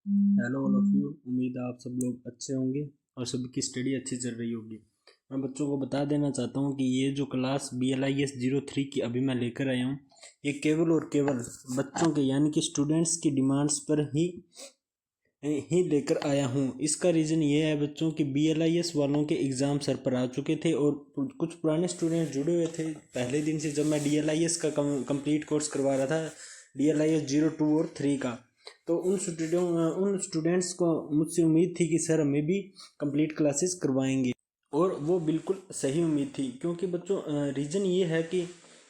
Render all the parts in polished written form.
Hello all of you. उम्मीद है आप सब लोग अच्छे होंगे और सभी की स्टडी अच्छी चल रही होगी। मैं बच्चों को बता देना चाहता हूँ कि ये जो क्लास BLIS 03 की अभी मैं लेकर आया हूँ, ये केवल और केवल बच्चों के यानी कि स्टूडेंट्स की डिमांड्स पर ही लेकर आया हूँ। इसका रीज़न ये है बच्चों की BLIS वालों के एग्ज़ाम सर पर आ चुके थे और कुछ पुराने स्टूडेंट जुड़े हुए थे पहले दिन से, जब मैं DLIS का कंप्लीट कोर्स करवा रहा था, DLIS 02 और 3 का। तो उन स्टूडेंट्स को मुझसे उम्मीद थी कि सर हमें भी कंप्लीट क्लासेस करवाएंगे, और वो बिल्कुल सही उम्मीद थी। क्योंकि बच्चों रीज़न ये है कि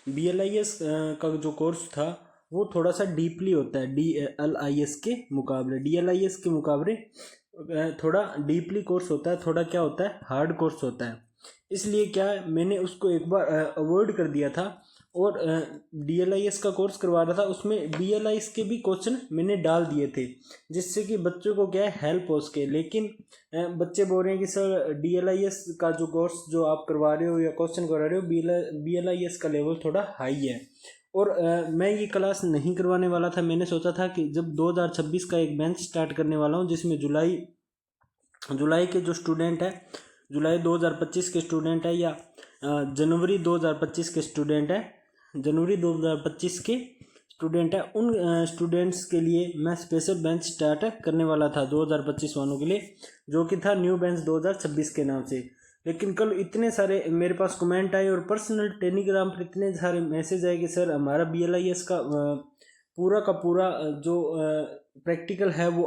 BLIS का जो कोर्स था वो थोड़ा सा डीपली होता है DLIS के मुकाबले। DLIS के मुकाबले थोड़ा डीपली कोर्स होता है, थोड़ा क्या होता है, हार्ड कोर्स होता है। इसलिए क्या है, मैंने उसको एक बार अवॉइड कर दिया था और DLIS का कोर्स करवा रहा था, उसमें BLIS के भी क्वेश्चन मैंने डाल दिए थे, जिससे कि बच्चों को क्या है, हेल्प हो सके। लेकिन बच्चे बोल रहे हैं कि सर DLIS का जो कोर्स जो आप करवा रहे हो या क्वेश्चन करवा रहे हो, BLIS का लेवल थोड़ा हाई है। और मैं ये क्लास नहीं करवाने वाला था। मैंने सोचा था कि जब 2026 का एक बैच स्टार्ट करने वाला हूँ, जिसमें जुलाई जुलाई के जो स्टूडेंट है, जुलाई 2025 के स्टूडेंट है, या जनवरी 2025 के स्टूडेंट है, जनवरी 2025 के स्टूडेंट है, उन स्टूडेंट्स के लिए मैं स्पेशल बेंच स्टार्ट करने वाला था 2025 वालों के लिए, जो कि था न्यू बेंच 2026 के नाम से। लेकिन कल इतने सारे मेरे पास कमेंट आए और पर्सनल टेलीग्राम पर इतने सारे मैसेज आए कि सर हमारा BLIS का पूरा का पूरा जो प्रैक्टिकल है वो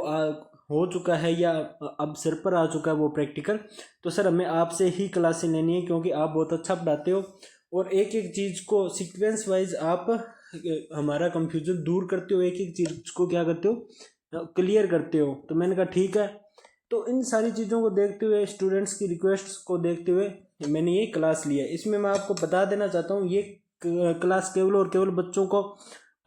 हो चुका है, या अब सिर पर आ चुका है वो प्रैक्टिकल। तो सर हमें आपसे ही क्लासें लेनी है, क्योंकि आप बहुत अच्छा पढ़ाते हो और एक एक चीज़ को सीक्वेंस वाइज आप हमारा कंफ्यूजन दूर करते हो, एक एक चीज़ को क्या करते हो, क्लियर करते हो। तो मैंने कहा ठीक है। तो इन सारी चीज़ों को देखते हुए, स्टूडेंट्स की रिक्वेस्ट्स को देखते हुए मैंने ये क्लास लिया। इसमें मैं आपको बता देना चाहता हूँ, ये क्लास केवल और केवल बच्चों को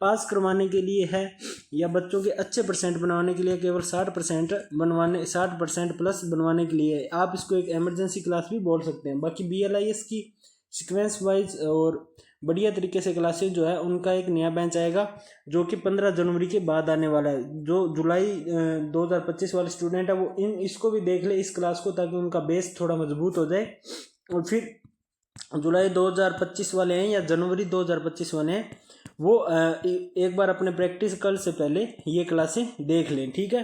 पास करवाने के लिए है, या बच्चों के अच्छे परसेंट बनवाने के लिए, केवल 60% प्लस बनवाने के लिए। आप इसको एक इमरजेंसी क्लास भी बोल सकते हैं। बाकी BLIS की सीक्वेंस वाइज और बढ़िया तरीके से क्लासेज जो है, उनका एक नया बैच आएगा जो कि 15 जनवरी के बाद आने वाला है। जो जुलाई 2025 वाले स्टूडेंट है, वो इसको भी देख ले, इस क्लास को, ताकि उनका बेस थोड़ा मजबूत हो जाए। और फिर जुलाई 2025 वाले हैं या जनवरी 2025 वाले हैं, वो एक बार अपने प्रैक्टिस कल से पहले ये क्लासें देख लें, ठीक है।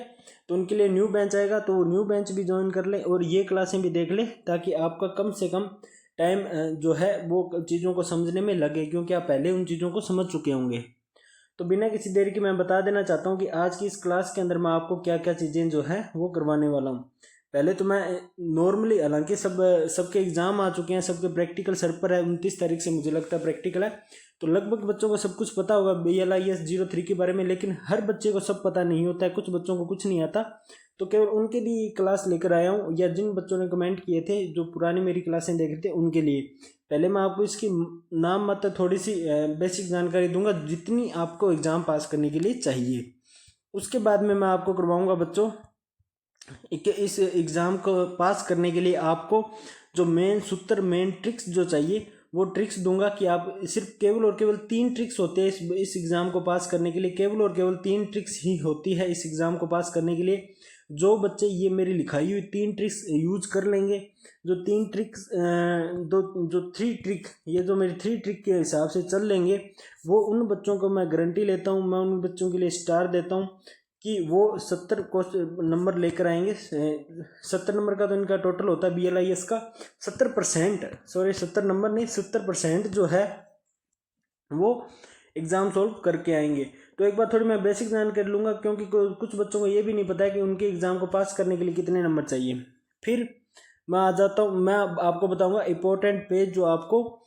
तो उनके लिए न्यू बेंच आएगा, तो न्यू बेंच भी ज्वाइन कर लें और ये क्लासें भी देख लें, ताकि आपका कम से कम टाइम जो है वो चीज़ों को समझने में लगे, क्योंकि आप पहले उन चीज़ों को समझ चुके होंगे। तो बिना किसी देरी के मैं बता देना चाहता हूँ कि आज की इस क्लास के अंदर मैं आपको क्या क्या चीज़ें जो है वो करवाने वाला हूँ। पहले तो मैं नॉर्मली, हालांकि सबके एग्ज़ाम आ चुके हैं, सबके प्रैक्टिकल सर पर है, 29 तारीख से मुझे लगता है प्रैक्टिकल है। तो लगभग बच्चों को सब कुछ पता होगा BLIS 03 के बारे में, लेकिन हर बच्चे को सब पता नहीं होता है, कुछ बच्चों को कुछ नहीं आता। तो केवल उनके लिए क्लास लेकर आया हूँ, या जिन बच्चों ने कमेंट किए थे, जो पुरानी मेरी क्लासें देख रहे थे, उनके लिए। पहले मैं आपको इसकी नाम मात्र थोड़ी सी बेसिक जानकारी दूंगा, जितनी आपको एग्ज़ाम पास करने के लिए चाहिए। उसके बाद में मैं आपको करवाऊंगा बच्चों, इस एग्ज़ाम को पास करने के लिए आपको जो मेन सूत्र, मेन ट्रिक्स जो चाहिए, वो ट्रिक्स दूंगा कि आप सिर्फ केवल और केवल 3 ट्रिक्स होते हैं इस एग्ज़ाम को पास करने के लिए। केवल और केवल 3 ट्रिक्स ही होती है इस एग्ज़ाम को पास करने के लिए। जो बच्चे ये मेरी लिखाई हुई 3 ट्रिक्स यूज कर लेंगे, जो 3 ट्रिक्स दो जो 3 ट्रिक, ये जो मेरी 3 ट्रिक के हिसाब से चल लेंगे, वो उन बच्चों को मैं गारंटी लेता हूँ, मैं उन बच्चों के लिए स्टार देता हूँ कि वो 70 नंबर लेकर आएंगे। 70 नंबर का तो इनका टोटल होता है BLIS का। 70%, सॉरी 70 नंबर नहीं, 70% जो है वो एग्ज़ाम सॉल्व करके आएंगे। तो एक बार थोड़ी मैं बेसिक जानकारी लूँगा, क्योंकि कुछ बच्चों को ये भी नहीं पता है कि उनके एग्ज़ाम को पास करने के लिए कितने नंबर चाहिए। फिर मैं आ जाता हूँ, मैं आपको बताऊँगा इंपॉर्टेंट पेज जो आपको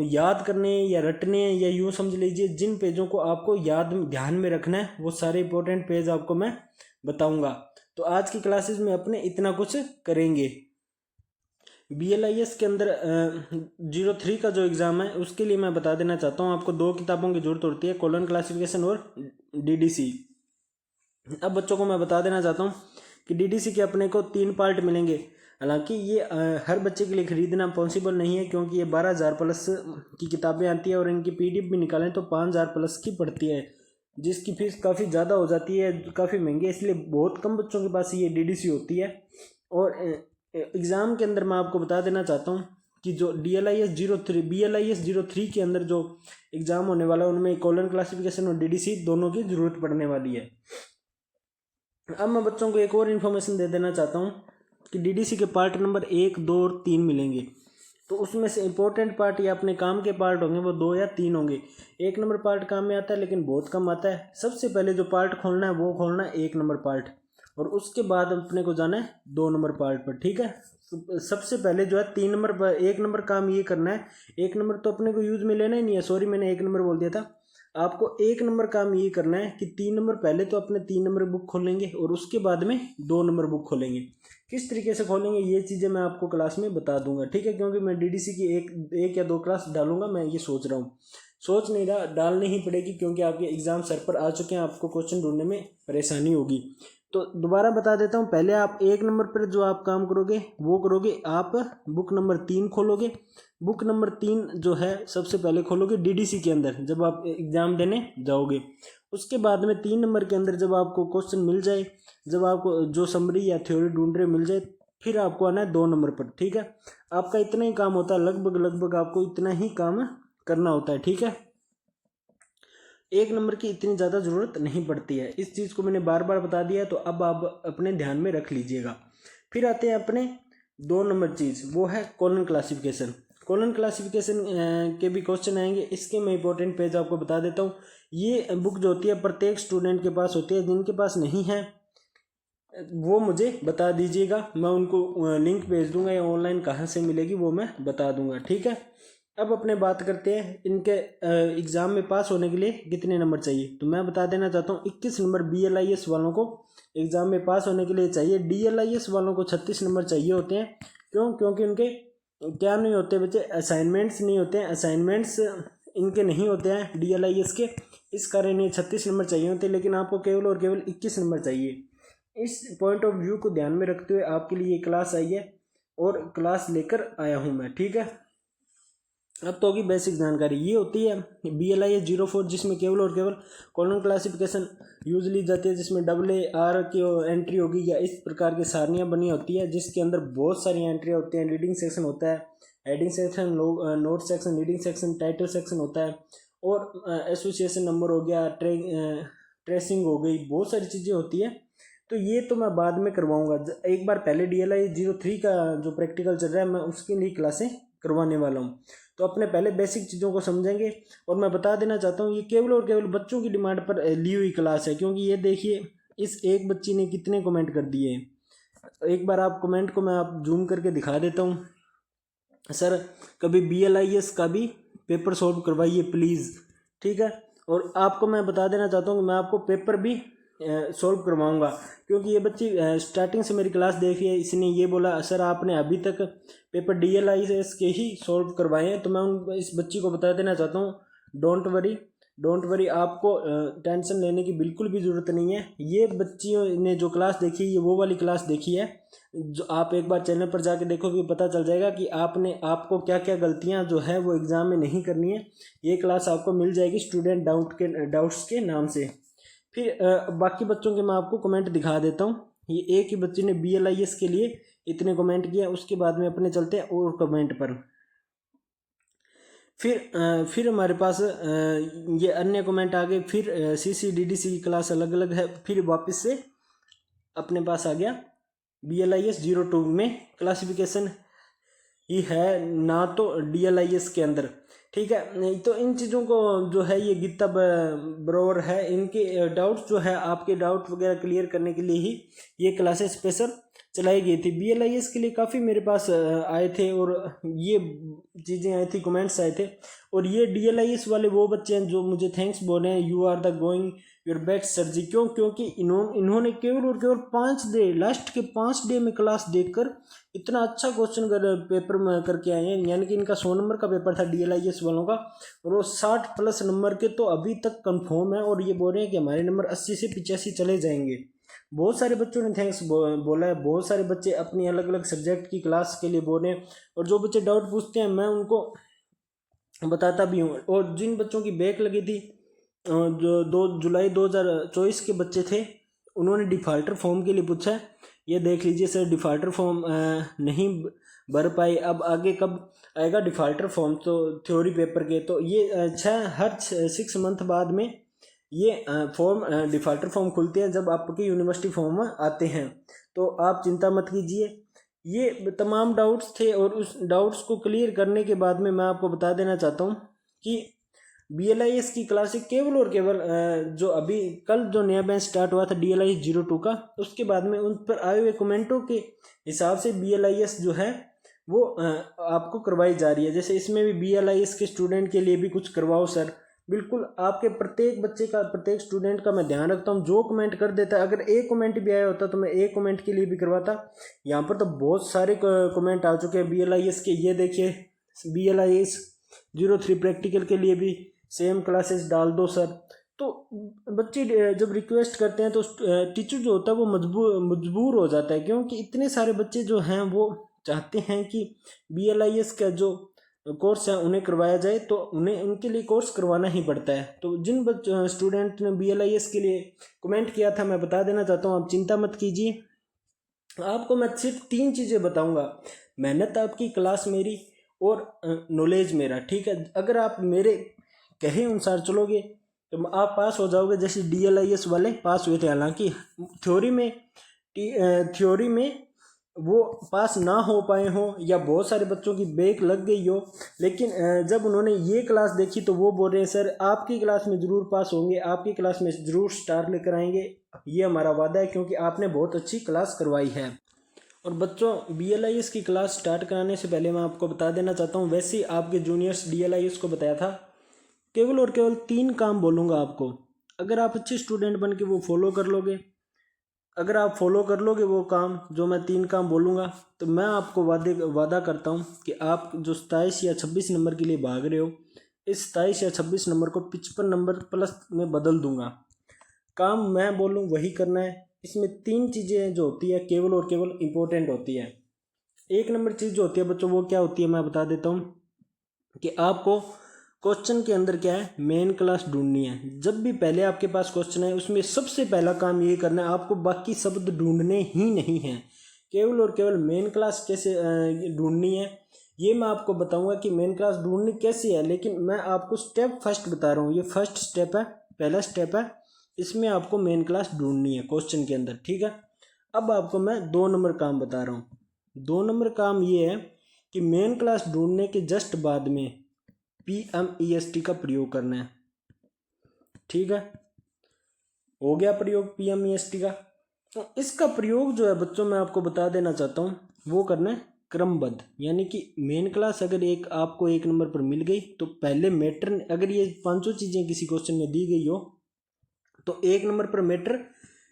याद करने या रटने, या यूँ समझ लीजिए जिन पेजों को आपको याद ध्यान में रखना है, वो सारे इंपॉर्टेंट पेज आपको मैं बताऊँगा। तो आज की क्लासेस में अपने इतना कुछ करेंगे। BLIS के अंदर 03 का जो एग्ज़ाम है, उसके लिए मैं बता देना चाहता हूँ, आपको 2 किताबों की जरूरत होती है, कॉलन क्लासिफिकेशन और DDC। अब बच्चों को मैं बता देना चाहता हूँ कि DDC के अपने को 3 पार्ट मिलेंगे। हालांकि ये हर बच्चे के लिए ख़रीदना पॉसिबल नहीं है, क्योंकि ये 12,000 प्लस की किताबें आती है और इनकी PDF भी निकालें तो 5,000 प्लस की पड़ती है। जिसकी फ़ीस काफ़ी ज़्यादा हो जाती है, काफ़ी महंगी है, इसलिए बहुत कम बच्चों के पास ये डीडीसी होती है। और एग्ज़ाम के अंदर मैं आपको बता देना चाहता हूँ कि जो BLIS 03 के अंदर जो एग्ज़ाम होने वाला है उनमें कॉलन क्लासिफिकेशन और डीडीसी दोनों की ज़रूरत पड़ने वाली है। अब मैं बच्चों को एक और इन्फॉर्मेशन दे देना चाहता हूँ कि डीडीसी के पार्ट नंबर 1, 2 और 3 मिलेंगे। तो उसमें से इम्पोर्टेंट पार्ट या अपने काम के पार्ट होंगे वो 2 या 3 होंगे। 1 नंबर पार्ट काम में आता है लेकिन बहुत कम आता है। सबसे पहले जो पार्ट खोलना है वो खोलना है 1 नंबर पार्ट, और उसके बाद अपने को जाना है 2 नंबर पार्ट पर, ठीक है। तो सबसे पहले जो है 3 नंबर पर 1 नंबर काम ये करना है। 1 नंबर तो अपने को यूज़ में लेना ही नहीं है, सॉरी मैंने 1 नंबर बोल दिया था। आपको 1 नंबर काम ये करना है कि 3 नंबर पहले तो अपने 3 नंबर बुक खोलेंगे और उसके बाद में 2 नंबर बुक खोलेंगे। किस तरीके से खोलेंगे ये चीज़ें मैं आपको क्लास में बता दूंगा, ठीक है, क्योंकि मैं डीडीसी की एक या 2 क्लास डालूंगा, मैं ये सोच रहा हूँ, सोच नहीं रहा, डालनी ही पड़ेगी क्योंकि आपके एग्ज़ाम सर पर आ चुके हैं, आपको क्वेश्चन ढूंढने में परेशानी होगी। तो दोबारा बता देता हूँ, पहले आप 1 नंबर पर जो आप काम करोगे वो करोगे, आप बुक नंबर 3 खोलोगे। बुक नंबर 3 जो है सबसे पहले खोलोगे डीडीसी के अंदर जब आप एग्ज़ाम देने जाओगे। उसके बाद में 3 नंबर के अंदर जब आपको क्वेश्चन मिल जाए, जब आपको जो समरी या थ्योरी ढूंढ रहे मिल जाए, फिर आपको आना है 2 नंबर पर, ठीक है। आपका इतना ही काम होता है, लगभग आपको इतना ही काम करना होता है, ठीक है। 1 नंबर की इतनी ज़्यादा ज़रूरत नहीं पड़ती है। इस चीज़ को मैंने बार बार बता दिया है, तो अब आप अपने ध्यान में रख लीजिएगा। फिर आते हैं अपने 2 नंबर चीज़, वो है कॉलन क्लासिफिकेशन। कॉलन क्लासिफिकेशन के भी क्वेश्चन आएंगे, इसके मैं इंपॉर्टेंट पेज आपको बता देता हूँ। ये बुक जो होती है प्रत्येक स्टूडेंट के पास होती है, जिनके पास नहीं है वो मुझे बता दीजिएगा, मैं उनको लिंक भेज दूंगा या ऑनलाइन कहाँ से मिलेगी वो मैं बता दूंगा, ठीक है। अब अपने बात करते हैं इनके एग्ज़ाम में पास होने के लिए कितने नंबर चाहिए। तो मैं बता देना चाहता हूँ 21 नंबर BLIS वालों को एग्ज़ाम में पास होने के लिए चाहिए। DLIS वालों को 36 नंबर चाहिए होते हैं। क्यों? क्योंकि उनके क्या नहीं होते बच्चे, असाइनमेंट्स नहीं होते हैं, असाइनमेंट्स इनके नहीं होते हैं DLIS के, इस कारण इन्हें 36 नंबर चाहिए होते हैं, लेकिन आपको केवल और केवल 21 नंबर चाहिए। इस पॉइंट ऑफ व्यू को ध्यान में रखते हुए आपके लिए ये क्लास आई है और क्लास लेकर आया हूँ मैं, ठीक है। अब तो होगी बेसिक जानकारी, ये होती है BLIS 04 जिसमें केवल और केवल कॉलन क्लासिफिकेशन यूज ली जाती है, जिसमें AAR की एंट्री होगी या इस प्रकार की सारनियाँ बनी होती है, जिसके अंदर बहुत सारी एंट्रियाँ होती हैं। रीडिंग सेक्शन होता है, heading section, note section, reading section, title section होता है, और एसोसिएशन नंबर हो गया, ट्रेसिंग हो गई, बहुत सारी चीज़ें होती है। तो ये तो मैं बाद में करवाऊंगा, एक बार पहले DLIS 03 का जो प्रैक्टिकल चल रहा है मैं उसके लिए क्लासें करवाने वाला हूँ। तो अपने पहले बेसिक चीज़ों को समझेंगे। और मैं बता देना चाहता हूँ ये केवल और केवल बच्चों की डिमांड पर ली हुई क्लास है, क्योंकि ये देखिए इस एक बच्ची ने कितने कमेंट कर दिए हैं। एक बार आप कमेंट को मैं आप जूम करके दिखा देता हूँ। सर कभी BLIS का भी पेपर सॉल्व करवाइए प्लीज़, ठीक है। और आपको मैं बता देना चाहता हूँ कि मैं आपको पेपर भी सॉल्व करवाऊंगा, क्योंकि ये बच्ची स्टार्टिंग से मेरी क्लास देखी है, इसने ये बोला सर आपने अभी तक पेपर DLIS के ही सॉल्व करवाए हैं। तो मैं इस बच्ची को बता देना चाहता हूँ डोंट वरी, आपको टेंशन लेने की बिल्कुल भी ज़रूरत नहीं है। ये बच्चियों ने जो क्लास देखी ये वो वाली क्लास देखी है, जो आप एक बार चैनल पर जाके देखोगे पता चल जाएगा कि आपको क्या क्या गलतियां जो है वो एग्ज़ाम में नहीं करनी है। ये क्लास आपको मिल जाएगी स्टूडेंट डाउट्स के नाम से। फिर बाकी बच्चों के मैं आपको कमेंट दिखा देता हूँ। ये एक ही बच्चे ने BLIS के लिए इतने कमेंट किया, उसके बाद में अपने चलते हैं और कमेंट पर। फिर हमारे पास ये अन्य कमेंट आ गए। फिर CCDDC की क्लास अलग अलग है। फिर वापस से अपने पास आ गया BLIS 02 में क्लासिफिकेशन ही है ना, तो DLIS के अंदर, ठीक है। नहीं तो इन चीज़ों को जो है ये गीता बरोबर है, इनके डाउट्स जो है आपके डाउट वगैरह क्लियर करने के लिए ही ये क्लासेस स्पेशल चलाई गई थी। BLIS के लिए काफ़ी मेरे पास आए थे और ये चीज़ें आई थी, कमेंट्स आए थे। और ये DLIS वाले वो बच्चे हैं जो मुझे थैंक्स बोले हैं, you are the going your best sir ji. क्यों? क्योंकि इन्होंने केवल और केवल 5 डे, लास्ट के 5 डे में क्लास देखकर इतना अच्छा क्वेश्चन पेपर में करके आए हैं। यानी कि इनका 100 नंबर का पेपर था DLIS वालों का, और वो 60+ नंबर के तो अभी तक कंफर्म है। और ये बोल रहे हैं कि हमारे नंबर 80 से 85 चले जाएंगे। बहुत सारे बच्चों ने थैंक्स बोला है। बहुत सारे बच्चे अपनी अलग अलग सब्जेक्ट की क्लास के लिए बोल रहे हैं, और जो बच्चे डाउट पूछते हैं मैं उनको बताता भी हूँ। और जिन बच्चों की बैक लगी थी जो 2 जुलाई 2024 के बच्चे थे, उन्होंने डिफ़ाल्टर फॉर्म के लिए पूछा है। ये देख लीजिए सर, डिफ़ाल्टर फॉर्म नहीं भर पाए, अब आगे कब आएगा डिफ़ाल्टर फॉर्म तो थ्योरी पेपर के, तो ये हर 6 मंथ बाद में ये फॉर्म डिफ़ाल्टर फॉर्म खुलते हैं जब आपके यूनिवर्सिटी फॉर्म आते हैं। तो आप चिंता मत कीजिए। ये तमाम डाउट्स थे और उस डाउट्स को क्लियर करने के बाद में मैं आपको बता देना चाहता हूँ कि BLIS की क्लासेस केवल और केवल जो अभी कल जो नया बैच स्टार्ट हुआ था DLIS 02 का, उसके बाद में उन पर आए हुए कमेंटों के हिसाब से BLIS जो है वो आपको करवाई जा रही है। जैसे इसमें भी BLIS के स्टूडेंट के लिए भी कुछ करवाओ सर। बिल्कुल आपके प्रत्येक बच्चे का, प्रत्येक स्टूडेंट का मैं ध्यान रखता हूँ। जो कमेंट कर देता है, अगर एक कमेंट भी आया होता तो मैं एक कमेंट के लिए भी करवाता। यहाँ पर तो बहुत सारे कमेंट आ चुके हैं BLIS के। ये देखिए BLIS 03 प्रैक्टिकल के लिए भी सेम क्लासेस डाल दो सर। तो बच्चे जब रिक्वेस्ट करते हैं तो टीचर जो होता है वो मजबूर हो जाता है, क्योंकि इतने सारे बच्चे जो हैं वो चाहते हैं कि BLIS का जो कोर्स है उन्हें करवाया जाए, तो उन्हें उनके लिए कोर्स करवाना ही पड़ता है। तो जिन स्टूडेंट ने BLIS के लिए कमेंट किया था, मैं बता देना चाहता हूँ, आप चिंता मत कीजिए। आपको मैं सिर्फ 3 चीज़ें बताऊंगा। मेहनत आपकी, क्लास मेरी और नॉलेज मेरा, ठीक है। अगर आप मेरे कहे अनुसार चलोगे तो आप पास हो जाओगे, जैसे DLIS वाले पास हुए थे। हालांकि थ्योरी में वो पास ना हो पाए हों या बहुत सारे बच्चों की बैक लग गई हो, लेकिन जब उन्होंने ये क्लास देखी तो वो बोल रहे हैं सर आपकी क्लास में ज़रूर पास होंगे, आपकी क्लास में ज़रूर स्टार लेकर आएंगे, ये हमारा वादा है, क्योंकि आपने बहुत अच्छी क्लास करवाई है। और बच्चों, BLIS की क्लास स्टार्ट कराने से पहले मैं आपको बता देना चाहता हूँ, वैसे ही आपके जूनियर्स DLIS को बताया था, केवल और केवल 3 काम बोलूँगा आपको। अगर आप अच्छे स्टूडेंट बन के वो फॉलो कर लोगे, अगर आप फॉलो कर लोगे वो काम जो मैं 3 काम बोलूँगा, तो मैं आपको वादा करता हूँ कि आप जो 27 या 26 नंबर के लिए भाग रहे हो, इस 27 या 26 नंबर को 55 नंबर प्लस में बदल दूंगा। काम मैं बोलूँ वही करना है। इसमें 3 चीज़ें जो होती है केवल और केवल इम्पोर्टेंट होती है। 1 नंबर चीज़ जो होती है बच्चों, वो क्या होती है मैं बता देता हूँ कि आपको क्वेश्चन के अंदर क्या है, मेन क्लास ढूंढनी है। जब भी पहले आपके पास क्वेश्चन है, उसमें सबसे पहला काम ये करना है, आपको बाकी शब्द ढूंढने ही नहीं है, केवल और केवल मेन क्लास कैसे ढूंढनी है ये मैं आपको बताऊंगा कि मेन क्लास ढूंढनी कैसे है। लेकिन मैं आपको स्टेप फर्स्ट बता रहा हूँ, ये फर्स्ट स्टेप है, पहला स्टेप है, इसमें आपको मेन क्लास ढूंढनी है क्वेश्चन के अंदर, ठीक है। अब आपको मैं 2 नंबर काम बता रहा हूँ। 2 नंबर काम ये है कि मेन क्लास ढूंढने के जस्ट बाद में PMEST का प्रयोग करना है, ठीक है। हो गया प्रयोग PMEST का। तो इसका प्रयोग जो है बच्चों मैं आपको बता देना चाहता हूँ, वो करना है क्रमबद्ध। यानी कि मेन क्लास अगर आपको 1 नंबर पर मिल गई तो पहले मैटर, अगर ये 5 चीज़ें किसी क्वेश्चन में दी गई हो तो 1 नंबर पर मैटर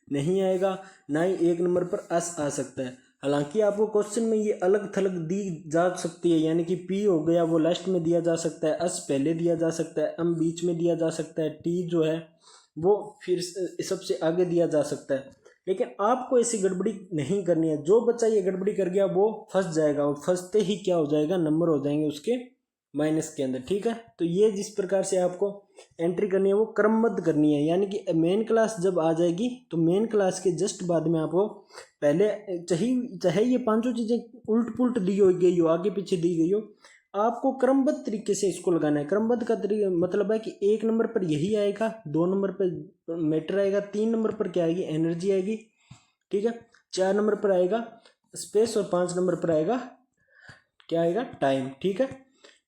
नहीं आएगा, ना ही 1 नंबर पर अस आ सकता है। हालांकि आपको क्वेश्चन में ये अलग थलग दी जा सकती है, यानी कि P हो गया वो लास्ट में दिया जा सकता है, अस पहले दिया जा सकता है, M बीच में दिया जा सकता है, T जो है वो फिर सबसे आगे दिया जा सकता है। लेकिन आपको ऐसी गड़बड़ी नहीं करनी है। जो बच्चा ये गड़बड़ी कर गया वो फंस जाएगा, और फंसते ही क्या हो जाएगा, नंबर हो जाएंगे उसके माइनस के अंदर, ठीक है। तो ये जिस प्रकार से आपको एंट्री करनी है वो क्रमबद्ध करनी है। यानी कि मेन क्लास जब आ जाएगी तो मेन क्लास के जस्ट बाद में आपको पहले चाहे ये 5 चीज़ें उल्ट पुल्ट दी गई हो, आगे पीछे दी गई हो, आपको क्रमबद्ध तरीके से इसको लगाना है। क्रमबद्ध का मतलब है कि 1 नंबर पर यही आएगा, 2 नंबर पर मैटर आएगा, 3 नंबर पर क्या आएगी, एनर्जी आएगी, ठीक है, 4 नंबर पर आएगा स्पेस, और 5 नंबर पर आएगा क्या आएगा, टाइम, ठीक है।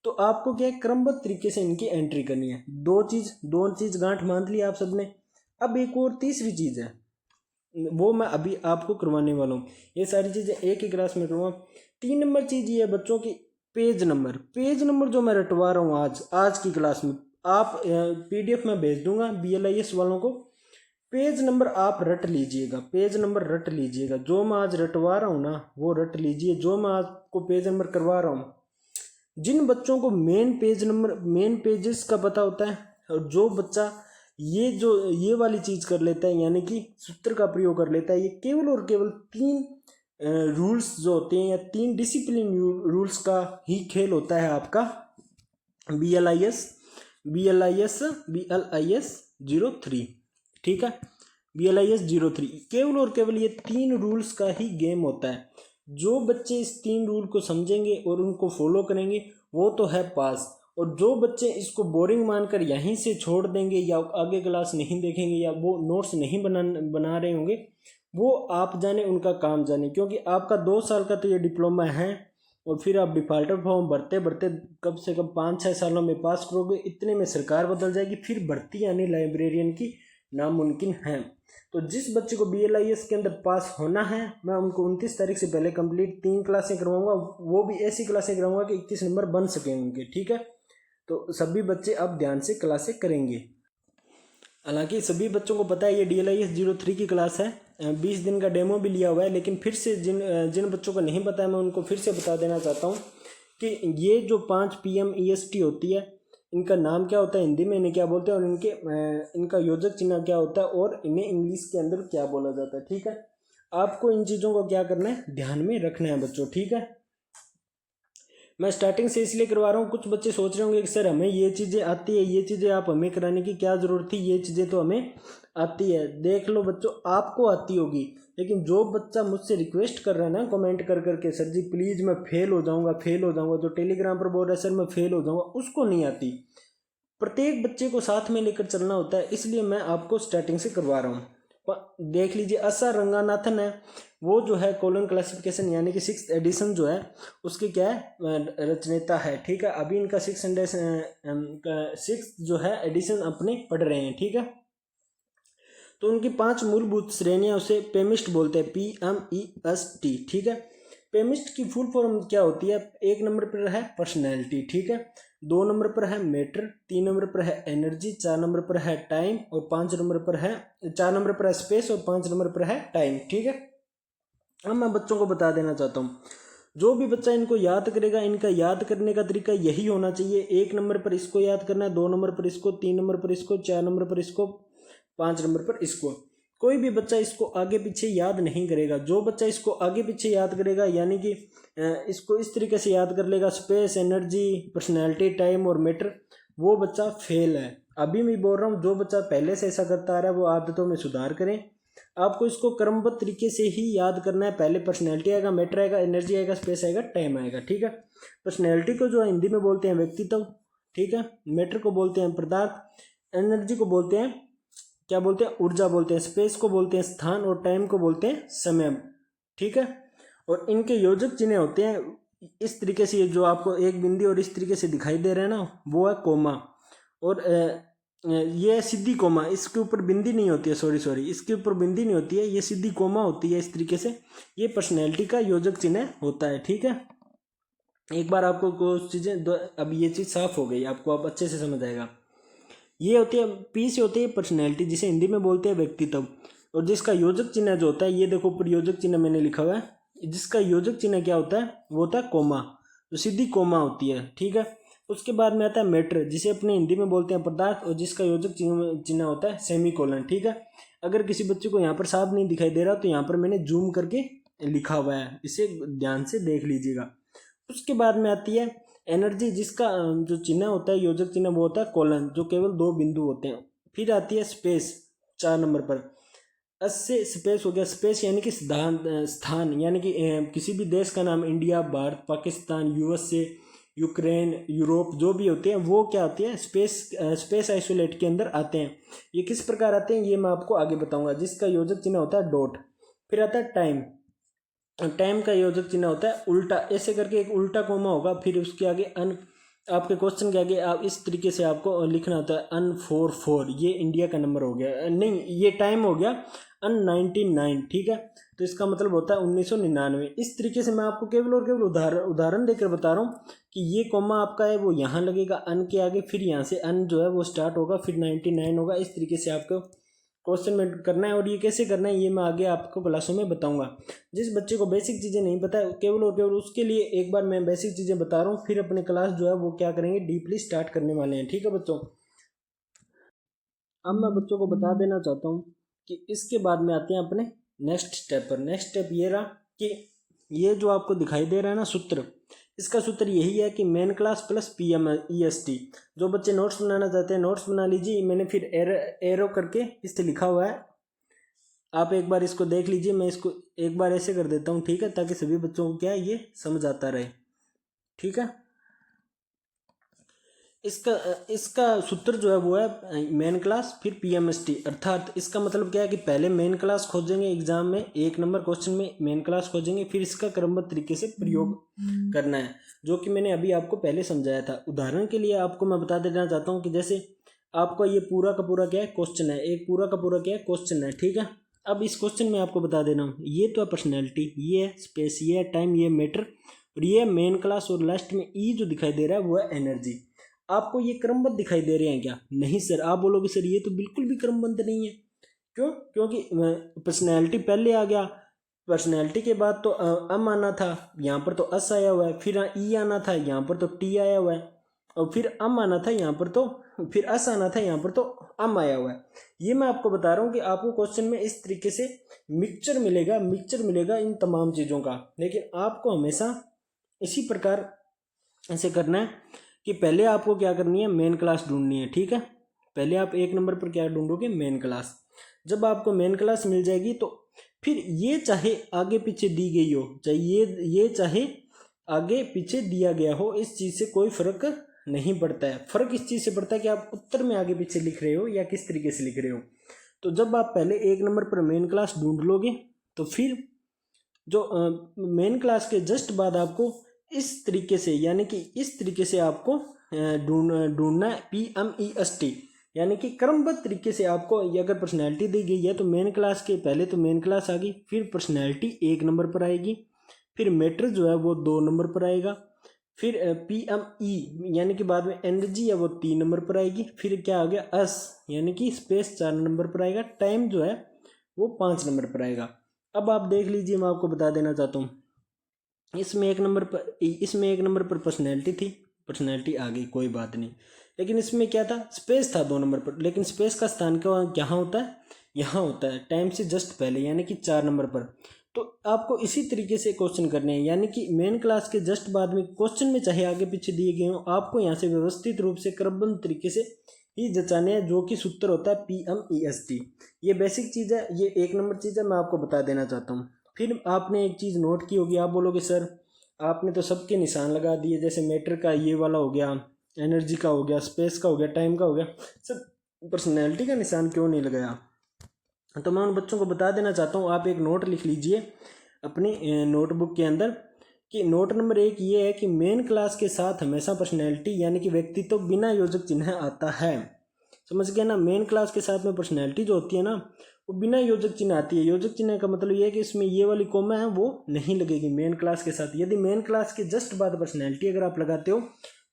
तो आपको क्या है, क्रमबद्ध तरीके से इनकी एंट्री करनी है। दो चीज़ गांठ बांध ली आप सबने। अब एक और तीसरी चीज़ है, वो मैं अभी आपको करवाने वाला हूँ। ये सारी चीज़ें एक ही क्लास में करवाऊँ। 3 नंबर चीज़ ये है बच्चों की, पेज नंबर जो मैं रटवा रहा हूँ आज की क्लास में, आप PDF में भेज दूंगा BLIS वालों को। पेज नंबर आप रट लीजिएगा, पेज नंबर रट लीजिएगा। जो मैं आज रटवा रहा हूँ ना वो रट लीजिए, जो मैं आपको पेज नंबर करवा रहा हूँ। जिन बच्चों को मेन पेजेस का पता होता है, और जो बच्चा ये वाली चीज़ कर लेता है, यानी कि सूत्र का प्रयोग कर लेता है, ये केवल और केवल 3 रूल्स जो होते हैं या 3 डिसिप्लिन रूल्स का ही खेल होता है आपका BLIS 03, ठीक है, BLIS 03। केवल और केवल ये 3 रूल्स का ही गेम होता है। जो बच्चे इस 3 रूल को समझेंगे और उनको फॉलो करेंगे वो तो है पास, और जो बच्चे इसको बोरिंग मानकर यहीं से छोड़ देंगे या आगे क्लास नहीं देखेंगे या वो नोट्स नहीं बना रहे होंगे, वो आप जाने उनका काम जाने। क्योंकि आपका 2 साल का तो ये डिप्लोमा है, और फिर आप डिफाल्टर फॉर्म भरते भरते कम से कम 5-6 सालों में पास करोगे। इतने में सरकार बदल जाएगी, फिर भर्ती आनी लाइब्रेरियन की नामुमकिन है। तो जिस बच्चे को BLIS के अंदर पास होना है, मैं उनको 29 तारीख से पहले कंप्लीट 3 क्लासें करवाऊंगा, वो भी ऐसी क्लासें करवाऊंगा कि 21 नंबर बन सकें उनके, ठीक है। तो सभी बच्चे अब ध्यान से क्लासें करेंगे। हालांकि सभी बच्चों को पता है ये DLIS 03 की क्लास है, 20 दिन का डेमो भी लिया हुआ है, लेकिन फिर से जिन बच्चों को नहीं पता है मैं उनको फिर से बता देना चाहता हूँ कि ये जो 5 PM EST होती है, इनका नाम क्या होता है, हिंदी में इन्हें क्या बोलते हैं, और इनका योजक चिन्ह क्या होता है, और इन्हें इंग्लिश के अंदर क्या बोला जाता है, ठीक है। आपको इन चीज़ों को क्या करना है, ध्यान में रखना है बच्चों, ठीक है। मैं स्टार्टिंग से इसलिए करवा रहा हूँ, कुछ बच्चे सोच रहे होंगे कि सर हमें ये चीज़ें आती है, ये चीज़ें आप हमें कराने की क्या ज़रूरत थी, ये चीज़ें तो हमें आती है। देख लो बच्चों, आपको आती होगी, लेकिन जो बच्चा मुझसे रिक्वेस्ट कर रहा है ना कमेंट कर करके, सर जी प्लीज़ मैं फेल हो जाऊँगा, जो टेलीग्राम पर बोल रहा है सर मैं फेल हो जाऊँगा, उसको नहीं आती। प्रत्येक बच्चे को साथ में लेकर चलना होता है, इसलिए मैं आपको स्टार्टिंग से करवा रहा हूँ। देख लीजिए, SR रंगानाथन है, वो जो है कोलन क्लासिफिकेशन यानी कि 6th एडिशन जो है उसके क्या है रचनेता है, ठीक है। अभी इनका 6 जो है एडिशन अपने पढ़ रहे हैं, ठीक है। तो उनकी 5 मूलभूत श्रेणियां, उसे पेमिस्ट बोलते हैं, PMEST, ठीक है। पेमिस्ट की फुल फॉर्म क्या होती है, 1 नंबर पर है पर्सनैलिटी, ठीक है, 2 नंबर पर है मैटर, 3 नंबर पर है एनर्जी, 4 नंबर पर है टाइम, और 5 नंबर पर है 4 नंबर पर है स्पेस, और 5 नंबर पर है टाइम, ठीक है। अब मैं बच्चों को बता देना चाहता हूँ, जो भी बच्चा इनको याद करेगा, इनका याद करने का तरीका यही होना चाहिए। 1 नंबर पर इसको याद करना है, 2 नंबर पर इसको, 3 नंबर पर इसको, 4 नंबर पर इसको, 5 नंबर पर इसको। कोई भी बच्चा इसको आगे पीछे याद नहीं करेगा। जो बच्चा इसको आगे पीछे याद करेगा, यानी कि इसको इस तरीके से याद कर लेगा, स्पेस, एनर्जी, पर्सनैलिटी, टाइम और मैटर, वो बच्चा फेल है। अभी मैं बोल रहा हूँ, जो बच्चा पहले से ऐसा करता आ रहा है वो आदतों में सुधार करें। आपको इसको क्रमबद्ध तरीके से ही याद करना है। पहले पर्सनैलिटी आएगा, मैटर आएगा, एनर्जी आएगा, स्पेस आएगा, टाइम आएगा, ठीक है। पर्सनैलिटी को जो हिंदी में बोलते हैं व्यक्तित्व, ठीक है। मैटर को बोलते हैं पदार्थ, एनर्जी को बोलते हैं क्या बोलते हैं, ऊर्जा बोलते हैं, स्पेस को बोलते हैं स्थान, और टाइम को बोलते हैं समय, ठीक है। और इनके योजक चिन्ह होते हैं इस तरीके से, जो आपको एक बिंदी और इस तरीके से दिखाई दे रहा है ना, वो है कोमा। और ये सीधी कोमा, इसके ऊपर बिंदी नहीं होती है, सॉरी इसके ऊपर बिंदी नहीं होती है, ये सीधी कोमा होती है इस तरीके से। ये पर्सनैलिटी का योजक चिन्ह होता है, ठीक है। एक बार आपको कुछ चीज़ें, अब ये चीज़ साफ हो गई, आपको अब अच्छे से समझ आएगा। ये होती है P से होती है पर्सनैलिटी, जिसे हिंदी में बोलते हैं व्यक्तित्व। और जिसका योजक चिन्ह जो होता है, ये देखो ऊपर योजक चिन्ह मैंने लिखा हुआ है, जिसका योजक चिन्ह क्या होता है, वो होता है कोमा, जो सीधी कोमा होती है, ठीक है। उसके बाद में आता है मैटर, जिसे अपने हिंदी में बोलते हैं पदार्थ, और जिसका योजक चिन्ह होता है सेमीकोलन, ठीक है। अगर किसी बच्चे को यहाँ पर साफ नहीं दिखाई दे रहा तो यहाँ पर मैंने जूम करके लिखा हुआ है, इसे ध्यान से देख लीजिएगा। उसके बाद में आती है एनर्जी, जिसका जो चिन्ह होता है योजक चिन्ह, वो होता है कोलन, जो केवल 2 बिंदु होते हैं। फिर आती है स्पेस 4 नंबर पर, एस से स्पेस हो गया, स्पेस यानी कि स्थान, यानी कि किसी भी देश का नाम, India, Bharat, Pakistan, USA, Ukraine, Europe, जो भी होते हैं वो क्या होती है, स्पेस आइसोलेट के अंदर आते हैं। ये किस प्रकार आते हैं ये मैं आपको आगे बताऊंगा, जिसका योजक चिन्ह होता है डॉट। फिर आता है टाइम, टाइम का योजक चिन्ह होता है उल्टा, ऐसे करके एक उल्टा कोमा होगा, फिर उसके आगे आपके क्वेश्चन के आगे आप इस तरीके से आपको लिखना होता है N44, ये इंडिया का नंबर हो गया, नहीं ये टाइम हो गया N99, ठीक है। तो इसका मतलब होता है 1999। इस तरीके से मैं आपको केवल और केवल उदाहरण देकर बता रहा हूँ कि ये कोमा आपका है वो यहाँ लगेगा N के आगे, फिर यहाँ से N जो है वो स्टार्ट होगा, फिर 99 होगा। इस तरीके से आपको क्वेश्चन में करना है, और ये कैसे करना है ये मैं आगे आपको क्लासों में बताऊंगा। जिस बच्चे को बेसिक चीज़ें नहीं पता है, केवल और केवल उसके लिए एक बार मैं बेसिक चीज़ें बता रहा हूँ, फिर अपने क्लास जो है वो क्या करेंगे, डीपली स्टार्ट करने वाले हैं, ठीक है बच्चों। अब मैं बच्चों को बता देना चाहता हूँ कि इसके बाद में आते हैं अपने नेक्स्ट स्टेप पर। नेक्स्ट स्टेप ये रहा कि ये जो आपको दिखाई दे रहा है ना सूत्र, इसका सूत्र यही है कि मेन क्लास प्लस PMEST। जो बच्चे नोट्स बनाना चाहते हैं नोट्स बना लीजिए, मैंने फिर एरो करके इस पे लिखा हुआ है, आप एक बार इसको देख लीजिए। मैं इसको एक बार ऐसे कर देता हूँ, ठीक है, ताकि सभी बच्चों को क्या है ये समझ आता रहे, ठीक है। इसका इसका सूत्र जो है वो है मेन क्लास फिर PMST, अर्थात इसका मतलब क्या है कि पहले मेन क्लास खोजेंगे एग्जाम में, 1 नंबर क्वेश्चन में मेन क्लास खोजेंगे, फिर इसका क्रमबद्ध तरीके से प्रयोग करना है, जो कि मैंने अभी आपको पहले समझाया था। उदाहरण के लिए आपको मैं बता देना चाहता हूँ कि जैसे आपका ये पूरा का पूरा क्या है क्वेश्चन है, एक पूरा का पूरा क्या है क्वेश्चन है, ठीक है। अब इस क्वेश्चन में आपको बता देना हूँ, ये तो है पर्सनैलिटी, ये है स्पेस, ये है टाइम, ये मैटर, और ये मेन क्लास, और लास्ट में ई जो दिखाई दे रहा है वो है एनर्जी। आपको ये क्रमबद्ध दिखाई दे रहे हैं क्या? नहीं सर। आप बोलोगे सर ये तो बिल्कुल भी क्रमबद्ध नहीं है। क्यों? क्योंकि पर्सनैलिटी पहले आ गया, पर्सनैलिटी के बाद तो अम आना था, यहाँ पर तो अस आया हुआ है, फिर ई आना था, यहाँ पर तो टी आया हुआ है, और फिर अम आना था यहाँ पर, तो फिर अस आना था यहाँ पर, तो अम आया हुआ है। ये मैं आपको बता रहा हूँ कि आपको क्वेश्चन में इस तरीके से मिक्सचर मिलेगा इन तमाम चीज़ों का। लेकिन आपको हमेशा इसी प्रकार ऐसे करना है कि पहले आपको क्या करनी है, मेन क्लास ढूंढनी है, ठीक है। पहले आप 1 नंबर पर क्या ढूंढोगे, मेन क्लास। जब आपको मेन क्लास मिल जाएगी तो फिर ये चाहे आगे पीछे दी गई हो, चाहे ये चाहे आगे पीछे दिया गया हो, इस चीज़ से कोई फर्क नहीं पड़ता है। फर्क इस चीज़ से पड़ता है कि आप उत्तर में आगे पीछे लिख रहे हो या किस तरीके से लिख रहे हो। तो जब आप पहले 1 नंबर पर मेन क्लास ढूंढ लोगे तो फिर जो मेन क्लास के जस्ट बाद आपको इस तरीके से, यानी कि इस तरीके से आपको ढूंढना है PMEST, यानी कि क्रमबद्ध तरीके से आपको। ये अगर पर्सनैलिटी दी गई है तो मेन क्लास के पहले तो मेन क्लास आ गई, फिर पर्सनैलिटी 1 नंबर पर आएगी, फिर मैटर जो है वो 2 नंबर पर आएगा, फिर PME यानी कि बाद में एनर्जी है वो 3 नंबर पर आएगी, फिर क्या आ गया अस यानी कि स्पेस 4 नंबर पर आएगा, टाइम जो है वो 5 नंबर पर आएगा। अब आप देख लीजिए, मैं आपको बता देना चाहता हूँ, इसमें 1 नंबर पर पर्सनैलिटी थी, पर्सनैलिटी आ गई, कोई बात नहीं। लेकिन इसमें क्या था, स्पेस था 2 नंबर पर, लेकिन स्पेस का स्थान कहाँ होता है, यहाँ होता है, टाइम से जस्ट पहले, यानी कि 4 नंबर पर। तो आपको इसी तरीके से क्वेश्चन करने हैं, यानी कि मेन क्लास के जस्ट बाद में क्वेश्चन में चाहे आगे पीछे दिए गए हों, आपको यहाँ से व्यवस्थित रूप से क्रमबद्ध तरीके से ही जचाने हैं, जो कि सूत्र होता है PMEST। ये बेसिक चीज़ है, ये 1 नंबर चीज़ है, मैं आपको बता देना चाहता हूँ। फिर आपने एक चीज़ नोट की होगी, आप बोलोगे सर आपने तो सबके निशान लगा दिए, जैसे मैटर का ये वाला हो गया, एनर्जी का हो गया, स्पेस का हो गया, टाइम का हो गया, सर पर्सनैलिटी का निशान क्यों नहीं लगाया? तो मैं उन बच्चों को बता देना चाहता हूँ, आप एक नोट लिख लीजिए अपनी नोटबुक के अंदर कि नोट नंबर 1 ये है कि मेन क्लास के साथ हमेशा पर्सनैलिटी यानी कि व्यक्तित्व बिना योजक चिन्ह आता है। समझ गया ना? मेन क्लास के साथ में पर्सनैलिटी जो होती है ना वो बिना योजक चिन्ह आती है। योजक चिन्ह का मतलब ये है कि इसमें ये वाली कॉमा है वो नहीं लगेगी मेन क्लास के साथ। यदि मेन क्लास के जस्ट बाद पर्सनैलिटी अगर आप लगाते हो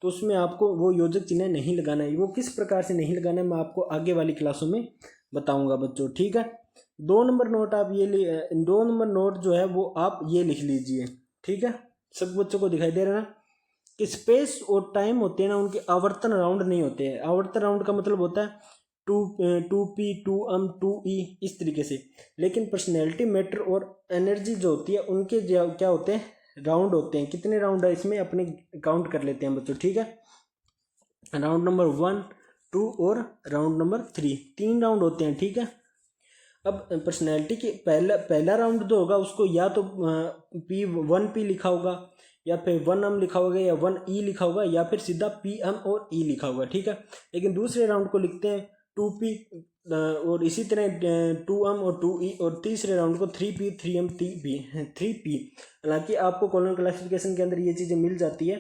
तो उसमें आपको वो योजक चिन्ह नहीं लगाना है। वो किस प्रकार से नहीं लगाना है मैं आपको आगे वाली क्लासों में बताऊंगा बच्चों, ठीक है। 2 नंबर नोट आप ये 2 नंबर नोट जो है वो आप ये लिख लीजिए, ठीक है। सब बच्चों को दिखाई दे रहा है ना कि स्पेस और टाइम होते हैं ना उनके आवर्तन राउंड नहीं होते हैं। आवर्तन राउंड का मतलब होता है 2p 2m 2e इस तरीके से। लेकिन पर्सनैलिटी मैटर और एनर्जी जो होती है उनके क्या होते हैं, राउंड होते हैं। कितने राउंड है इसमें अपने काउंट कर लेते हैं बच्चों, ठीक है। राउंड नंबर 1 2 और राउंड नंबर 3, 3 राउंड होते हैं, ठीक है। अब पर्सनैलिटी के पहला राउंड जो होगा उसको या तो P1P लिखा होगा या फिर 1M लिखा होगा या 1E लिखा होगा या फिर सीधा PM और E लिखा होगा, ठीक है। लेकिन दूसरे राउंड को लिखते हैं 2P और इसी तरह 2M और 2E, और तीसरे राउंड को 3P 3M 3P। हालांकि आपको कॉलम क्लासिफिकेशन के अंदर ये चीज़ें मिल जाती है।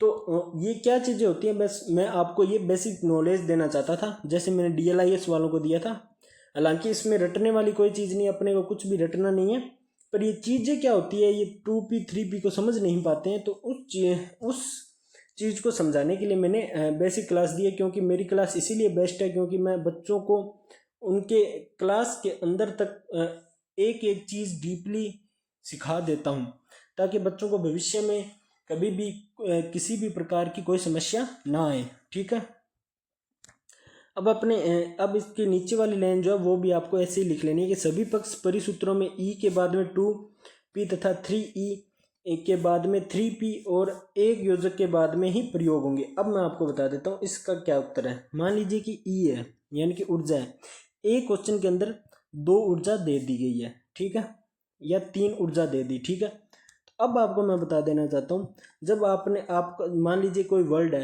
तो ये क्या चीज़ें होती हैं, बस मैं आपको ये बेसिक नॉलेज देना चाहता था, जैसे मैंने DLIS वालों को दिया था। हालांकि इसमें रटने वाली कोई चीज़ नहीं, अपने को कुछ भी रटना नहीं है। पर ये चीज़ें क्या होती है, ये 2P 3P को समझ नहीं पाते हैं, तो उस चीज़ को समझाने के लिए मैंने बेसिक क्लास दी है। क्योंकि मेरी क्लास इसीलिए बेस्ट है क्योंकि मैं बच्चों को उनके क्लास के अंदर तक एक एक चीज़ डीपली सिखा देता हूँ, ताकि बच्चों को भविष्य में कभी भी किसी भी प्रकार की कोई समस्या ना आए, ठीक है। अब इसके नीचे वाली लाइन जो है वो भी आपको ऐसे ही लिख लेनी है कि सभी पक्ष परिसूत्रों में ई के बाद में 2 पी तथा 3E एक के बाद में 3P और एक योजक के बाद में ही प्रयोग होंगे। अब मैं आपको बता देता हूँ इसका क्या उत्तर है। मान लीजिए कि E है यानी कि ऊर्जा है, एक क्वेश्चन के अंदर 2 ऊर्जा दे दी गई है, ठीक है, या 3 ऊर्जा दे दी, ठीक है। तो अब आपको मैं बता देना चाहता हूँ, जब आपने आपका मान लीजिए कोई वर्ड है,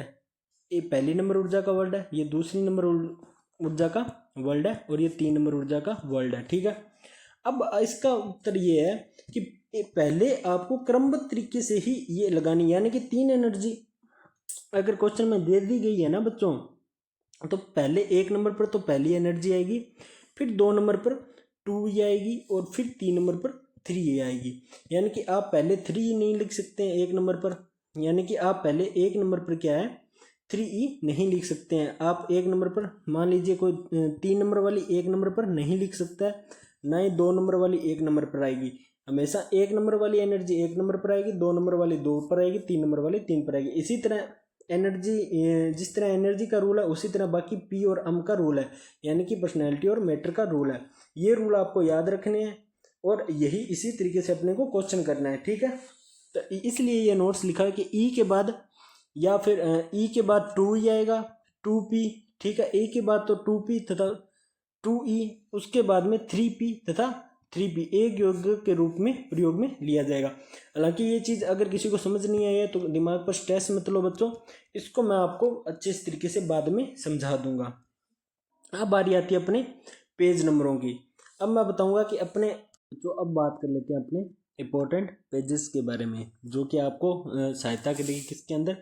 ये पहली नंबर ऊर्जा का वर्ड है, ये दूसरी नंबर ऊर्जा का वर्ड है और ये 3 नंबर ऊर्जा का वर्ड है, ठीक है। अब इसका उत्तर ये है कि पहले आपको क्रमबद्ध तरीके से ही ये लगानी, यानी कि 3 एनर्जी अगर क्वेश्चन में दे दी गई है ना बच्चों, तो पहले 1 नंबर पर तो पहली एनर्जी आएगी, फिर 2 नंबर पर 2E आएगी और फिर 3 नंबर पर 3E आएगी। यानी कि आप पहले 3 नहीं लिख सकते हैं 1 नंबर पर, यानी कि आप पहले 1 नंबर पर क्या है 3E नहीं लिख सकते हैं। आप 1 नंबर पर मान लीजिए कोई 3 नंबर वाली 1 नंबर पर नहीं लिख सकता है, ना ही 2 नंबर वाली 1 नंबर पर आएगी। हमेशा 1 नंबर वाली एनर्जी 1 नंबर पर आएगी, 2 नंबर वाली 2 पर आएगी, 3 नंबर वाली 3 पर आएगी। इसी तरह एनर्जी, जिस तरह एनर्जी का रूल है उसी तरह बाकी पी और एम का रूल है, यानी कि पर्सनैलिटी और मैटर का रूल है। ये रूल आपको याद रखने हैं और यही इसी तरीके से अपने को क्वेश्चन करना है, ठीक है। तो इसलिए ये नोट्स लिखा है कि ई के बाद या फिर ई के बाद 2E आएगा, 2P, ठीक है, ए के बाद तो 2P तथा 2E, उसके बाद में 3P तथा 3P एक योग के रूप में प्रयोग में लिया जाएगा। हालांकि ये चीज़ अगर किसी को समझ नहीं आई है तो दिमाग पर स्ट्रेस मत लो बच्चों, इसको मैं आपको अच्छे तरीके से बाद में समझा दूंगा। अब बारी आती है अपने पेज नंबरों की। अब मैं बताऊंगा कि अपने जो अब बात कर लेते हैं अपने इम्पोर्टेंट पेजेस के बारे में, जो कि आपको सहायता करेगी किसके अंदर,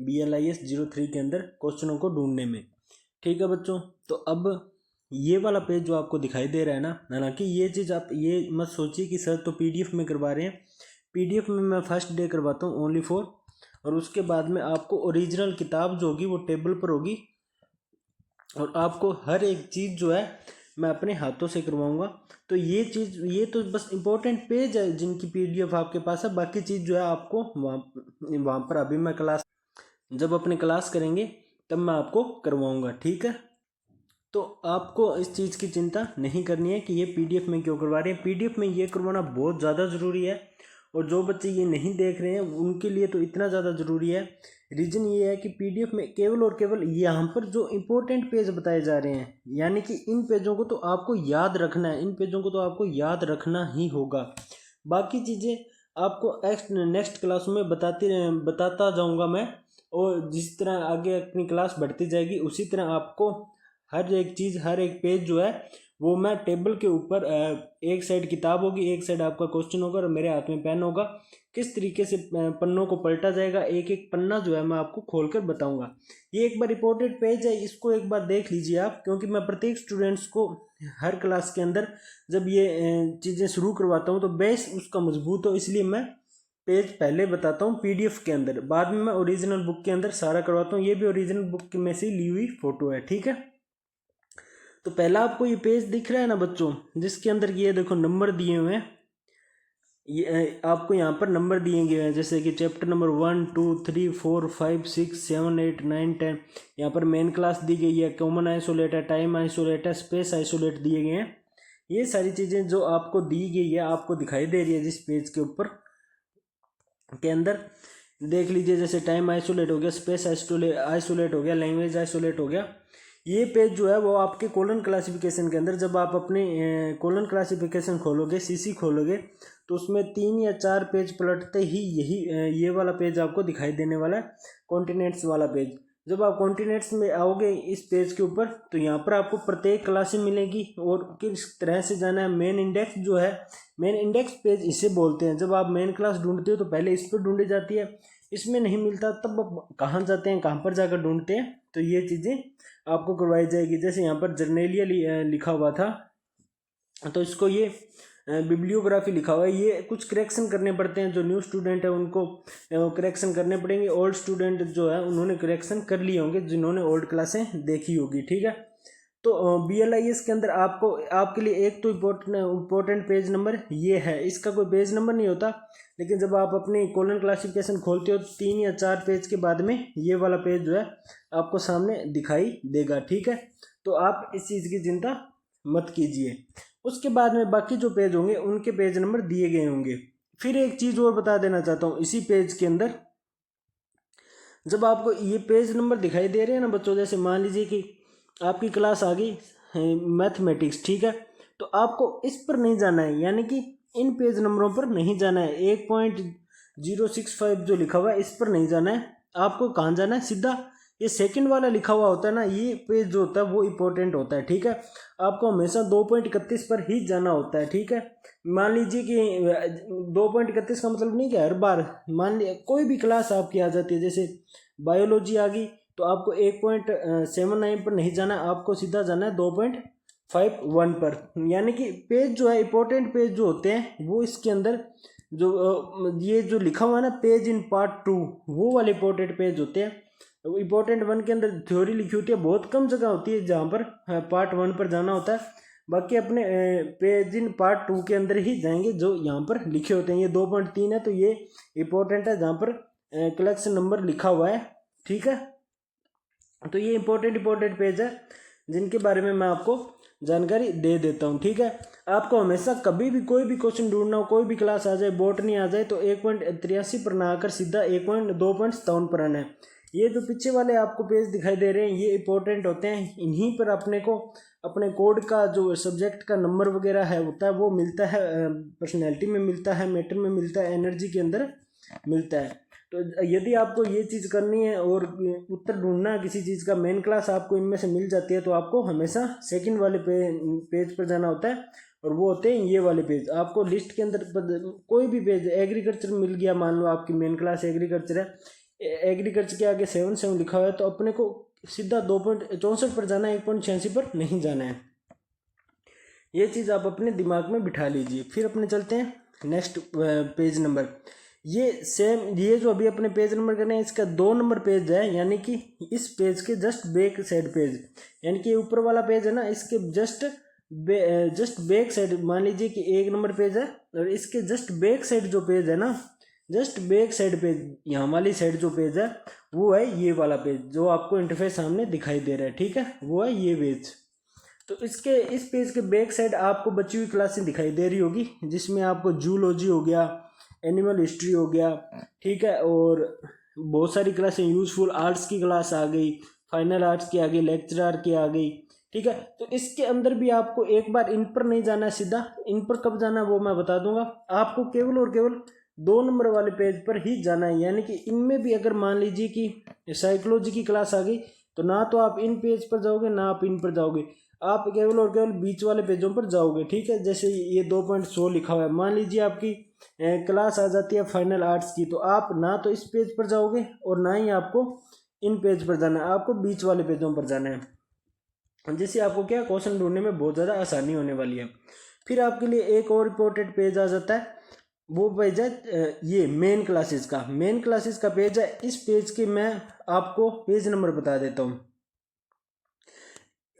BLIS 03 के अंदर क्वेश्चनों को ढूंढने में, ठीक है बच्चों। तो अब ये वाला पेज जो आपको दिखाई दे रहा है ना, हालांकि ये चीज़ आप ये मत सोचिए कि सर तो PDF में करवा रहे हैं, PDF में मैं फर्स्ट डे करवाता हूँ ओनली फॉर, और उसके बाद में आपको ओरिजिनल किताब जो होगी वो टेबल पर होगी और आपको हर एक चीज़ जो है मैं अपने हाथों से करवाऊंगा। तो ये चीज़, ये तो बस इम्पोर्टेंट पेज है जिनकी PDF आपके पास है, बाकी चीज़ जो है आपको वहाँ पर अभी मैं क्लास, जब अपने क्लास करेंगे तब मैं आपको करवाऊंगा, ठीक है। तो आपको इस चीज़ की चिंता नहीं करनी है कि ये PDF में क्यों करवा रहे हैं। PDF में ये करवाना बहुत ज़्यादा ज़रूरी है, और जो बच्चे ये नहीं देख रहे हैं उनके लिए तो इतना ज़्यादा ज़रूरी है। रीज़न ये है कि PDF में केवल और केवल यहाँ पर जो इम्पोर्टेंट पेज बताए जा रहे हैं, यानी कि इन पेजों को तो आपको याद रखना है, इन पेजों को तो आपको याद रखना ही होगा। बाकी चीज़ें आपको नेक्स्ट क्लास में बताता जाऊँगा मैं, और जिस तरह आगे अपनी क्लास बढ़ती जाएगी उसी तरह आपको हर एक चीज़, हर एक पेज जो है वो मैं टेबल के ऊपर, एक साइड किताब होगी, एक साइड आपका क्वेश्चन होगा और मेरे हाथ में पेन होगा, किस तरीके से पन्नों को पलटा जाएगा, एक एक पन्ना जो है मैं आपको खोलकर बताऊंगा। ये एक बार रिपोर्टेड पेज है, इसको एक बार देख लीजिए आप, क्योंकि मैं प्रत्येक स्टूडेंट्स को हर क्लास के अंदर जब ये चीज़ें शुरू करवाता हूँ तो बेस उसका मजबूत हो, इसलिए मैं पेज पहले बताता हूँ PDF के अंदर, बाद में मैं ओरिजिनल बुक के अंदर सारा करवाता हूँ। ये भी ओरिजिनल बुक में से ली हुई फ़ोटो है, ठीक है। तो पहला आपको ये पेज दिख रहा है ना बच्चों, जिसके अंदर ये देखो नंबर दिए हुए हैं, ये आपको यहाँ पर नंबर दिए गए हैं, जैसे कि चैप्टर नंबर 1 2 3 4 5 6 7 8 9 10। यहाँ पर मेन क्लास दी गई है, कॉमन आइसोलेट है, टाइम आइसोलेट है, स्पेस आइसोलेट दिए गए हैं। ये सारी चीज़ें जो आपको दी गई है आपको दिखाई दे रही है जिस पेज के ऊपर के अंदर, देख लीजिए। जैसे टाइम आइसोलेट हो गया, स्पेस आइसोलेट हो गया, लैंग्वेज आइसोलेट हो गया। ये पेज जो है वो आपके कॉलन क्लासिफिकेशन के अंदर, जब आप अपने कॉलन क्लासिफिकेशन खोलोगे, CC खोलोगे, तो उसमें 3 या 4 पेज पलटते ही ये वाला पेज आपको दिखाई देने वाला है, कॉन्टिनेंट्स वाला पेज। जब आप कॉन्टिनेंट्स में आओगे इस पेज के ऊपर, तो यहाँ पर आपको प्रत्येक क्लासें मिलेगी और किस तरह से जाना है। मेन इंडेक्स जो है, मेन इंडेक्स पेज इसे बोलते हैं। जब आप मेन क्लास ढूंढते हो तो पहले इस पर ढूंढी जाती है, इसमें नहीं मिलता तब आप कहाँ जाते हैं, कहाँ पर जाकर ढूंढते हैं, तो ये चीज़ें आपको करवाई जाएगी। जैसे यहाँ पर जर्नेलिया लिखा हुआ था, तो इसको ये बिब्लियोग्राफी लिखा हुआ है। ये कुछ करेक्शन करने पड़ते हैं, जो न्यू स्टूडेंट है उनको करेक्शन करने पड़ेंगे, ओल्ड स्टूडेंट जो है उन्होंने करेक्शन कर लिए होंगे जिन्होंने ओल्ड क्लासें देखी होगी, ठीक है। तो BLIS के अंदर आपको, आपके लिए एक तो इम्पोर्टेंट पेज नंबर ये है, इसका कोई पेज नंबर नहीं होता, लेकिन जब आप अपनी कॉलन क्लासिफिकेशन खोलते हो तो 3 या 4 पेज के बाद में ये वाला पेज जो है आपको सामने दिखाई देगा, ठीक है। तो आप इस चीज़ की चिंता मत कीजिए। उसके बाद में बाकी जो पेज होंगे उनके पेज नंबर दिए गए होंगे, फिर एक चीज़ और बता देना चाहता हूँ इसी पेज के अंदर, जब आपको ये पेज नंबर दिखाई दे रहे हैं ना बच्चों, जैसे मान लीजिए कि आपकी क्लास आ गई मैथमेटिक्स, ठीक है, तो आपको इस पर नहीं जाना है, यानी कि इन पेज नंबरों पर नहीं जाना है। 1.065 जो लिखा हुआ है इस पर नहीं जाना है, आपको कहाँ जाना है, सीधा ये सेकंड वाला लिखा हुआ होता है ना, ये पेज जो होता है वो इंपॉर्टेंट होता है, ठीक है। आपको हमेशा 2.31 पर ही जाना होता है, ठीक है। मान लीजिए कि 2.31 का मतलब नहीं कि हर बार, मान लीजिए कोई भी क्लास आपकी आ जाती है, जैसे बायोलॉजी आ गई, तो आपको 1.79 पर नहीं जाना, आपको सीधा जाना है 2.51 पर। यानी कि पेज जो है इंपॉर्टेंट पेज जो होते हैं वो इसके अंदर जो ये जो लिखा हुआ है ना पेज इन पार्ट 2, वो वाले इंपॉर्टेंट पेज होते हैं। इंपॉर्टेंट 1 के अंदर थ्योरी लिखी होती है, बहुत कम जगह होती है जहाँ पर पार्ट 1 पर जाना होता है, बाकी अपने पेज इन पार्ट 2 के अंदर ही जाएंगे जो यहाँ पर लिखे होते हैं। ये 2.3 है तो ये इंपॉर्टेंट है जहाँ पर कलेक्शन नंबर लिखा हुआ है, ठीक है। तो ये इंपॉर्टेंट पेज है जिनके बारे में मैं आपको जानकारी दे देता हूँ, ठीक है। आपको हमेशा कभी भी कोई भी क्वेश्चन ढूंढना हो, कोई भी क्लास आ जाए, बॉटनी आ जाए, तो 1.83 पर ना आकर सीधा 1.2.57 पर आना है। ये जो पीछे वाले आपको पेज दिखाई दे रहे हैं ये इंपॉर्टेंट होते हैं, इन्हीं पर अपने को अपने कोड का जो सब्जेक्ट का नंबर वगैरह है होता है वो मिलता है, पर्सनैलिटी में मिलता है, मैटर में मिलता है, एनर्जी के अंदर मिलता है। तो यदि आपको ये चीज़ करनी है और उत्तर ढूंढना है किसी चीज़ का, मेन क्लास आपको इनमें से मिल जाती है, तो आपको हमेशा सेकंड वाले पेज पर जाना होता है, और वो होते हैं ये वाले पेज। आपको लिस्ट के अंदर कोई भी पेज, एग्रीकल्चर मिल गया, मान लो आपकी मेन क्लास एग्रीकल्चर है, एग्रीकल्चर के आगे 7 लिखा हुआ है, तो अपने को सीधा 2.64 पर जाना है, 1.86 पर नहीं जाना है। ये चीज़ आप अपने दिमाग में बिठा लीजिए। फिर अपने चलते हैं नेक्स्ट पेज नंबर। ये सेम, ये जो अभी अपने पेज नंबर करने हैं इसका 2 नंबर पेज है, यानी कि इस पेज के जस्ट बैक साइड पेज, यानी कि ऊपर वाला पेज है ना, इसके जस्ट बैक साइड, मान लीजिए कि 1 नंबर पेज है, और इसके जस्ट बैक साइड जो पेज है ना, जस्ट बैक साइड पेज, यहाँ वाली साइड जो पेज है वो है ये वाला पेज जो आपको इंटरफेस सामने दिखाई दे रहा है, ठीक है, वो है ये पेज। तो इस पेज के बैक साइड आपको बची हुई क्लासें दिखाई दे रही होगी, जिसमें आपको जूलॉजी हो गया, एनिमल हिस्ट्री हो गया, ठीक है, और बहुत सारी क्लासें, यूजफुल आर्ट्स की क्लास आ गई, फाइनल आर्ट्स की आ गई, लेक्चरर की आ गई, ठीक है। तो इसके अंदर भी आपको एक बार इन पर नहीं जाना है सीधा, इन पर कब जाना है वो मैं बता दूंगा। आपको केवल और केवल 2 नंबर वाले पेज पर ही जाना है, यानी कि इनमें भी अगर मान लीजिए कि साइकोलॉजी की क्लास आ गई, तो ना तो आप इन पेज पर जाओगे ना आप इन पर जाओगे, आप केवल और केवल बीच वाले पेजों पर जाओगे, ठीक है। जैसे ये 2.100 लिखा हुआ है, मान लीजिए आपकी क्लास आ जाती है फाइनल आर्ट्स की, तो आप ना तो इस पेज पर जाओगे और ना ही आपको इन पेज पर जाना है, आपको बीच वाले पेजों पर जाना है, जिससे आपको क्या क्वेश्चन ढूंढने में बहुत ज़्यादा आसानी होने वाली है। फिर आपके लिए एक और इम्पोर्टेंट पेज आ जाता है, वो पेज है ये मेन क्लासेस का, मेन क्लासेस का पेज है। इस पेज के मैं आपको पेज नंबर बता देता हूँ,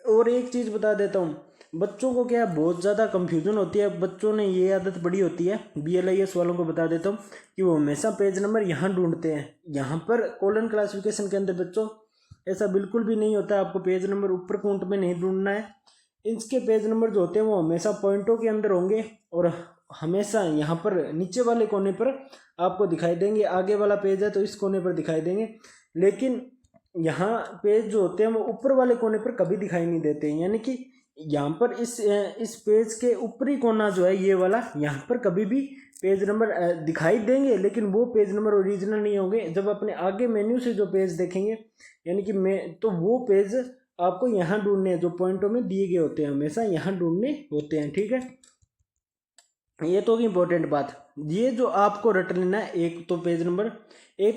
और एक चीज़ बता देता हूँ, बच्चों को क्या बहुत ज़्यादा कंफ्यूजन होती है, बच्चों ने ये आदत बड़ी होती है, BLIS वालों को बता देता हूँ कि वो हमेशा पेज नंबर यहाँ ढूंढते हैं, यहाँ पर कॉलन क्लासिफिकेशन के अंदर बच्चों ऐसा बिल्कुल भी नहीं होता है, आपको पेज नंबर ऊपर काउंट में नहीं ढूंढना है। इसके पेज नंबर जो होते हैं वो हमेशा पॉइंटों के अंदर होंगे, और हमेशा यहाँ पर नीचे वाले कोने पर आपको दिखाई देंगे, आगे वाला पेज है तो इस कोने पर दिखाई देंगे, लेकिन यहाँ पेज जो होते हैं वो ऊपर वाले कोने पर कभी दिखाई नहीं देते हैं, यानी कि यहाँ पर इस पेज के ऊपरी कोना जो है ये वाला, यहाँ पर कभी भी पेज नंबर दिखाई देंगे, लेकिन वो पेज नंबर ओरिजिनल नहीं होंगे। जब अपने आगे मेन्यू से जो पेज देखेंगे, यानी कि तो वो पेज आपको यहाँ ढूंढने हैं, जो पॉइंटों में दिए गए होते हैं हमेशा यहाँ ढूंढने होते हैं, ठीक है। ये तो इम्पोर्टेंट बात, ये जो आपको रट लेना है, एक तो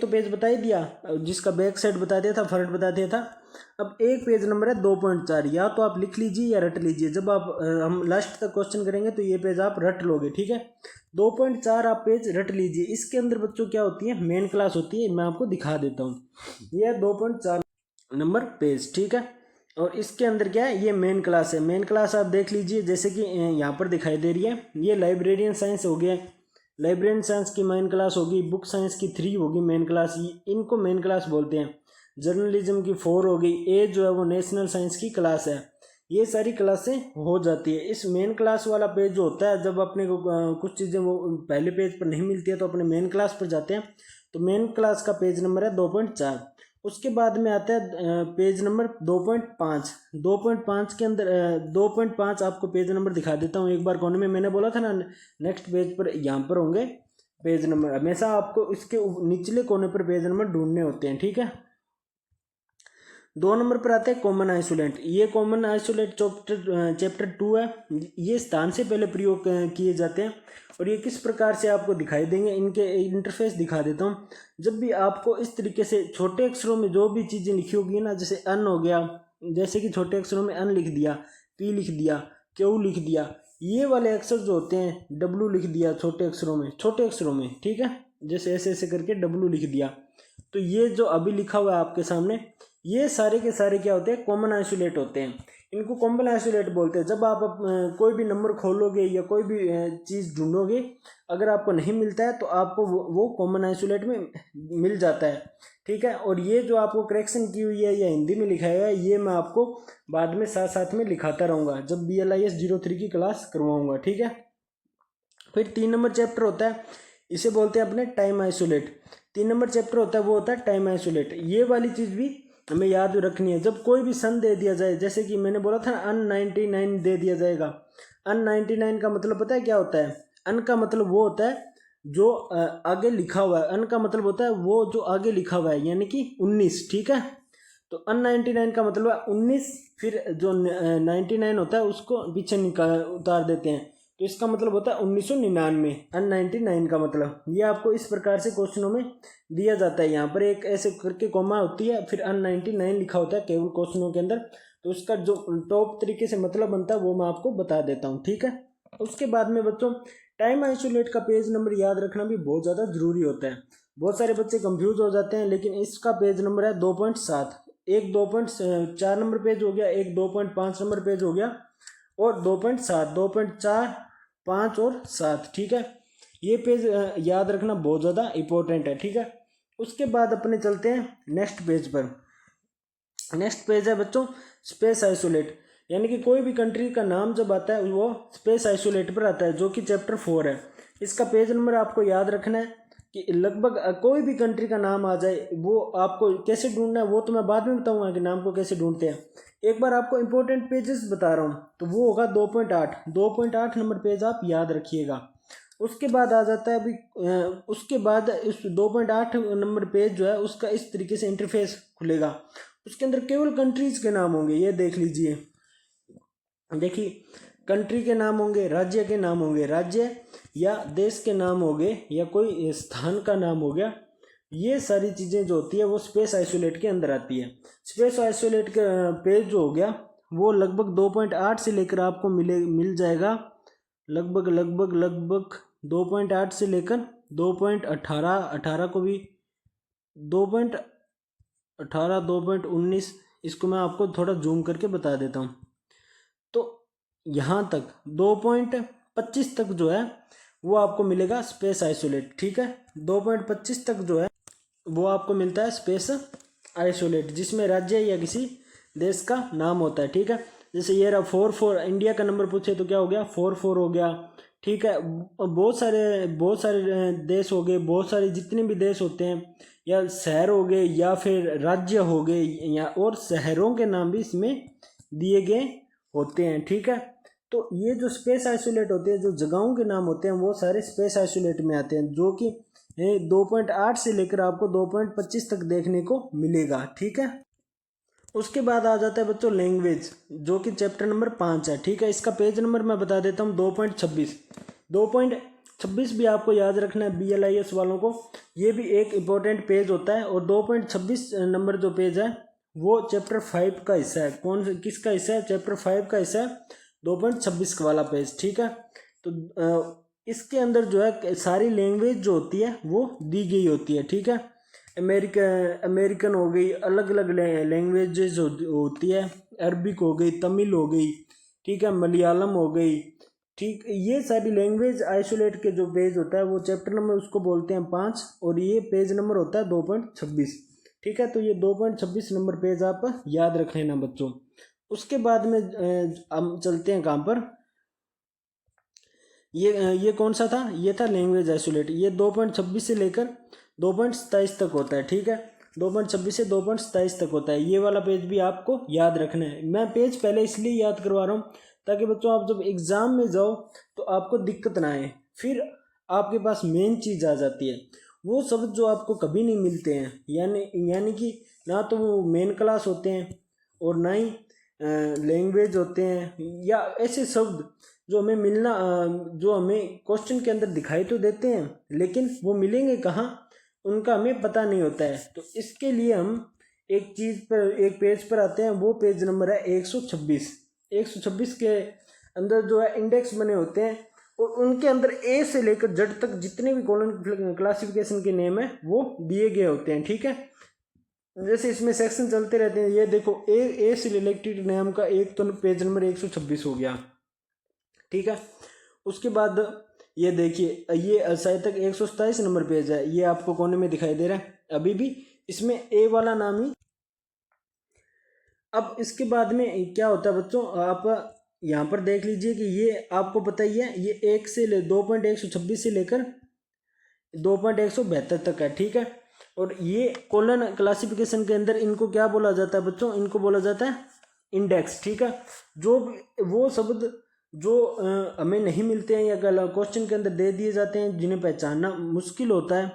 पेज बता ही दिया, जिसका बैक साइड बता दिया था, फ्रंट बता दिया था। अब एक पेज नंबर है 2.4, या तो आप लिख लीजिए या रट लीजिए, जब आप हम लास्ट तक क्वेश्चन करेंगे तो ये पेज आप रट लोगे, ठीक है। 2.4 आप पेज रट लीजिए। इसके अंदर बच्चों क्या होती है, मेन क्लास होती है, मैं आपको दिखा देता हूँ। ये 2.4 नंबर पेज, ठीक है, और इसके अंदर क्या है, ये मेन क्लास है। मेन क्लास आप देख लीजिए, जैसे कि यहाँ पर दिखाई दे रही है, ये लाइब्रेरियन साइंस हो गया, लाइब्रेरियन साइंस की मेन क्लास होगी, बुक साइंस की 3 होगी मेन क्लास, इनको मेन क्लास बोलते हैं। जर्नलिज्म की 4 होगी, ए जो है वो नेशनल साइंस की क्लास है। ये सारी क्लासें हो जाती है। इस मेन क्लास वाला पेज जो होता है, जब अपने को कुछ चीज़ें वो पहले पेज पर नहीं मिलती है तो अपने मेन क्लास पर जाते हैं, तो मेन क्लास का पेज नंबर है 2.4। उसके बाद में आता है पेज नंबर 2.5। 2.5 के अंदर 2.5 आपको पेज नंबर दिखा देता हूँ एक बार कोने में। मैंने बोला था ना नेक्स्ट पेज पर यहाँ पर होंगे पेज नंबर, हमेशा आपको इसके निचले कोने पर पेज नंबर ढूंढने होते हैं, ठीक है। 2 नंबर पर आते हैं कॉमन आइसोलेट। ये कॉमन आइसोलेट चैप्टर 2 है। ये स्थान से पहले प्रयोग किए जाते हैं और ये किस प्रकार से आपको दिखाई देंगे, इनके इंटरफेस दिखा देता हूँ। जब भी आपको इस तरीके से छोटे अक्षरों में जो भी चीज़ें लिखी होगी ना, जैसे अन हो गया, जैसे कि छोटे अक्षरों में अन लिख दिया, पी लिख दिया, क्यू लिख दिया, ये वाले अक्षर जो होते हैं, डब्लू लिख दिया छोटे अक्षरों में, ठीक है, जैसे ऐसे ऐसे करके डब्लू लिख दिया। तो ये जो अभी लिखा हुआ है आपके सामने, ये सारे के सारे क्या होते हैं, कॉमन आइसोलेट होते हैं। इनको कॉमन आइसोलेट बोलते हैं। जब आप कोई भी नंबर खोलोगे या कोई भी चीज़ ढूंढोगे, अगर आपको नहीं मिलता है तो आपको वो कॉमन आइसोलेट में मिल जाता है, ठीक है। और ये जो आपको करेक्शन की हुई है या हिंदी में लिखा है, ये मैं आपको बाद में साथ साथ में लिखाता रहूँगा जब BLIS 03 की क्लास करवाऊँगा, ठीक है। फिर 3 नंबर चैप्टर होता है, इसे बोलते हैं अपने टाइम आइसोलेट। 3 नंबर चैप्टर होता है वो होता है टाइम आइसोलेट। ये वाली चीज़ भी हमें याद रखनी है। जब कोई भी सन दे दिया जाए, जैसे कि मैंने बोला था अन99 दे दिया जाएगा। अन99 का मतलब पता है क्या होता है? अन का मतलब वो होता है जो आगे लिखा हुआ है। अन का मतलब होता है वो जो आगे लिखा हुआ है, यानी कि 19, ठीक है। तो अन99 का मतलब है 19, फिर जो 99 होता है उसको पीछे उतार देते हैं, तो इसका मतलब होता है 1999। अन99 का मतलब ये आपको इस प्रकार से क्वेश्चनों में दिया जाता है। यहाँ पर एक ऐसे करके कॉमा होती है, फिर अन99 लिखा होता है केवल क्वेश्चनों के अंदर। तो उसका जो टॉप तरीके से मतलब बनता है वो मैं आपको बता देता हूँ, ठीक है। उसके बाद में बच्चों टाइम आइसोलेट का पेज नंबर याद रखना भी बहुत ज़्यादा जरूरी होता है। बहुत सारे बच्चे कंफ्यूज हो जाते हैं, लेकिन इसका पेज नंबर है 2.7। एक 2.4 नंबर पेज हो गया, एक 2.5 नंबर पेज हो गया, और 2.7, 2.4, 5 और 7, ठीक है। ये पेज याद रखना बहुत ज़्यादा इंपॉर्टेंट है, ठीक है। उसके बाद अपने चलते हैं नेक्स्ट पेज पर। नेक्स्ट पेज है बच्चों स्पेस आइसोलेट, यानी कि कोई भी कंट्री का नाम जब आता है वो स्पेस आइसोलेट पर आता है, जो कि चैप्टर 4 है। इसका पेज नंबर आपको याद रखना है कि लगभग कोई भी कंट्री का नाम आ जाए, वो आपको कैसे ढूंढना है वो तो मैं बाद में बताऊंगा कि नाम को कैसे ढूंढते हैं। एक बार आपको इंपॉर्टेंट पेजेस बता रहा हूँ, तो वो होगा 2.8 नंबर पेज, आप याद रखिएगा। उसके बाद आ जाता है अभी उसके बाद इस 2.8 नंबर पेज जो है उसका इस तरीके से इंटरफेस खुलेगा। उसके अंदर केवल कंट्रीज के नाम होंगे, ये देख लीजिए। देखिए कंट्री के नाम होंगे, राज्य के नाम होंगे, राज्य या देश के नाम हो गए, या कोई स्थान का नाम हो गया। ये सारी चीज़ें जो होती है वो स्पेस आइसोलेट के अंदर आती है। स्पेस आइसोलेट का पेज जो हो गया वो लगभग 2.8 से लेकर आपको मिल जाएगा, लगभग 2.8 से लेकर 2.18 को भी 2.18, 2.19, इसको मैं आपको थोड़ा जूम करके बता देता हूँ। तो यहाँ तक 2.25 तक जो है वो आपको मिलेगा स्पेस आइसोलेट, ठीक है। 2.25 तक जो है वो आपको मिलता है स्पेस आइसोलेट, जिसमें राज्य या किसी देश का नाम होता है, ठीक है। जैसे ये रहा 4 इंडिया का नंबर पूछे तो क्या हो गया 4 हो गया, ठीक है। बहुत सारे देश हो गए, बहुत सारे जितने भी देश होते हैं, या शहर हो गए या फिर राज्य हो गए, या और शहरों के नाम भी इसमें दिए गए होते हैं, ठीक है। तो ये जो स्पेस आइसोलेट होते हैं, जो जगहों के नाम होते हैं, वो सारे स्पेस आइसोलेट में आते हैं, जो कि 2.8 से लेकर आपको 2.25 तक देखने को मिलेगा, ठीक है। उसके बाद आ जाता है बच्चों लैंग्वेज, जो कि चैप्टर नंबर 5 है, ठीक है। इसका पेज नंबर मैं बता देता हूँ 2.26। 2.26 भी आपको याद रखना है BLIS वालों को, ये भी एक इम्पोर्टेंट पेज होता है। और 2.26 नंबर जो पेज है वो चैप्टर 5 का हिस्सा है। किसका हिस्सा है? चैप्टर 5 का हिस्सा है 2.26 वाला पेज, ठीक है। तो इसके अंदर जो है सारी लैंग्वेज जो होती है वो दी गई होती है, ठीक है। अमेरिकन हो गई, अलग अलग लैंग्वेजेस होती है, अरबिक हो गई, तमिल हो गई, ठीक है, मलयालम हो गई, ठीक। ये सारी लैंग्वेज आइसोलेट के जो पेज होता है वो चैप्टर नंबर उसको बोलते हैं 5, और ये पेज नंबर होता है 2.26, ठीक है। तो ये 2.26 नंबर पेज आप याद रख लेना बच्चों। उसके बाद में हम चलते हैं कहाँ पर, ये कौन सा था, ये था लैंग्वेज आइसोलेट। ये 2.26 से लेकर 2.27 तक होता है, ठीक है। 2.26 से 2.27 तक होता है। ये वाला पेज भी आपको याद रखना है। मैं पेज पहले इसलिए याद करवा रहा हूँ ताकि बच्चों आप जब एग्ज़ाम में जाओ तो आपको दिक्कत ना आए। फिर आपके पास मेन चीज़ आ जाती है, वो शब्द जो आपको कभी नहीं मिलते हैं, यानी कि ना तो वो मेन क्लास होते हैं और ना ही लैंग्वेज होते हैं, या ऐसे शब्द जो हमें मिलना जो हमें क्वेश्चन के अंदर दिखाई तो देते हैं लेकिन वो मिलेंगे कहाँ, उनका हमें पता नहीं होता है। तो इसके लिए हम एक चीज़ पर, एक पेज पर आते हैं। वो पेज नंबर है 126। 126 के अंदर जो है इंडेक्स बने होते हैं और उनके अंदर ए से लेकर जेड तक जितने भी कॉलम क्लासिफिकेशन के नेम है वो दिए गए होते हैं, ठीक है। जैसे इसमें सेक्शन चलते रहते हैं। ये देखो ए से रिलेटेड नाम का एक तो पेज नंबर 126 हो गया, ठीक है। उसके बाद ये देखिए, ये शायद तक 127 नंबर पेज है, ये आपको कोने में दिखाई दे रहा है अभी भी, इसमें ए वाला नाम ही। अब इसके बाद में क्या होता है बच्चों, आप यहाँ पर देख लीजिए कि ये आपको पता ही है, ये 2.126 से लेकर 2.172 तक है, ठीक है। और ये कॉलन क्लासिफिकेशन के अंदर इनको क्या बोला जाता है बच्चों, इनको बोला जाता है इंडेक्स, ठीक है। जो वो शब्द जो हमें नहीं मिलते हैं या क्वेश्चन के अंदर दे दिए जाते हैं, जिन्हें पहचानना मुश्किल होता है,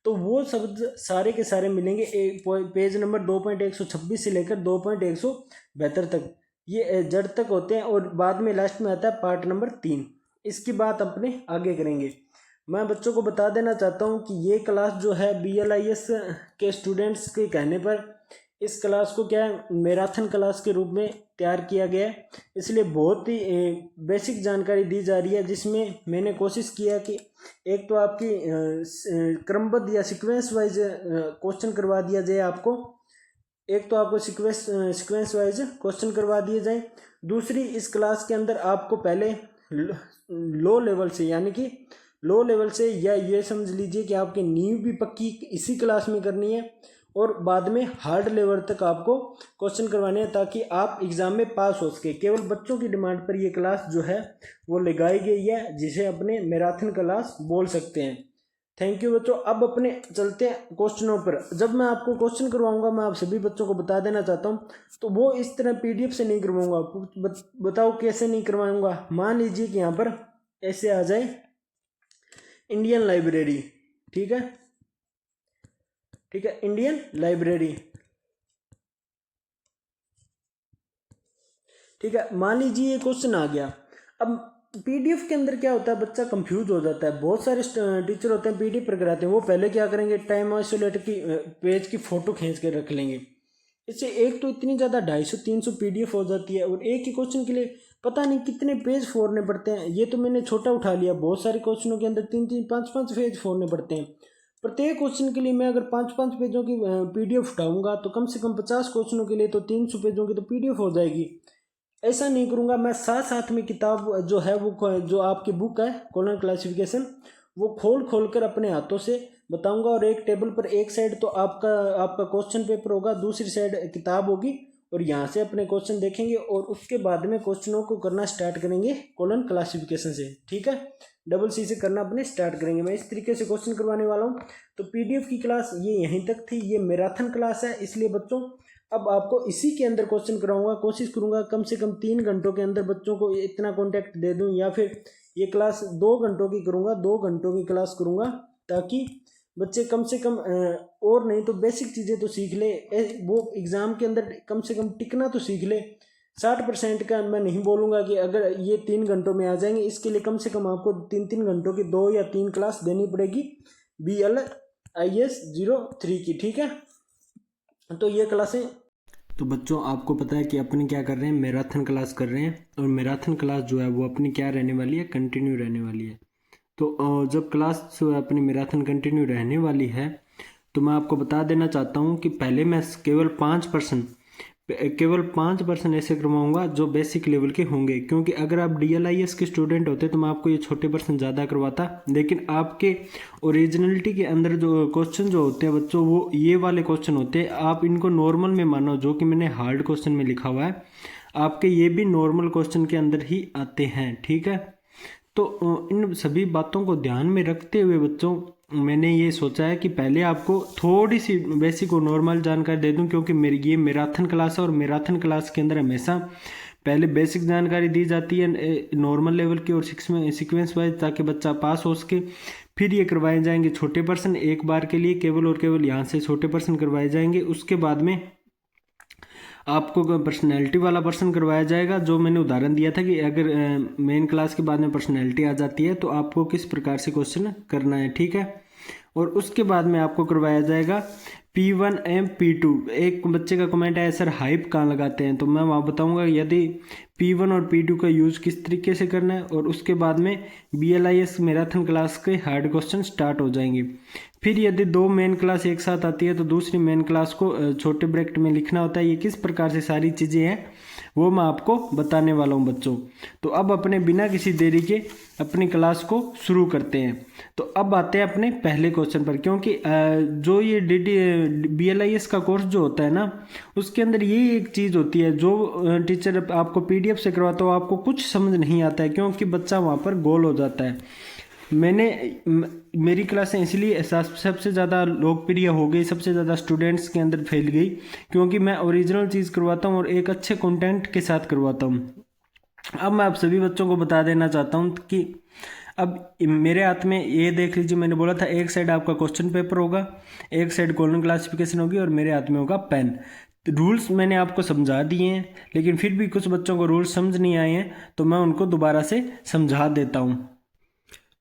तो वो शब्द सारे के सारे मिलेंगे पेज नंबर 2.126 से लेकर 2.172 तक, ये जड़ तक होते हैं। और बाद में लास्ट में आता है पार्ट नंबर 3। इसकी बात अपने आगे करेंगे। मैं बच्चों को बता देना चाहता हूँ कि ये क्लास जो है BLIS के स्टूडेंट्स के कहने पर इस क्लास को क्या है, मैराथन क्लास के रूप में तैयार किया गया है। इसलिए बहुत ही बेसिक जानकारी दी जा रही है, जिसमें मैंने कोशिश किया कि एक तो आपकी क्रमबद्ध या सीक्वेंस वाइज क्वेश्चन करवा दिया जाए आपको, एक तो आपको सीक्वेंस वाइज क्वेश्चन करवा दिए जाए। दूसरी, इस क्लास के अंदर आपको पहले लो लेवल से, यानी कि लो लेवल से, या ये समझ लीजिए कि आपकी नींव भी पक्की इसी क्लास में करनी है, और बाद में हार्ड लेवल तक आपको क्वेश्चन करवाने हैं ताकि आप एग्ज़ाम में पास हो सके। केवल बच्चों की डिमांड पर ये क्लास जो है वो लगाई गई है, जिसे अपने मैराथन क्लास बोल सकते हैं। थैंक यू बच्चों। अब अपने चलते हैं क्वेश्चनों पर। जब मैं आपको क्वेश्चन करवाऊंगा, मैं आप सभी बच्चों को बता देना चाहता हूं, तो वो इस तरह PDF से नहीं करवाऊंगा। बताओ कैसे नहीं करवाऊंगा। मान लीजिए कि यहाँ पर ऐसे आ जाए इंडियन लाइब्रेरी, ठीक है, ठीक है, इंडियन लाइब्रेरी, ठीक है। मान लीजिए ये क्वेश्चन आ गया। अब PDF के अंदर क्या होता है, बच्चा कंफ्यूज हो जाता है। बहुत सारे टीचर होते हैं PDF पर कराते हैं, वो पहले क्या करेंगे, टाइम आइसोलेट की पेज की फ़ोटो खींच के रख लेंगे। इससे एक तो इतनी ज़्यादा 250-300 PDF हो जाती है, और एक ही क्वेश्चन के लिए पता नहीं कितने पेज फोड़ने पड़ते हैं। ये तो मैंने छोटा उठा लिया, बहुत सारे क्वेश्चनों के अंदर 3-3, 5-5 पेज फोड़ने पड़ते हैं। प्रत्येक क्वेश्चन के लिए मैं अगर 5-5 पेजों की PDF उठाऊंगा तो कम से कम 50 क्वेश्चनों के लिए तो 300 पेजों की तो PDF हो जाएगी। ऐसा नहीं करूँगा मैं, साथ साथ में किताब जो है वो जो आपकी बुक है कॉलम क्लासिफिकेशन, वो खोल खोल कर अपने हाथों से बताऊंगा। और एक टेबल पर एक साइड तो आपका क्वेश्चन पेपर होगा, दूसरी साइड किताब होगी, और यहाँ से अपने क्वेश्चन देखेंगे और उसके बाद में क्वेश्चनों को करना स्टार्ट करेंगे कॉलम क्लासिफिकेशन से, ठीक है। CC से करना अपने स्टार्ट करेंगे। मैं इस तरीके से क्वेश्चन करवाने वाला हूँ। तो PDF की क्लास ये यहीं तक थी। ये मैराथन क्लास है, इसलिए बच्चों अब आपको इसी के अंदर क्वेश्चन कराऊंगा। कोशिश करूंगा कम से कम 3 घंटों के अंदर बच्चों को इतना कॉन्टेक्ट दे दूं, या फिर ये क्लास 2 घंटों की करूंगा, 2 घंटों की क्लास करूंगा, ताकि बच्चे कम से कम और नहीं तो बेसिक चीज़ें तो सीख ले, वो एग्ज़ाम के अंदर कम से कम टिकना तो सीख ले। 60% का मैं नहीं बोलूँगा कि अगर ये 3 घंटों में आ जाएंगे, इसके लिए कम से कम आपको 3-3 घंटों की 2 या 3 क्लास देनी पड़ेगी BLIS 03 की, ठीक है। तो ये क्लासें, तो बच्चों आपको पता है कि अपने क्या कर रहे हैं, मैराथन क्लास कर रहे हैं, और मैराथन क्लास जो है वो अपनी क्या रहने वाली है, कंटिन्यू रहने वाली है। तो जब क्लास जो है अपनी मैराथन कंटिन्यू रहने वाली है, तो मैं आपको बता देना चाहता हूँ कि पहले मैं केवल 5% ऐसे करवाऊंगा जो बेसिक लेवल के होंगे, क्योंकि अगर आप DLIS के स्टूडेंट होते तो मैं आपको ये छोटे पर्सन ज़्यादा करवाता। लेकिन आपके ओरिजिनलिटी के अंदर जो क्वेश्चन जो होते हैं बच्चों, वो ये वाले क्वेश्चन होते हैं। आप इनको नॉर्मल में मानो, जो कि मैंने हार्ड क्वेश्चन में लिखा हुआ है, आपके ये भी नॉर्मल क्वेश्चन के अंदर ही आते हैं, ठीक है। तो इन सभी बातों को ध्यान में रखते हुए बच्चों मैंने ये सोचा है कि पहले आपको थोड़ी सी बेसिक और नॉर्मल जानकारी दे दूं, क्योंकि मेरी ये मैराथन क्लास है और मैराथन क्लास के अंदर हमेशा पहले बेसिक जानकारी दी जाती है नॉर्मल लेवल की और सीक्वेंस वाइज, ताकि बच्चा पास हो सके। फिर ये करवाए जाएंगे छोटे पर्सन, एक बार के लिए केवल और केवल यहाँ से छोटे पर्सन करवाए जाएंगे। उसके बाद में आपको पर्सनैलिटी वाला पर्सन करवाया जाएगा, जो मैंने उदाहरण दिया था कि अगर मेन क्लास के बाद में पर्सनैलिटी आ जाती है तो आपको किस प्रकार से क्वेश्चन करना है, ठीक है। और उसके बाद में आपको करवाया जाएगा P1 एम P2। एक बच्चे का कमेंट आया सर हाइप कहाँ लगाते हैं, तो मैं वहाँ बताऊंगा यदि P1 और P2 का यूज़ किस तरीके से करना है। और उसके बाद में BLIS मैराथन क्लास के हार्ड क्वेश्चन स्टार्ट हो जाएंगे। फिर यदि दो मेन क्लास एक साथ आती है तो दूसरी मेन क्लास को छोटे ब्रैकेट में लिखना होता है। ये किस प्रकार से सारी चीज़ें हैं वो मैं आपको बताने वाला हूँ बच्चों। तो अब अपने बिना किसी देरी के अपनी क्लास को शुरू करते हैं। तो अब आते हैं अपने पहले क्वेश्चन पर, क्योंकि जो ये BLIS का कोर्स जो होता है ना, उसके अंदर ये एक चीज़ होती है, जो टीचर आपको PDF से करवाता हो आपको कुछ समझ नहीं आता है, क्योंकि बच्चा वहाँ पर गोल हो जाता है। मेरी क्लासें इसलिए सबसे ज़्यादा लोकप्रिय हो गई, सबसे ज़्यादा स्टूडेंट्स के अंदर फैल गई, क्योंकि मैं ओरिजिनल चीज़ करवाता हूँ और एक अच्छे कंटेंट के साथ करवाता हूँ। अब मैं आप सभी बच्चों को बता देना चाहता हूँ कि अब मेरे हाथ में ये देख लीजिए, मैंने बोला था एक साइड आपका क्वेश्चन पेपर होगा, एक साइड कॉलम क्लासिफिकेशन होगी और मेरे हाथ में होगा पेन। रूल्स मैंने आपको समझा दिए हैं, लेकिन फिर भी कुछ बच्चों को रूल्स समझ नहीं आए हैं, तो मैं उनको दोबारा से समझा देता हूँ।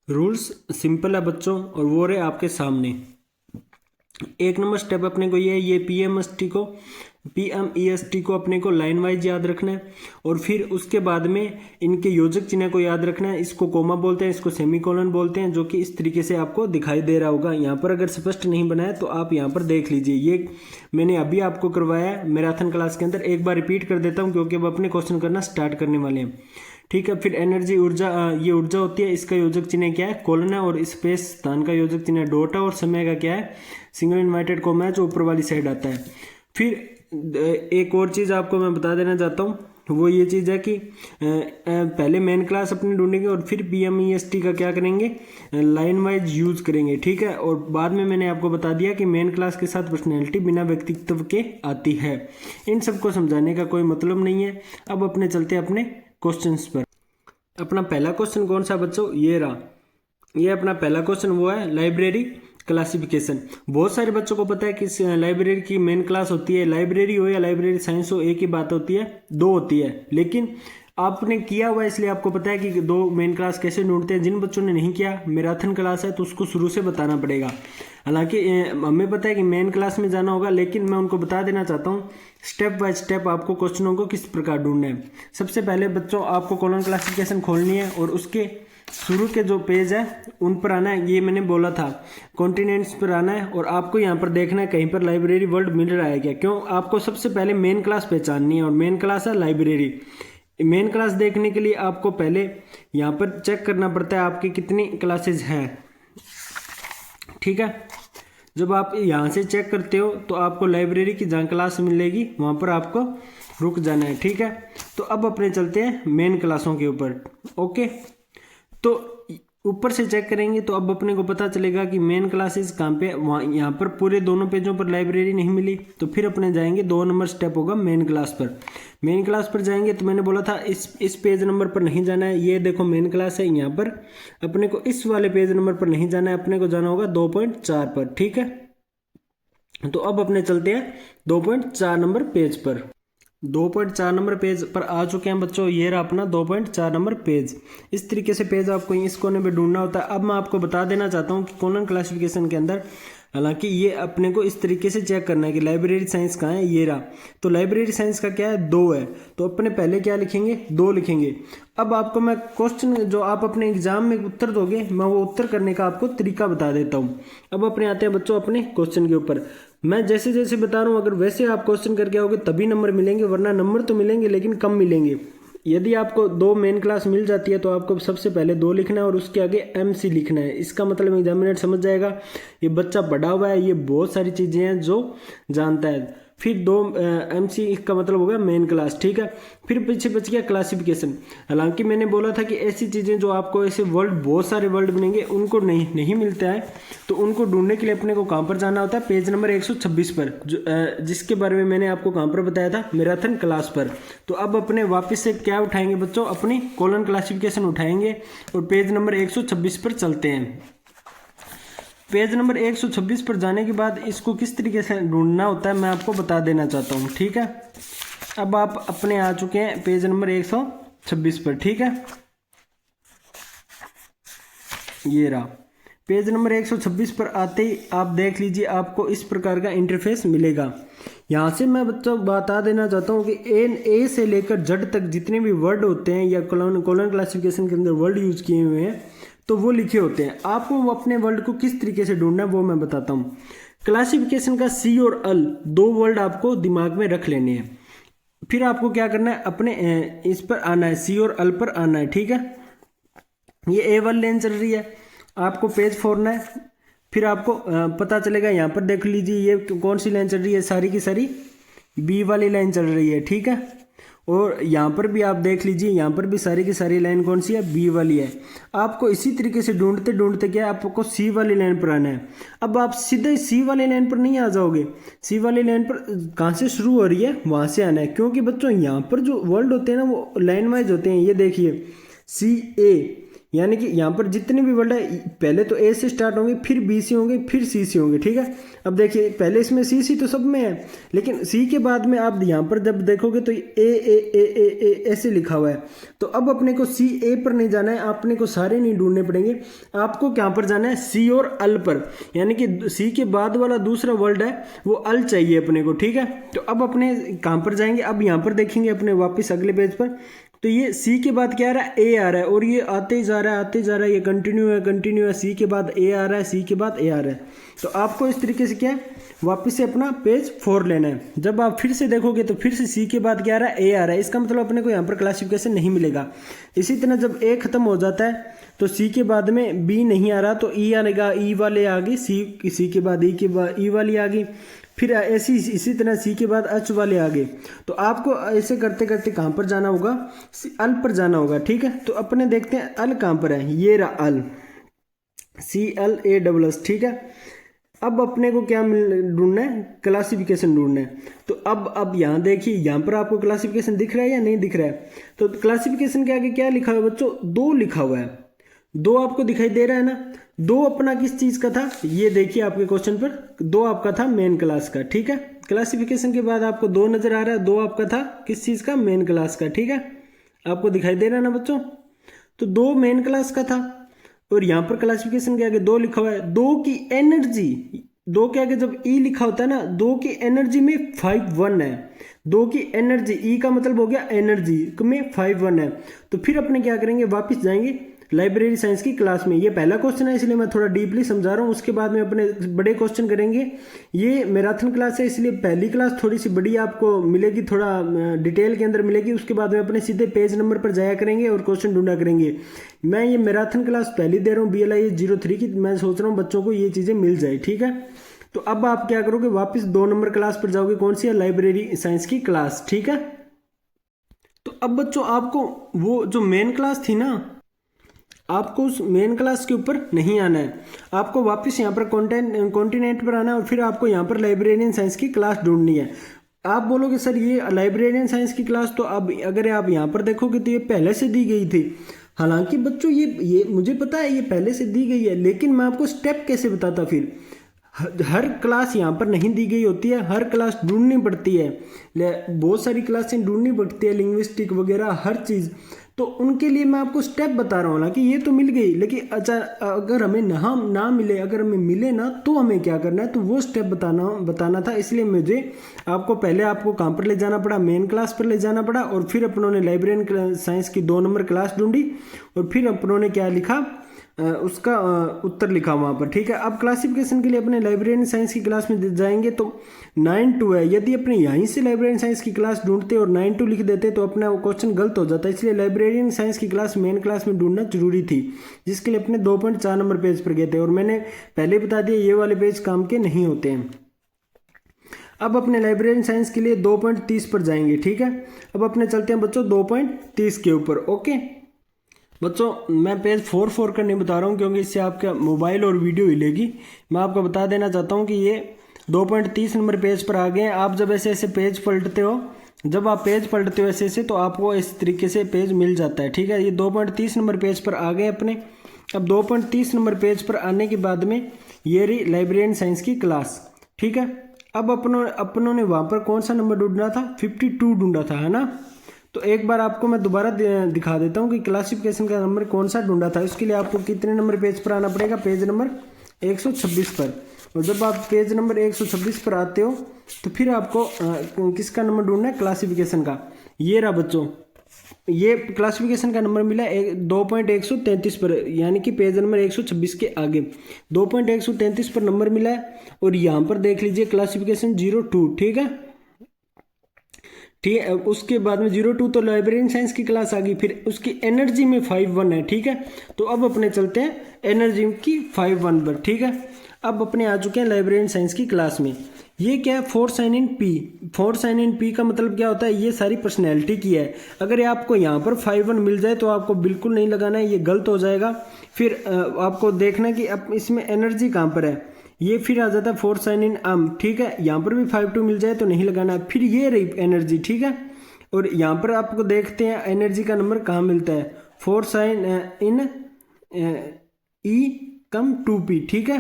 रूल्स सिंपल है बच्चों और वो रहे आपके सामने। एक नंबर स्टेप अपने को ये PMEST को अपने को लाइन वाइज याद रखना है। और फिर उसके बाद में इनके योजक चिन्ह को याद रखना है। इसको कोमा बोलते हैं, इसको सेमीकोलन बोलते हैं, जो कि इस तरीके से आपको दिखाई दे रहा होगा। यहाँ पर अगर स्पष्ट नहीं बनाया तो आप यहाँ पर देख लीजिए। ये मैंने अभी आपको करवाया है मैराथन क्लास के अंदर। एक बार रिपीट कर देता हूँ क्योंकि अब अपने क्वेश्चन करना स्टार्ट करने वाले हैं, ठीक है। फिर एनर्जी ऊर्जा, ये ऊर्जा होती है, इसका योजक चिन्ह क्या है, कोलन है। और स्पेस स्थान का योजक चिन्ह डॉट है। और समय का क्या है, सिंगल इन्वर्टेड कोमा है, जो ऊपर वाली साइड आता है। फिर एक और चीज़ आपको मैं बता देना चाहता हूँ, वो ये चीज़ है कि पहले मेन क्लास अपने ढूंढेंगे और फिर PMEST का क्या करेंगे, लाइन वाइज यूज़ करेंगे, ठीक है। और बाद में मैंने आपको बता दिया कि मेन क्लास के साथ पर्सनैलिटी बिना व्यक्तित्व के आती है। इन सबको समझाने का कोई मतलब नहीं है। अब अपने चलते हैं अपने क्वेश्चंस पर। अपना पहला क्वेश्चन कौन सा बच्चों, ये रहा। ये अपना पहला क्वेश्चन वो है लाइब्रेरी क्लासिफिकेशन। बहुत सारे बच्चों को पता है कि लाइब्रेरी की मेन क्लास होती है, लाइब्रेरी हो या लाइब्रेरी साइंस हो, एक ही बात होती है, दो होती है। लेकिन आपने किया हुआ इसलिए आपको पता है कि दो मेन क्लास कैसे ढूंढते हैं। जिन बच्चों ने नहीं किया, मैराथन क्लास है तो उसको शुरू से बताना पड़ेगा। हालांकि हमें पता है कि मेन क्लास में जाना होगा, लेकिन मैं उनको बता देना चाहता हूँ स्टेप बाय स्टेप आपको क्वेश्चनों को किस प्रकार ढूंढना है। सबसे पहले बच्चों आपको कॉलम क्लासिफिकेशन खोलनी है और उसके शुरू के जो पेज है उन पर आना है। ये मैंने बोला था कॉन्टिनेंट्स पर आना है और आपको यहाँ पर देखना है कहीं पर लाइब्रेरी वर्ड मिल रहा है क्या। क्यों, आपको सबसे पहले मेन क्लास पहचाननी है और मेन क्लास है लाइब्रेरी। मेन क्लास देखने के लिए आपको पहले यहाँ पर चेक करना पड़ता है आपकी कितनी क्लासेज हैं, ठीक है। जब आप यहाँ से चेक करते हो तो आपको लाइब्रेरी की जहाँ क्लास मिलेगी वहाँ पर आपको रुक जाना है, ठीक है। तो अब अपने चलते हैं मेन क्लासों के ऊपर, ओके। तो ऊपर से चेक करेंगे तो अब अपने को पता चलेगा कि मेन क्लासेस कहाँ पे, वहाँ यहाँ पर पूरे दोनों पेजों पर लाइब्रेरी नहीं मिली। तो फिर अपने जाएंगे, 2 नंबर स्टेप होगा मेन क्लास पर। मेन क्लास पर जाएंगे तो मैंने बोला था इस पेज नंबर पर नहीं जाना है। ये देखो मेन क्लास है, यहाँ पर अपने को इस वाले पेज नंबर पर नहीं जाना है, अपने को जाना होगा 2.4 पर, ठीक है। तो अब अपने चलते हैं 2.4 नंबर पेज पर। 2.4 नंबर पेज पर आ चुके हैं बच्चों। ये रहा अपना 2.4 नंबर पेज। इस तरीके से पेज आपको इस कोने पे ढूंढना होता है। अब मैं आपको बता देना चाहता हूँ कि कॉलम क्लासिफिकेशन के अंदर, हालांकि ये अपने को इस तरीके से चेक करना है कि लाइब्रेरी साइंस कहाँ है, ये रहा। तो लाइब्रेरी साइंस का क्या है, 2 है। तो अपने पहले क्या लिखेंगे, 2 लिखेंगे। अब आपको मैं क्वेश्चन जो आप अपने एग्जाम में उत्तर दोगे, मैं वो उत्तर करने का आपको तरीका बता देता हूँ। अब अपने आते हैं बच्चों अपने क्वेश्चन के ऊपर। मैं जैसे जैसे बता रहा हूँ, अगर वैसे आप क्वेश्चन करके आओगे तभी नंबर मिलेंगे, वरना नंबर तो मिलेंगे लेकिन कम मिलेंगे। यदि आपको 2 मेन क्लास मिल जाती है तो आपको सबसे पहले 2 लिखना है और उसके आगे MC लिखना है। इसका मतलब एग्जामिनर समझ जाएगा ये बच्चा पढ़ा हुआ है, ये बहुत सारी चीज़ें हैं जो जानता है। फिर 2 MC का मतलब हो गया मेन क्लास, ठीक है। फिर पीछे बच गया क्लासिफिकेशन। हालांकि मैंने बोला था कि ऐसी चीज़ें जो आपको ऐसे वर्ड, बहुत सारे वर्ड बनेंगे, उनको नहीं मिलता है, तो उनको ढूंढने के लिए अपने को कहाँ पर जाना होता है, पेज नंबर 126 पर, जो जिसके बारे में मैंने आपको कहाँ पर बताया था, मैराथन क्लास पर। तो अब अपने वापस से क्या उठाएंगे बच्चों, अपनी कॉलन क्लासिफिकेशन उठाएंगे और पेज नंबर 126 पर चलते हैं। पेज नंबर 126 पर जाने के बाद इसको किस तरीके से ढूंढना होता है मैं आपको बता देना चाहता हूँ, ठीक है। अब आप अपने आ चुके हैं पेज नंबर 126 पर, ठीक है। ये रहा पेज नंबर 126 पर। आते ही आप देख लीजिए, आपको इस प्रकार का इंटरफेस मिलेगा। यहाँ से मैं बच्चों बता देना चाहता हूँ कि ए से लेकर जेड तक जितने भी वर्ड होते हैं या कॉलन क्लासिफिकेशन के अंदर वर्ड यूज किए हुए हैं, तो वो लिखे होते हैं। आपको अपने वर्ड को किस तरीके से ढूंढना है वो मैं बताता हूँ। क्लासिफिकेशन का सी और अल 2 वर्ड आपको दिमाग में रख लेने हैं। फिर आपको क्या करना है, अपने इस पर आना है, सी और अल पर आना है, ठीक है। ये ए वाली लाइन चल रही है, आपको पेज फोड़ना है। फिर आपको पता चलेगा, यहाँ पर देख लीजिए ये कौन सी लाइन चल रही है, सारी की सारी बी वाली लाइन चल रही है, ठीक है। और यहाँ पर भी आप देख लीजिए, यहाँ पर भी सारी की सारी लाइन कौन सी है, बी वाली है। आपको इसी तरीके से ढूंढते ढूंढते क्या आपको सी वाली लाइन पर आना है। अब आप सीधे सी वाली लाइन पर नहीं आ जाओगे, सी वाली लाइन पर कहाँ से शुरू हो रही है वहाँ से आना है, क्योंकि बच्चों यहाँ पर जो वर्ड होते हैं ना वो लाइन वाइज होते हैं। ये देखिए सी ए, यानी कि यहाँ पर जितने भी वर्ड है पहले तो ए से स्टार्ट होंगे, फिर बी से होंगे, फिर सी से होंगे, ठीक है। अब देखिए पहले इसमें सी तो सब में है, लेकिन सी के बाद में आप यहाँ पर जब देखोगे तो ए ऐसे लिखा हुआ है। तो अब अपने को सी ए पर नहीं जाना है, अपने को सारे नहीं ढूंढने पड़ेंगे। आपको क्या पर जाना है, सी और अल पर, यानी कि सी के बाद वाला दूसरा वर्ड है वो अल चाहिए अपने को, ठीक है। तो अब अपने कहाँ पर जाएंगे, अब यहाँ पर देखेंगे अपने वापिस अगले पेज पर, तो ये सी के बाद क्या आ रहा है, ए आ रहा है, और ये आते ही जा रहा है, आते जा रहा है, ये कंटिन्यू है, सी के बाद ए आ रहा है, सी के बाद ए आ रहा है। तो आपको इस तरीके से क्या है, वापस से अपना पेज 4 लेना है। जब आप फिर से देखोगे तो फिर से सी के बाद क्या आ रहा है, ए आ रहा है, इसका मतलब अपने को यहाँ पर क्लासिफिकेशन नहीं मिलेगा। इसी तरह जब ए खत्म हो जाता है तो सी के बाद में बी नहीं आ रहा तो ई आएगा, ई वाले आ गई, सी के बाद ई के बाद ई वाली आ गई, फिर ऐसी इसी तरह सी के बाद एच वाले आ गए। तो आपको ऐसे करते करते कहाँ पर जाना होगा, अल पर जाना होगा, ठीक है। तो अपने देखते हैं अल कहाँ पर है, ये रहा अल, CLASS, ठीक है। अब अपने को क्या ढूंढना है, क्लासिफिकेशन ढूंढना है। तो अब यहाँ देखिए, यहाँ पर आपको क्लासिफिकेशन दिख रहा है या नहीं दिख रहा है। तो क्लासिफिकेशन के आगे क्या लिखा हुआ है बच्चों, 2 लिखा हुआ है, 2 आपको दिखाई दे रहा है ना। 2 अपना किस चीज का था, ये देखिए आपके क्वेश्चन पर 2 आपका था मेन क्लास का, ठीक है। क्लासिफिकेशन के बाद आपको 2 नजर आ रहा है, 2 आपका था किस चीज का, मेन क्लास का, ठीक है। आपको दिखाई दे रहा है ना बच्चों। तो 2 मेन क्लास का था और यहाँ पर क्लासिफिकेशन के आगे 2 लिखा हुआ है। 2 की एनर्जी, 2 के आगे जब ई लिखा होता है ना, 2 की एनर्जी में 5 1 है। 2 की एनर्जी, ई का मतलब हो गया एनर्जी में 5 1 है। तो फिर अपने क्या करेंगे, वापस जाएंगे लाइब्रेरी साइंस की क्लास में। ये पहला क्वेश्चन है इसलिए मैं थोड़ा डीपली समझा रहा हूँ, उसके बाद में अपने बड़े क्वेश्चन करेंगे। ये मैराथन क्लास है इसलिए पहली क्लास थोड़ी सी बड़ी आपको मिलेगी, थोड़ा डिटेल के अंदर मिलेगी। उसके बाद में अपने सीधे पेज नंबर पर जाया करेंगे और क्वेश्चन ढूंढा करेंगे। मैं ये मैराथन क्लास पहली दे रहा हूँ BLIS 03 की, मैं सोच रहा हूँ बच्चों को ये चीज़ें मिल जाए, ठीक है। तो अब आप क्या करोगे, वापस 2 नंबर क्लास पर जाओगे, कौन सी है, लाइब्रेरी साइंस की क्लास, ठीक है। तो अब बच्चों आपको वो जो मेन क्लास थी ना, आपको उस मेन क्लास के ऊपर नहीं आना है, आपको वापस यहाँ पर कॉन्टिनेंट पर आना है और फिर आपको यहाँ पर लाइब्रेरियन साइंस की क्लास ढूंढनी है। आप बोलोगे सर ये लाइब्रेरियन साइंस की क्लास तो अब अगर आप यहाँ पर देखोगे तो ये पहले से दी गई थी। हालांकि बच्चों ये मुझे पता है ये पहले से दी गई है, लेकिन मैं आपको स्टेप कैसे बताता, फिर हर क्लास यहाँ पर नहीं दी गई होती है, हर क्लास ढूंढनी पड़ती है, बहुत सारी क्लासें ढूंढनी पड़ती है, लिंग्विस्टिक वगैरह हर चीज़। तो उनके लिए मैं आपको स्टेप बता रहा हूँ ना कि ये तो मिल गई, लेकिन अच्छा अगर हमें ना मिले, अगर हमें मिले ना तो हमें क्या करना है, तो वो स्टेप बताना था। इसलिए मुझे आपको पहले आपको कहाँ पर ले जाना पड़ा, मेन क्लास पर ले जाना पड़ा, और फिर अपनों ने लाइब्रेरियन साइंस की 2 नंबर क्लास ढूंढी और फिर अपनों ने क्या लिखा, उसका उत्तर लिखा वहाँ पर, ठीक है। अब क्लासिफिकेशन के लिए अपने लाइब्रेरियन साइंस की क्लास में जाएंगे तो 9-2 है। यदि अपने यहीं से लाइब्रेरियन साइंस की क्लास ढूंढते और 9-2 लिख देते तो अपना वो क्वेश्चन गलत हो जाता है। इसलिए लाइब्रेरियन साइंस की क्लास मेन क्लास में ढूंढना जरूरी थी, जिसके लिए अपने 2.4 नंबर पेज पर गए थे। और मैंने पहले बता दिया ये वाले पेज काम के नहीं होते हैं। अब अपने लाइब्रेरी साइंस के लिए 2.30 पर जाएंगे, ठीक है। अब अपने चलते हैं बच्चों 2.30 के ऊपर। ओके बच्चों, मैं पेज 4 का नहीं बता रहा हूँ क्योंकि इससे आपका मोबाइल और वीडियो हिलेगी। मैं आपको बता देना चाहता हूँ कि ये 2.30 नंबर पेज पर आ गए हैं। आप जब ऐसे ऐसे पेज पलटते हो, जब आप पेज पलटते हो ऐसे ऐसे, तो आपको इस तरीके से पेज मिल जाता है, ठीक है। ये 2.30 नंबर पेज पर आ गए अपने। अब 2.30 नंबर पेज पर आने के बाद में ये रही लाइब्रेरियन साइंस की क्लास, ठीक है। अब अपनों ने वहाँ पर कौन सा नंबर ढूंढना था, 52 ढूंढा था, है ना। तो एक बार आपको मैं दोबारा दिखा देता हूँ कि क्लासिफिकेशन का नंबर कौन सा ढूंढा था। इसके लिए आपको कितने नंबर पेज पर आना पड़ेगा, पेज नंबर 126 पर। और जब आप पेज नंबर 126 पर आते हो तो फिर आपको किसका नंबर ढूंढना है, क्लासिफिकेशन का। ये रहा बच्चों, ये क्लासिफिकेशन का नंबर मिला 2.133 पर, यानी कि पेज नंबर 126 के आगे 2.133 पर नंबर मिला है। और यहाँ पर देख लीजिए क्लासिफिकेशन 02, ठीक है। ठीक है, उसके बाद में 02 तो लाइब्रेरियन साइंस की क्लास आ गई। फिर उसकी एनर्जी में 51 है, ठीक है। तो अब अपने चलते हैं एनर्जी की 51 पर, ठीक है। अब अपने आ चुके हैं लाइब्रेरियन साइंस की क्लास में। ये क्या है, 4 sine in P. 4 sine in P का मतलब क्या होता है, ये सारी पर्सनैलिटी की है। अगर आपको यहाँ पर 51 मिल जाए तो आपको बिल्कुल नहीं लगाना है, ये गलत हो जाएगा। फिर आपको देखना कि अब इसमें एनर्जी कहाँ पर है। ये फिर आ जाता है 4 साइन इन अम, ठीक है। यहाँ पर भी 52 मिल जाए तो नहीं लगाना है। फिर ये रही एनर्जी, ठीक है। और यहाँ पर आपको देखते हैं एनर्जी का नंबर कहाँ मिलता है, 4 साइन इन ई कम 2p, ठीक है।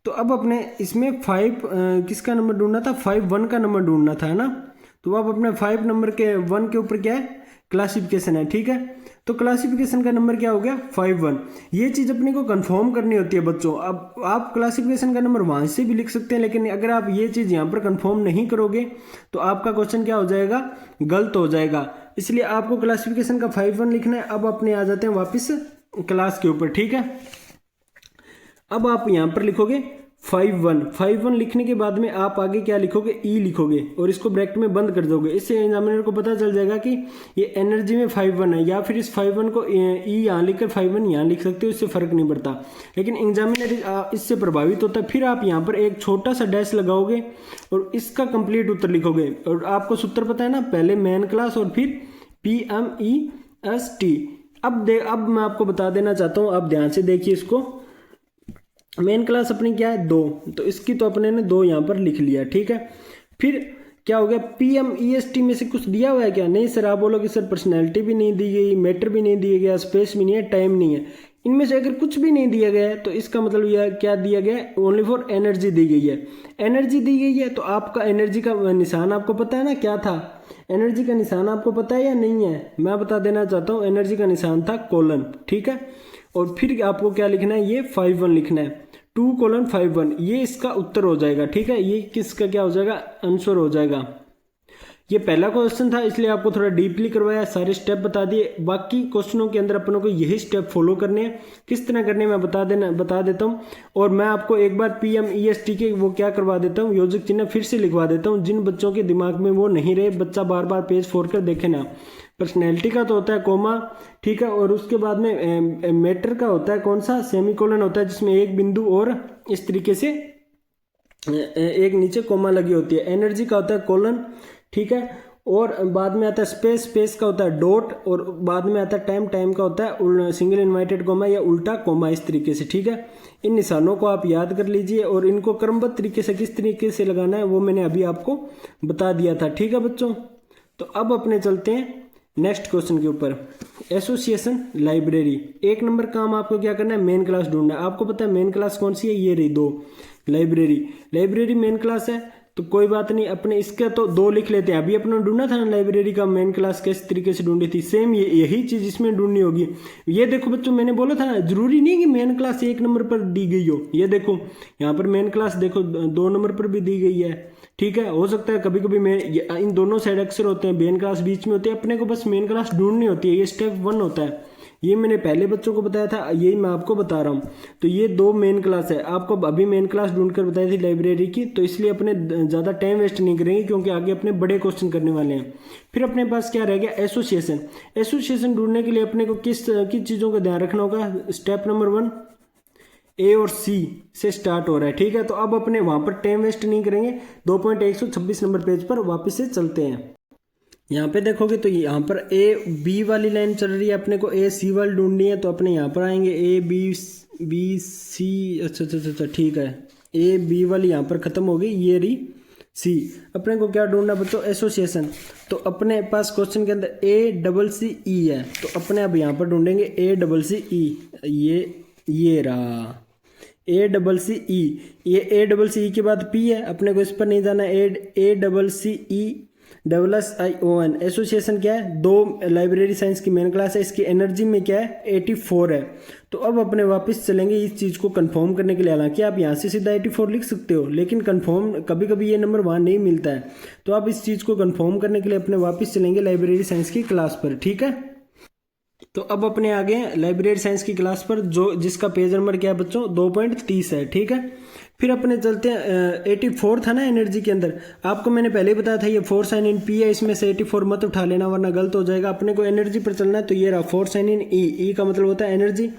तो अब अपने इसमें 5 किसका नंबर ढूंढना था, 51 का नंबर ढूंढना था, है ना। तो अब अपने 5 नंबर के 1 के ऊपर क्या है, क्लासिफिकेशन है, ठीक है। तो क्लासिफिकेशन का नंबर क्या हो गया, 51। ये चीज़ अपने को कंफर्म करनी होती है बच्चों। अब आप क्लासिफिकेशन का नंबर वहाँ से भी लिख सकते हैं, लेकिन अगर आप ये चीज़ यहाँ पर कंफर्म नहीं करोगे तो आपका क्वेश्चन क्या हो जाएगा, गलत हो जाएगा। इसलिए आपको क्लासिफिकेशन का 51 लिखना है। अब अपने आ जाते हैं वापस क्लास के ऊपर, ठीक है। अब आप यहाँ पर लिखोगे 51 लिखने के बाद में आप आगे क्या लिखोगे, ई लिखोगे और इसको ब्रैकेट में बंद कर दोगे। इससे एग्जामिनर को पता चल जाएगा कि ये एनर्जी में 51 है। या फिर इस 51 को ई यहाँ लिखकर 51 यहाँ लिख सकते हो, इससे फर्क नहीं पड़ता। लेकिन एग्जामिनर इससे प्रभावित होता है। फिर आप यहाँ पर एक छोटा सा डैश लगाओगे और इसका कंप्लीट उत्तर लिखोगे। और आपको सूत्र पता है ना, पहले मेन क्लास और फिर PMEST। अब मैं आपको बता देना चाहता हूँ, आप ध्यान से देखिए इसको। मेन क्लास अपनी क्या है, 2, तो इसकी तो अपने ने 2 यहाँ पर लिख लिया, ठीक है। फिर क्या हो गया, PMEST में से कुछ दिया हुआ है क्या, नहीं सर। आप बोलोगे सर पर्सनैलिटी भी नहीं दी गई, मैटर भी नहीं दिया गया, स्पेस भी नहीं है, टाइम नहीं है। इनमें से अगर कुछ भी नहीं दिया गया है तो इसका मतलब यह क्या दिया गया है, ओनली फॉर एनर्जी दी गई है। एनर्जी दी गई है तो आपका एनर्जी का निशान आपको पता है ना क्या था, एनर्जी का निशान आपको पता है या नहीं है। मैं बता देना चाहता हूँ, एनर्जी का निशान था कोलन, ठीक है। और फिर आपको क्या लिखना है, ये 51 लिखना है, 2:51। ये इसका उत्तर हो जाएगा, ठीक है। ये किसका क्या हो जाएगा, आंसर हो जाएगा। ये पहला क्वेश्चन था इसलिए आपको थोड़ा डीपली करवाया, सारे स्टेप बता दिए। बाकी क्वेश्चनों के अंदर अपनों को यही स्टेप फॉलो करने हैं। किस तरह करने मैं बता देता हूँ। और मैं आपको एक बार PMEST के वो क्या करवा देता हूँ, योजक चिन्ह फिर से लिखवा देता हूँ। जिन बच्चों के दिमाग में वो नहीं रहे, बच्चा बार बार पेज फोड़ कर देखे ना। पर्सनैलिटी का तो होता है कोमा, ठीक है। और उसके बाद में मैटर का होता है कौन सा, सेमीकोलन होता है, जिसमें एक बिंदु और इस तरीके से एक नीचे कोमा लगी होती है। एनर्जी का होता है कोलन, ठीक है। और बाद में आता है स्पेस का होता है डॉट। और बाद में आता है टाइम का होता है सिंगल इन्वर्टेड कोमा या उल्टा कोमा, इस तरीके से, ठीक है। इन निशानों को आप याद कर लीजिए और इनको क्रमबद्ध तरीके से किस तरीके से लगाना है वो मैंने अभी आपको बता दिया था, ठीक है बच्चों। तो अब अपने चलते हैं नेक्स्ट क्वेश्चन के ऊपर। एसोसिएशन लाइब्रेरी, 1 नंबर काम आपको क्या करना है, मेन क्लास ढूंढना है। आपको पता है मेन क्लास कौन सी है, ये रही 2, लाइब्रेरी मेन क्लास है। तो कोई बात नहीं, अपने इसका तो 2 लिख लेते हैं। अभी अपने ढूंढना था ना लाइब्रेरी का मेन क्लास किस तरीके से ढूंढी थी, सेम यही चीज इसमें ढूंढनी होगी। ये देखो बच्चों, मैंने बोला था ना, जरूरी नहीं कि मेन क्लास 1 नंबर पर दी गई हो। ये देखो यहाँ पर मेन क्लास देखो 2 नंबर पर भी दी गई है, ठीक है। हो सकता है कभी कभी इन दोनों साइड अक्सर होते हैं, मेन क्लास बीच में होती है। अपने को बस मेन क्लास ढूंढनी होती है, ये स्टेप 1 होता है। ये मैंने पहले बच्चों को बताया था, यही मैं आपको बता रहा हूँ। तो ये 2 मेन क्लास है, आपको अभी मेन क्लास ढूंढकर बताई थी लाइब्रेरी की। तो इसलिए अपने ज़्यादा टाइम वेस्ट नहीं करेंगे क्योंकि आगे अपने बड़े क्वेश्चन करने वाले हैं। फिर अपने पास क्या रह गया, एसोसिएशन ढूंढने के लिए अपने को किस चीज़ों का ध्यान रखना होगा। स्टेप नंबर 1, ए और सी से स्टार्ट हो रहा है, ठीक है। तो अब अपने वहाँ पर टाइम वेस्ट नहीं करेंगे, 2.126 नंबर पेज पर वापस से चलते हैं। यहाँ पे देखोगे तो यहाँ पर ए बी वाली लाइन चल रही है, अपने को ए सी वाली ढूंढनी है। तो अपने यहाँ पर आएंगे ए बी सी, अच्छा ठीक है, ए बी वाली यहाँ पर ख़त्म हो गई, ये रही सी। अपने को क्या ढूंढना बच्चों, एसोसिएशन। तो अपने पास क्वेश्चन के अंदर ए डबल सी ई है, तो अपने अब यहाँ पर ढूंढेंगे ए डबल सी ई, ये रहा ए डबल सी ई। ये ए डबल सी ई के बाद पी है, अपने को इस पर नहीं जाना। A double C E double S I O N. Association क्या है, दो लाइब्रेरी साइंस की मेन क्लास है, इसकी एनर्जी में क्या है 84 है। तो अब अपने वापस चलेंगे इस चीज़ को कंफर्म करने के लिए। हालांकि आप यहाँ से सीधा 84 लिख सकते हो, लेकिन कंफर्म कभी कभी ये नंबर वहाँ नहीं मिलता है। तो आप इस चीज़ को कंफर्म करने के लिए अपने वापस चलेंगे लाइब्रेरी साइंस की क्लास पर, ठीक है। तो अब अपने आगे लाइब्रेरी साइंस की क्लास पर, जो जिसका पेज नंबर क्या है बच्चों 2.30 है, ठीक है। फिर अपने चलते हैं 84 था ना एनर्जी के अंदर, आपको मैंने पहले ही बताया था ये 4 साइन इन पी है, इसमें से 84 मत उठा लेना वरना गलत हो जाएगा। अपने को एनर्जी पर चलना है, तो ये रहा 4 साइन इन ई का मतलब होता है एनर्जी,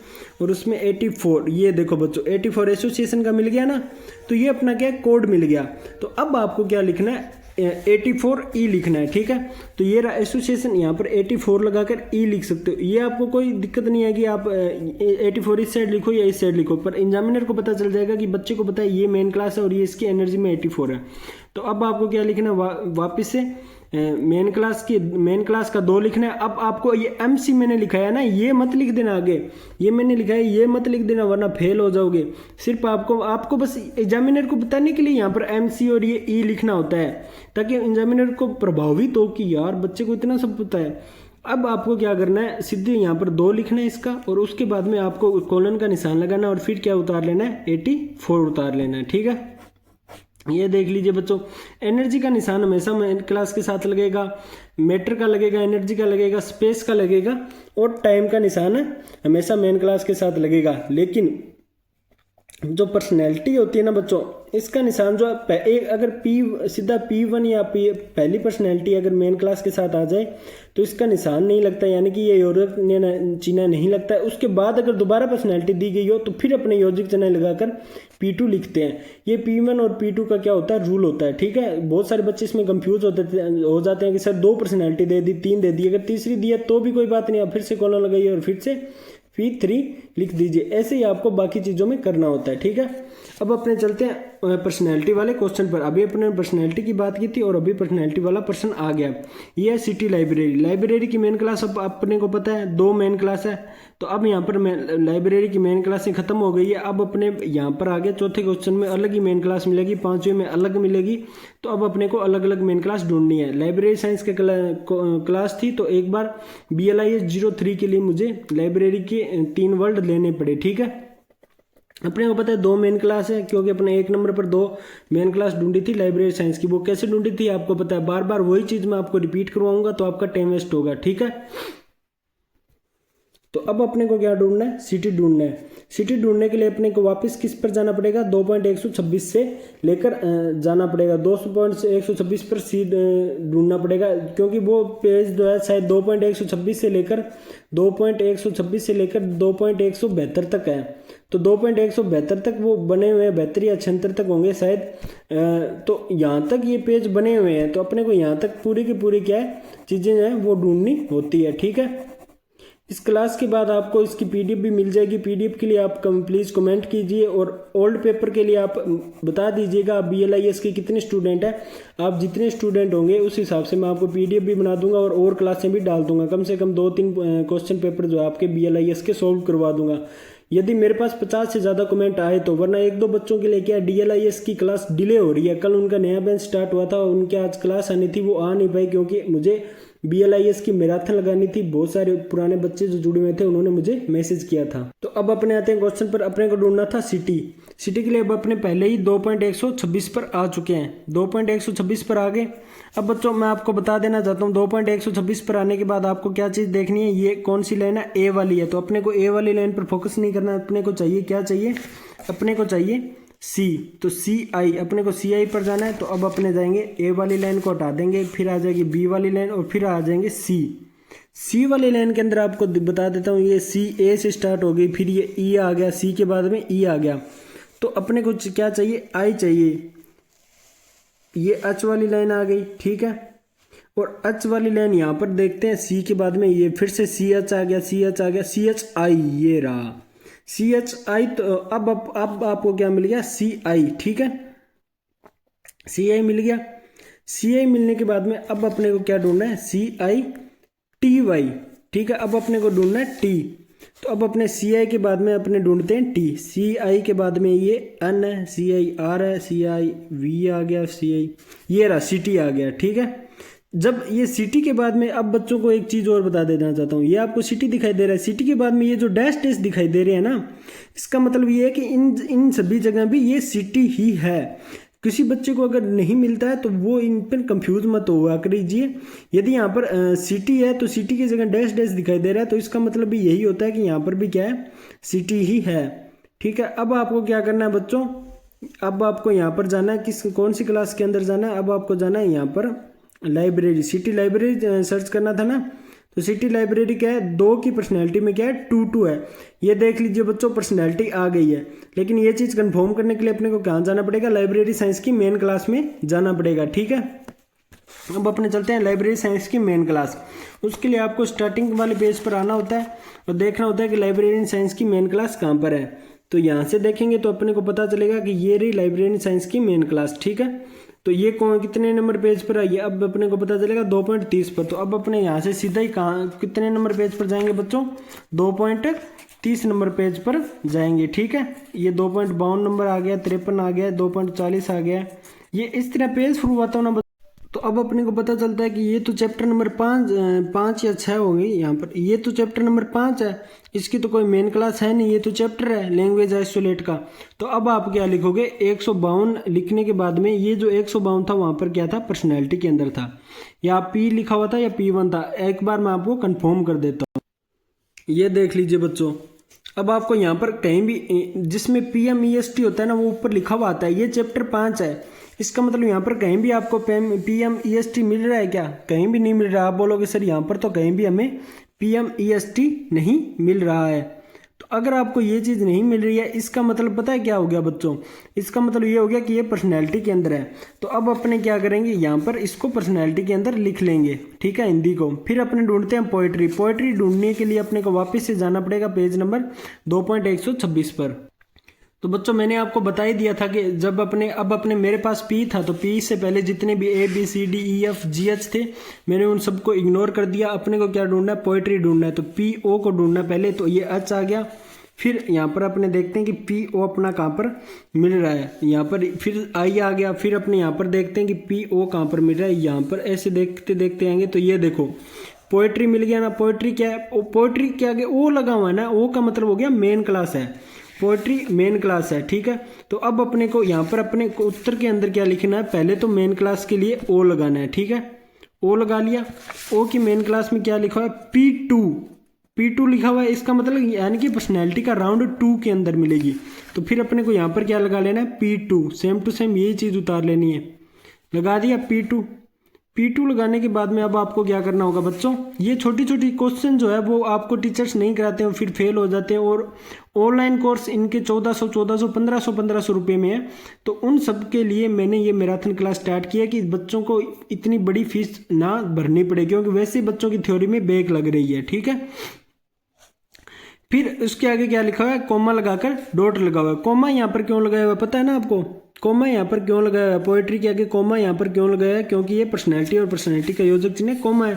और उसमें 84, ये देखो बच्चों 84 एसोसिएशन का मिल गया ना, तो ये अपना क्या कोड मिल गया। तो अब आपको क्या लिखना है, 84 ई लिखना है, ठीक है। तो ये रहा एसोसिएशन, यहाँ पर 84 लगाकर ई लिख सकते हो, ये आपको कोई दिक्कत नहीं आएगी। आप 84 इस साइड लिखो या इस साइड लिखो, पर एग्जामिनर को पता चल जाएगा कि बच्चे को पता है ये मेन क्लास है और ये इसकी एनर्जी में 84 है। तो अब आपको क्या लिखना है, वापस से मेन क्लास का 2 लिखना है। अब आपको ये MC मैंने लिखा है ना, ये मत लिख देना आगे, ये मैंने लिखा है ये मत लिख देना वरना फेल हो जाओगे। सिर्फ आपको बस एग्जामिनर को बताने के लिए यहाँ पर MC और ये E लिखना होता है, ताकि एग्जामिनर को प्रभावित हो कि यार बच्चे को इतना सब पता है। अब आपको क्या करना है, सीधे यहाँ पर 2 लिखना है इसका, और उसके बाद में आपको कोलन का निशान लगाना है, और फिर क्या उतार लेना है 84 उतार लेना है, ठीक है। ये देख लीजिए बच्चों, एनर्जी का निशान हमेशा मेन क्लास के साथ लगेगा, मैटर का लगेगा, एनर्जी का लगेगा, स्पेस का लगेगा, और टाइम का निशान हमेशा मेन क्लास के साथ लगेगा। लेकिन जो पर्सनैलिटी होती है ना बच्चों, इसका निशान जो है अगर सीधा P1 या पहली पर्सनैलिटी अगर मेन क्लास के साथ आ जाए तो इसका निशान नहीं लगता, यानी कि ये यूरोप चिन्ह नहीं लगता है। उसके बाद अगर दोबारा पर्सनैलिटी दी गई हो तो फिर अपने योजिक चिन्ह लगाकर P2 लिखते हैं। ये P1 और P2 का क्या होता है, रूल होता है, ठीक है। बहुत सारे बच्चे इसमें कंफ्यूज हो जाते हैं कि सर 2 पर्सनैलिटी दे दी, 3 दे दी, अगर तीसरी दी है तो भी कोई बात नहीं, आप फिर से कॉलम लगाइए और फिर से P3 लिख दीजिए। ऐसे ही आपको बाकी चीज़ों में करना होता है, ठीक है। अब अपने चलते हैं पर्सनैलिटी वाले क्वेश्चन पर। अभी अपने पर्सनैलिटी की बात की थी और अभी पर्सनैलिटी वाला प्रश्न आ गया। ये है सिटी लाइब्रेरी की मेन क्लास। अब अपने को पता है 2 मेन क्लास है, तो अब यहाँ पर लाइब्रेरी की मेन क्लासें खत्म हो गई है। अब अपने यहाँ पर आगे चौथे क्वेश्चन में अलग ही मेन क्लास मिलेगी, 5वें में अलग मिलेगी। तो अब अपने को अलग अलग मेन क्लास ढूंढनी है। लाइब्रेरी साइंस के क्लास थी, तो एक बार BLIS 03 के लिए मुझे लाइब्रेरी के 3 वर्ड लेने पड़े, ठीक है। अपने को पता है 2 मेन क्लास है, क्योंकि अपने 1 नंबर पर 2 मेन क्लास ढूंढी थी लाइब्रेरी साइंस की। वो कैसे ढूंढी थी आपको पता है, बार बार वही चीज़ मैं आपको रिपीट करवाऊंगा तो आपका टाइम वेस्ट होगा, ठीक है। तो अब अपने को क्या ढूंढना है, सिटी ढूंढना है। सिटी ढूंढने के लिए अपने को वापस किस पर जाना पड़ेगा, 2.126 से लेकर जाना पड़ेगा, 2.126 पर सी ढूंढना पड़ेगा, क्योंकि वो पेज जो है शायद 2.126 से लेकर 2.172 तक है। तो 2.172 तक वो बने हुए हैं, 72 या 76 तक होंगे शायद। तो यहाँ तक ये पेज बने हुए हैं, तो अपने को यहाँ तक पूरी की पूरी क्या है चीज़ें हैं वो ढूंढनी होती है, ठीक है। इस क्लास के बाद आपको इसकी PDF भी मिल जाएगी। PDF के लिए आप प्लीज़ कमेंट कीजिए, और ओल्ड पेपर के लिए आप बता दीजिएगा आप BLIS के कितने स्टूडेंट हैं। आप जितने स्टूडेंट होंगे उस हिसाब से मैं आपको PDF भी बना दूंगा और क्लासें भी डाल दूंगा। कम से कम 2-3 क्वेश्चन पेपर जो है आपके BLIS के सोल्व करवा दूंगा, यदि मेरे पास 50 से ज़्यादा कमेंट आए तो। वरना 1-2 बच्चों के लिए क्या DLIS की क्लास डिले हो रही है। कल उनका नया बैच स्टार्ट हुआ था, उनके आज क्लास आनी थी, वो आ नहीं पाई क्योंकि मुझे BLIS की मैराथन लगानी थी। बहुत सारे पुराने बच्चे जो जुड़े हुए थे उन्होंने मुझे मैसेज किया था। तो अब अपने आते हैं क्वेश्चन पर। अपने को ढूंढना था सिटी के लिए। अब अपने पहले ही 2.126 पर आ चुके हैं, 2.126 पर आ गए। अब बच्चों मैं आपको बता देना चाहता हूँ 2.126 पर आने के बाद आपको क्या चीज़ देखनी है, ये कौन सी लाइन है, A वाली है। तो अपने को A वाली लाइन पर फोकस नहीं करना, अपने को चाहिए क्या चाहिए, अपने को चाहिए C। तो CI, अपने को CI पर जाना है। तो अब अपने जाएंगे A वाली लाइन को हटा देंगे, फिर आ जाएगी B वाली लाइन और फिर आ जाएंगे C। सी वाली लाइन के अंदर आपको बता देता हूँ, ये सी ए से स्टार्ट हो गई, फिर ये ई आ गया, सी के बाद में ई आ गया, तो अपने को क्या चाहिए, आई चाहिए। ये एच वाली लाइन आ गई, ठीक है, और एच वाली लाइन यहाँ पर देखते हैं, सी के बाद में ये फिर से सी एच आ गया, सी एच आ गया, सी एच आई, ये रहा सी एच आई। तो अब आपको क्या मिल गया, सी आई, ठीक है, सी आई मिल गया। सी आई मिलने के बाद में अब अपने को क्या ढूंढना है, सी आई टी वाई, ठीक है, अब अपने को ढूंढना है टी। तो अब अपने सी आई के बाद में अपने ढूंढते हैं टी, सी आई के बाद में ये एन है, सी आई आर है, सी आई वी आ गया, सी आई ये रहा, सी टी आ गया, ठीक है। जब ये सिटी के बाद में, अब बच्चों को एक चीज़ और बता देना चाहता हूँ, ये आपको सिटी दिखाई दे रहा है, सिटी के बाद में ये जो डैश डैश दिखाई दे रहे हैं ना, इसका मतलब ये है कि इन सभी जगह भी ये सिटी ही है। किसी बच्चे को अगर नहीं मिलता है तो वो इन पर कंफ्यूज मत हुआ करिए। यदि यहाँ पर सिटी है तो सिटी की जगह डैश डैश दिखाई दे रहा है, तो इसका मतलब भी यही होता है कि यहाँ पर भी क्या है, सिटी ही है, ठीक है। अब आपको क्या करना है बच्चों, अब आपको यहाँ पर जाना है, कौन सी क्लास के अंदर जाना है, अब आपको जाना है यहाँ पर लाइब्रेरी, सिटी लाइब्रेरी सर्च करना था ना। तो सिटी लाइब्रेरी क्या है, 2 की पर्सनैलिटी में क्या है, 2 है। ये देख लीजिए बच्चों, पर्सनैलिटी आ गई है, लेकिन ये चीज़ कंफर्म करने के लिए अपने को कहाँ जाना पड़ेगा, लाइब्रेरी साइंस की मेन क्लास में जाना पड़ेगा, ठीक है। अब अपने चलते हैं लाइब्रेरी साइंस की मेन क्लास। उसके लिए आपको स्टार्टिंग वाले पेज पर आना होता है और देखना होता है कि लाइब्रेरी साइंस की मेन क्लास कहाँ पर है। तो यहाँ से देखेंगे तो अपने को पता चलेगा कि ये रही लाइब्रेरी साइंस की मेन क्लास, ठीक है। तो ये कितने नंबर पेज पर है, ये अब अपने को पता चलेगा 2.30 पर। तो अब अपने यहाँ से सीधा ही कहाँ, कितने नंबर पेज पर जाएंगे बच्चों, 2.30 नंबर पेज पर जाएंगे, ठीक है। ये 2.52 नंबर आ गया, 53 आ गया, 2.40 आ गया, ये इस तरह पेज शुरुआत होना। तो अब अपने को पता चलता है कि ये तो चैप्टर नंबर 5 या 6 होंगे यहाँ पर, ये तो चैप्टर नंबर 5 है, इसकी तो कोई मेन क्लास है नहीं, ये तो चैप्टर है लैंग्वेज आइसोलेट का। तो अब आप क्या लिखोगे, 152 लिखने के बाद में ये जो 152 था वहाँ पर क्या था, पर्सनैलिटी के अंदर था, या पी लिखा हुआ था या P1 था, एक बार मैं आपको कन्फर्म कर देता हूँ। ये देख लीजिए बच्चों, अब आपको यहाँ पर कहीं भी जिसमें PMEST होता है ना, वो ऊपर लिखा हुआ आता है, ये चैप्टर 5 है। इसका मतलब यहाँ पर कहीं भी आपको PMEST मिल रहा है क्या, कहीं भी नहीं मिल रहा। आप बोलोगे सर यहाँ पर तो कहीं भी हमें PMEST नहीं मिल रहा है। तो अगर आपको ये चीज़ नहीं मिल रही है, इसका मतलब पता है क्या हो गया बच्चों, इसका मतलब ये हो गया कि ये पर्सनैलिटी के अंदर है। तो अब अपने क्या करेंगे, यहाँ पर इसको पर्सनैलिटी के अंदर लिख लेंगे, ठीक है, हिंदी को। फिर अपने ढूंढते हैं पोइट्री। पोइट्री ढूंढने के लिए अपने को वापस से जाना पड़ेगा पेज नंबर 2.126 पर। तो बच्चों मैंने आपको बता ही दिया था कि जब अपने मेरे पास पी था, तो पी से पहले जितने भी ABCDEFGH थे, मैंने उन सबको इग्नोर कर दिया। अपने को क्या ढूंढना है, पोइट्री ढूंढना है, तो PO को ढूंढना है पहले, तो ये H आ गया। फिर यहाँ पर अपने देखते हैं कि PO अपना कहाँ पर मिल रहा है, यहाँ पर फिर I आ गया। फिर अपने यहाँ पर देखते हैं कि PO कहाँ पर मिल रहा है, यहाँ पर ऐसे देखते देखते आएंगे तो ये देखो पोइट्री मिल गया ना। पोइट्री क्या है, पोइट्री के आगे O लगा हुआ है ना, O का मतलब हो गया मेन क्लास है, पोइट्री मेन क्लास है, ठीक है। तो अब अपने को यहाँ पर अपने को उत्तर के अंदर क्या लिखना है, पहले तो मेन क्लास के लिए O लगाना है, ठीक है। O लगा लिया। O की मेन क्लास में क्या लिखा हुआ है, P2 लिखा हुआ है। इसका मतलब यानी कि पर्सनैलिटी का राउंड 2 के अंदर मिलेगी। तो फिर अपने को यहाँ पर क्या लगा लेना है, P2, सेम टू सेम यही चीज़ उतार लेनी है। लगा दिया P2 लगाने के बाद में अब आपको क्या करना होगा बच्चों, ये छोटी छोटी क्वेश्चन जो है वो आपको टीचर्स नहीं कराते हैं, फिर फेल हो जाते हैं। और ऑनलाइन कोर्स इनके 1400 1500 रुपये में है। तो उन सब के लिए मैंने ये मैराथन क्लास स्टार्ट किया कि बच्चों को इतनी बड़ी फीस ना भरनी पड़े, क्योंकि वैसे ही बच्चों की थ्योरी में बैक लग रही है, ठीक है। फिर उसके आगे क्या लिखा हुआ है, कोमा लगाकर डॉट लगा हुआ है। कोमा यहाँ पर क्यों लगाया हुआ है पता है ना आपको, कोमा यहाँ पर क्यों लगाया हुआ है, पोइट्री के आगे कोमा यहाँ पर क्यों लगाया है, क्योंकि ये पर्सनैलिटी और पर्सनैलिटी का योजक चिन्ह कोमा है।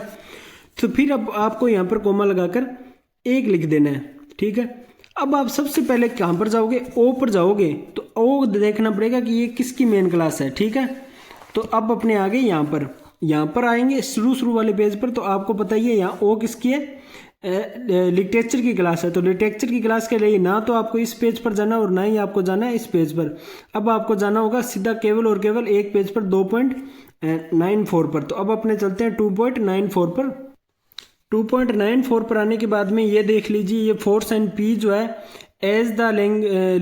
तो फिर अब आपको यहाँ पर कोमा लगाकर 1 लिख देना है, ठीक है। अब आप सबसे पहले कहाँ पर जाओगे, O पर जाओगे। तो O देखना पड़ेगा कि ये किसकी मेन क्लास है, ठीक है। तो अब अपने आगे यहाँ पर आएंगे शुरू वाले पेज पर। तो आपको पता ही है यहाँ O किसकी है, लिटरेचर की क्लास है। तो लिटरेचर की क्लास के लिए ना तो आपको इस पेज पर जाना और ना ही आपको जाना है इस पेज पर। अब आपको जाना होगा सीधा केवल और केवल एक पेज पर 2.94 पर। तो अब अपने चलते हैं 2.94 पर। 2.94 पर आने के बाद में ये देख लीजिए, ये फोर्स एंड पी जो है as the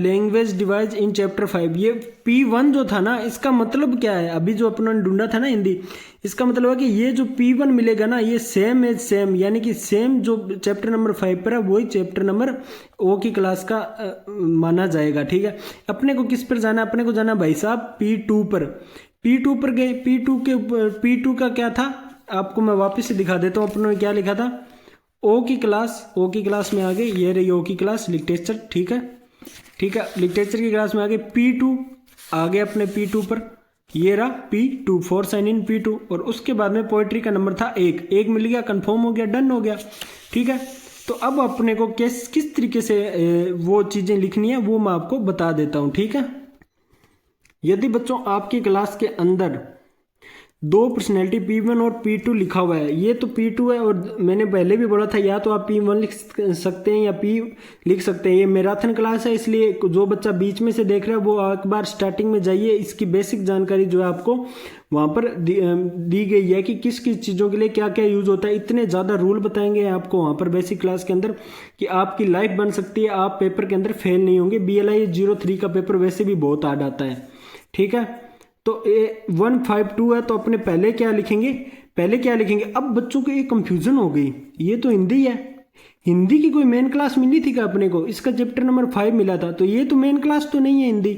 language device in chapter 5। ये P1 जो था ना, इसका मतलब क्या है, अभी जो अपना ढूंढा था ना हिंदी, इसका मतलब है कि ये जो P1 मिलेगा ना, ये सेम एज सेम, यानी कि सेम जो चैप्टर नंबर 5 पर है वही चैप्टर नंबर ओ की क्लास का माना जाएगा। ठीक है, अपने को किस पर जाना है, अपने को जाना भाई साहब P2 पर। P2 पर गए, P2 का क्या था, आपको मैं वापस से दिखा देता हूँ। अपने ने क्या लिखा था, ओ की क्लास में आ गए, ये रही ओ की क्लास लिटरेचर। ठीक है, लिटरेचर की क्लास में आ गए, P2 आ गए अपने P2 पर, ये रहा P2 for sign in P2। और उसके बाद में पोएट्री का नंबर था 1 मिल गया, कंफर्म हो गया, डन हो गया। ठीक है, तो अब अपने को किस तरीके से वो चीज़ें लिखनी है वो मैं आपको बता देता हूँ। ठीक है, यदि बच्चों आपकी क्लास के अंदर दो पर्सनैलिटी P1 और P2 लिखा हुआ है, ये तो P2 है, और मैंने पहले भी बोला था या तो आप P1 लिख सकते हैं या P लिख सकते हैं। ये मैराथन क्लास है, इसलिए जो बच्चा बीच में से देख रहा है वो एक बार स्टार्टिंग में जाइए, इसकी बेसिक जानकारी जो है आपको वहाँ पर दी गई है कि किस किस चीज़ों के लिए क्या क्या यूज होता है। इतने ज़्यादा रूल बताएंगे आपको वहाँ पर बेसिक क्लास के अंदर कि आपकी लाइफ बन सकती है, आप पेपर के अंदर फेल नहीं होंगे। BLI 03 का पेपर वैसे भी बहुत हार्ड आता है। ठीक है, तो 152 है, तो अपने पहले क्या लिखेंगे। अब बच्चों को एक कंफ्यूजन हो गई, ये तो हिंदी है, हिंदी की कोई मेन क्लास मिली थी क्या अपने को, इसका चैप्टर नंबर 5 मिला था, तो ये तो मेन क्लास तो नहीं है हिंदी।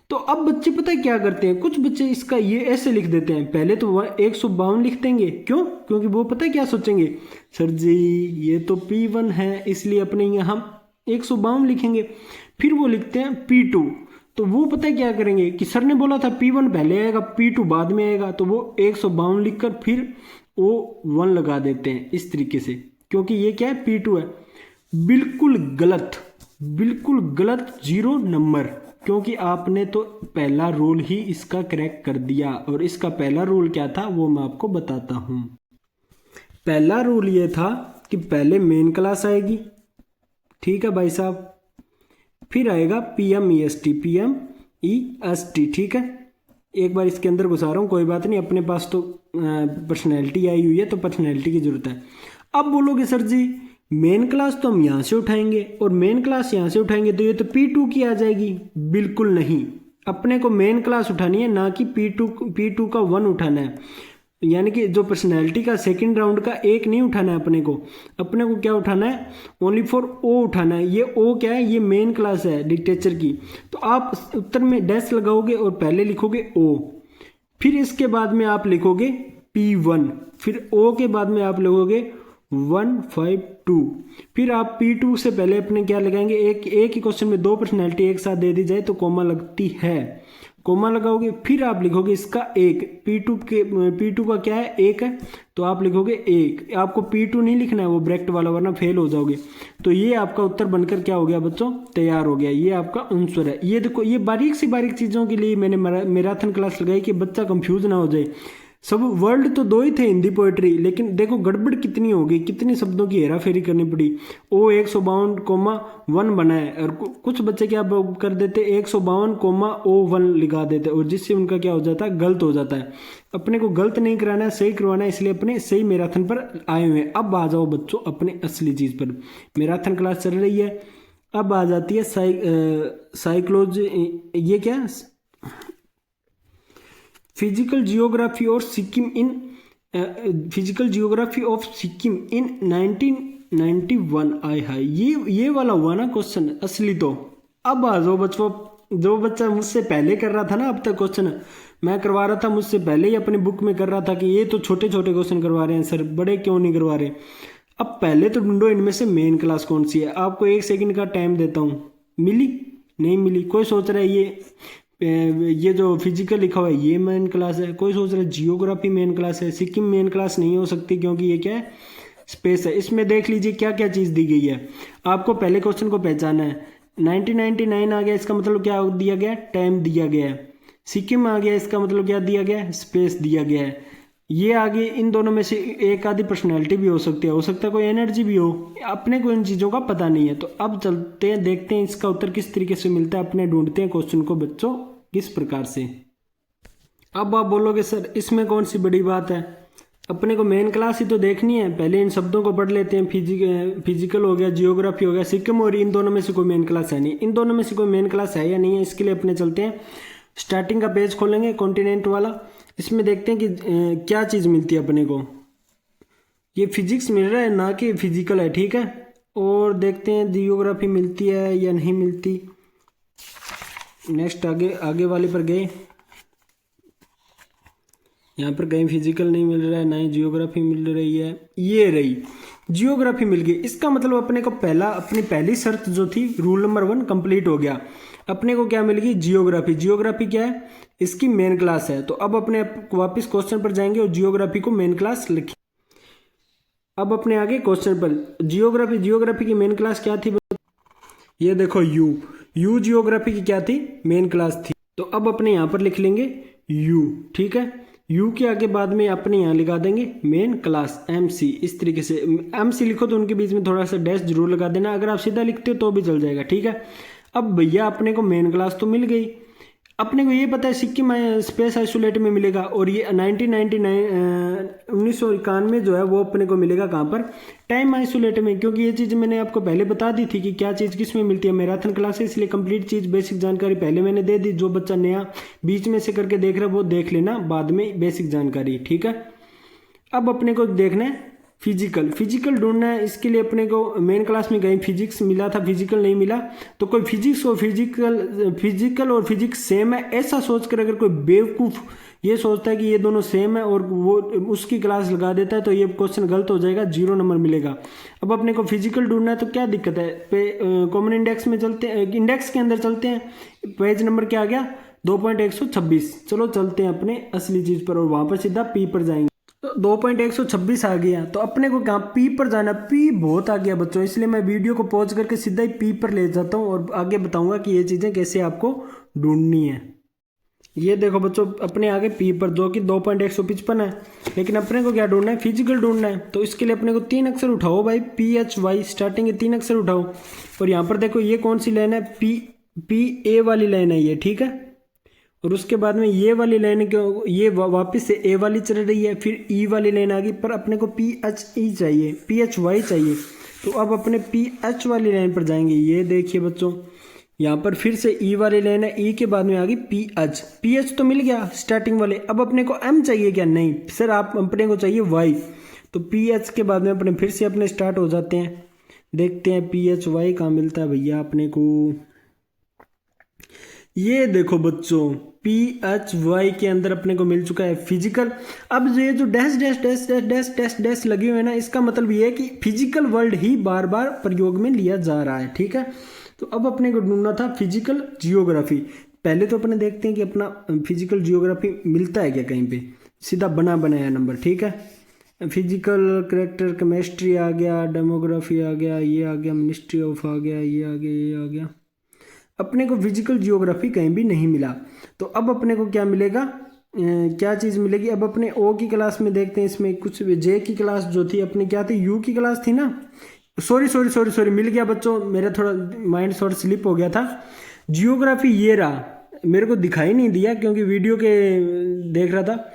तो अब बच्चे पता है क्या करते हैं, कुछ बच्चे इसका ये ऐसे लिख देते हैं, पहले तो 152 लिख देंगे। क्योंकि वो पता है क्या सोचेंगे, सर जी ये तो P1 है, इसलिए अपने यहाँ हम 152 लिखेंगे। फिर वो लिखते हैं P2, तो वो पता है क्या करेंगे कि सर ने बोला था P1 पहले आएगा, P2 बाद में आएगा, तो वो 152 लिखकर फिर वो 1 लगा देते हैं इस तरीके से, क्योंकि ये क्या है P2 है। बिल्कुल गलत 0 नंबर, क्योंकि आपने तो पहला रूल ही इसका क्रैक कर दिया। और इसका पहला रूल क्या था वो मैं आपको बताता हूँ। पहला रूल ये था कि पहले मेन क्लास आएगी, ठीक है भाई साहब, फिर आएगा PMEST। ठीक है, एक बार इसके अंदर घुसा रहा हूँ, कोई बात नहीं, अपने पास तो पर्सनैलिटी आई हुई है तो पर्सनैलिटी की जरूरत है। अब बोलोगे सर जी मेन क्लास तो हम यहाँ से उठाएंगे और मेन क्लास यहाँ से उठाएंगे तो ये तो P2 की आ जाएगी। बिल्कुल नहीं, अपने को मेन क्लास उठानी है, ना कि P2 का 1 उठाना है। यानी कि जो पर्सनैलिटी का सेकंड राउंड का 1 नहीं उठाना है अपने को क्या उठाना है, ओनली फॉर O उठाना है। ये O क्या है, ये मेन क्लास है लिटरेचर की। तो आप उत्तर में डैश लगाओगे और पहले लिखोगे O, फिर इसके बाद में आप लिखोगे P1, फिर O के बाद में आप लिखोगे 152, फिर आप P2 से पहले अपने क्या लगाएंगे, एक ही क्वेश्चन में 2 पर्सनैलिटी एक साथ दे दी जाए तो कोमा लगती है, कोमा लगाओगे, फिर आप लिखोगे इसका 1। P2 का क्या है 1 है, तो आप लिखोगे 1। आपको P2 नहीं लिखना है वो ब्रैकेट वाला, वरना फेल हो जाओगे। तो ये आपका उत्तर बनकर क्या हो गया बच्चों, तैयार हो गया, ये आपका आंसर है। ये देखो, ये बारीक सी बारीक चीज़ों के लिए मैंने मैराथन क्लास लगाई कि बच्चा कंफ्यूज ना हो जाए। सब वर्ल्ड तो 2 ही थे हिंदी पोएट्री, लेकिन देखो गड़बड़ कितनी हो गई, कितने शब्दों की हेरा फेरी करनी पड़ी। O 152,1 बना है और कुछ बच्चे क्या कर देते, 152,O1 लिखा देते, और जिससे उनका क्या हो जाता है, गलत हो जाता है। अपने को गलत नहीं कराना है, सही करवाना है, इसलिए अपने सही मैराथन पर आए हुए हैं। अब आ जाओ बच्चों अपने असली चीज़ पर। मैराथन क्लास चल रही है, अब आ जाती है साइकोलॉजी, ये क्या physical geography of Sikkim of Sikkim in 1991। आए हाय, ये वाला हुआ ना क्वेश्चन असली। तो अब आ जाओ बच्चों, जो बच्चा मुझसे पहले कर रहा था ना, अब तक क्वेश्चन मैं करवा रहा था, मुझसे पहले ही अपनी बुक में कर रहा था कि ये तो छोटे छोटे क्वेश्चन करवा रहे हैं सर, बड़े क्यों नहीं करवा रहे। अब पहले तो ढूंढो इनमें से मेन क्लास कौन सी है। आपको 1 सेकंड का टाइम देता हूँ, मिली नहीं मिली। कोई सोच रहा है ये जो फिजिकल लिखा हुआ है ये मेन क्लास है, कोई सोच रहा है जियोग्राफी मेन क्लास है। सिक्किम मेन क्लास नहीं हो सकती क्योंकि ये क्या है, स्पेस है। इसमें देख लीजिए क्या क्या चीज़ दी गई है। आपको पहले क्वेश्चन को पहचाना है। 1999 आ गया, इसका मतलब क्या दिया गया, टाइम दिया गया है। सिक्किम आ गया, इसका मतलब क्या दिया गया है, स्पेस दिया गया है। ये आगे इन दोनों में से एक आधी पर्सनैलिटी भी हो सकती है, कोई एनर्जी भी हो। अपने को इन चीज़ों का पता नहीं है। तो अब चलते हैं, देखते हैं इसका उत्तर किस तरीके से मिलता है। अपने ढूंढते हैं क्वेश्चन को बच्चों किस प्रकार से। अब आप बोलोगे सर इसमें कौन सी बड़ी बात है, अपने को मेन क्लास ही तो देखनी है, पहले इन शब्दों को पढ़ लेते हैं। फिजिकल हो गया, जियोग्राफी हो गया, सिक्किम, और इन दोनों में से कोई मेन क्लास है नहीं। इन दोनों में से कोई मेन क्लास है या नहीं है, इसके लिए अपने चलते हैं, स्टार्टिंग का पेज खोलेंगे कॉन्टिनेंट वाला। इसमें देखते हैं कि क्या चीज़ मिलती है अपने को। ये फिजिक्स मिल रहा है ना कि फिजिकल है, ठीक है। और देखते हैं जियोग्राफी मिलती है या नहीं मिलती। नेक्स्ट आगे वाले पर गए, यहाँ पर कहीं फिजिकल नहीं मिल रहा है, ना ही जियोग्राफी मिल रही है। ये रही जियोग्राफी मिल गई। इसका मतलब अपने को अपनी पहली शर्त जो थी रूल नंबर 1 कंप्लीट हो गया। अपने को क्या मिल गई, जियोग्राफी। जियोग्राफी क्या है, इसकी मेन क्लास है। तो अब अपने वापस क्वेश्चन पर जाएंगे और जियोग्राफी को मेन क्लास लिखें। अब अपने आगे क्वेश्चन पर जियोग्राफी की मेन क्लास क्या थी, ये देखो यू जियोग्राफी की क्या थी, मेन क्लास थी। तो अब अपने यहाँ पर लिख लेंगे यू, ठीक है। यू के आगे बाद में अपने यहाँ लगा देंगे मेन क्लास MC। इस तरीके से MC लिखो तो उनके बीच में थोड़ा सा डैश जरूर लगा देना, अगर आप सीधा लिखते हो तो भी चल जाएगा, ठीक है। अब भैया अपने को मेन क्लास तो मिल गई। अपने को ये पता है सिक्किम स्पेस आइसोलेट में मिलेगा, और ये 1991 जो है वो अपने को मिलेगा कहाँ पर, टाइम आइसोलेट में। क्योंकि ये चीज़ मैंने आपको पहले बता दी थी कि क्या चीज़ किस में मिलती है। मैराथन क्लास है, इसलिए कंप्लीट चीज़ बेसिक जानकारी पहले मैंने दे दी। जो बच्चा नया बीच में से करके देख रहा है वो देख लेना बाद में बेसिक जानकारी, ठीक है। अब अपने को देखना है फिजिकल ढूंढना है। इसके लिए अपने को मेन क्लास में गए, फिजिक्स मिला था, फिजिकल नहीं मिला। तो कोई फिजिक्स और फिजिकल और फिजिक्स सेम है ऐसा सोचकर अगर कोई बेवकूफ़ ये सोचता है कि ये दोनों सेम है और वो उसकी क्लास लगा देता है, तो ये क्वेश्चन गलत हो जाएगा, 0 नंबर मिलेगा। अब अपने को फिजिकल ढूंढना है तो क्या दिक्कत है, कॉमन इंडेक्स में चलते हैं, इंडेक्स के अंदर चलते हैं। पेज नंबर क्या आ गया, 2.126। चलो चलते हैं अपने असली चीज़ पर और वहाँ पर सीधा P पर जाएंगे। तो 2.126 आ गया, तो अपने को कहाँ P पर जाना। P बहुत आ गया बच्चों, इसलिए मैं वीडियो को पॉज करके सीधा ही P पर ले जाता हूँ और आगे बताऊंगा कि ये चीज़ें कैसे आपको ढूंढनी है। ये देखो बच्चों अपने आगे P पर, जो कि 2.155 है। लेकिन अपने को क्या ढूंढना है, फिजिकल ढूंढना है। तो इसके लिए अपने को 3 अक्षर उठाओ भाई, PHY स्टार्टिंग के 3 अक्षर उठाओ। और यहाँ पर देखो ये कौन सी लाइन है, PA वाली लाइन है ये, ठीक है। और उसके बाद में ये वाली लाइन ये वापस से A वाली चल रही है, फिर E वाली लाइन आ गई, पर अपने को PHY चाहिए। तो अब अपने PH वाली लाइन पर जाएंगे। ये देखिए बच्चों यहाँ पर फिर से E वाली लाइन है, E के बाद में आ गई PH तो मिल गया स्टार्टिंग वाले। अब अपने को M चाहिए क्या, नहीं सर आप अपने को चाहिए Y। तो PH के बाद में अपने फिर से अपने स्टार्ट हो जाते हैं। देखते हैं PHY कहाँ मिलता है भैया अपने को। ये देखो बच्चों PHY के अंदर अपने को मिल चुका है फिजिकल। अब ये जो dash dash dash dash dash dash dash लगे हुए हैं ना, इसका मतलब ये है कि फिजिकल वर्ड ही बार बार प्रयोग में लिया जा रहा है, ठीक है। तो अब अपने को ढूंढना था फिजिकल जियोग्राफी। पहले तो अपने देखते हैं कि अपना फिजिकल जियोग्राफी मिलता है क्या कहीं पे, सीधा बनाया नंबर, ठीक है। फिजिकल करेक्टर केमिस्ट्री आ गया, डेमोग्राफी आ गया, ये आ गया, मिनिस्ट्री ऑफ आ गया, ये आ गया, ये आ गया। अपने को फिजिकल जियोग्राफी कहीं भी नहीं मिला। तो अब अपने को क्या मिलेगा, क्या चीज़ मिलेगी। अब अपने O की क्लास में देखते हैं, इसमें कुछ J की क्लास जो थी अपनी क्या थी, U की क्लास थी ना। सॉरी मिल गया बच्चों, मेरा थोड़ा माइंड शॉर्ट स्लिप हो गया था। जियोग्राफी ये रहा, मेरे को दिखाई नहीं दिया क्योंकि वीडियो के देख रहा था।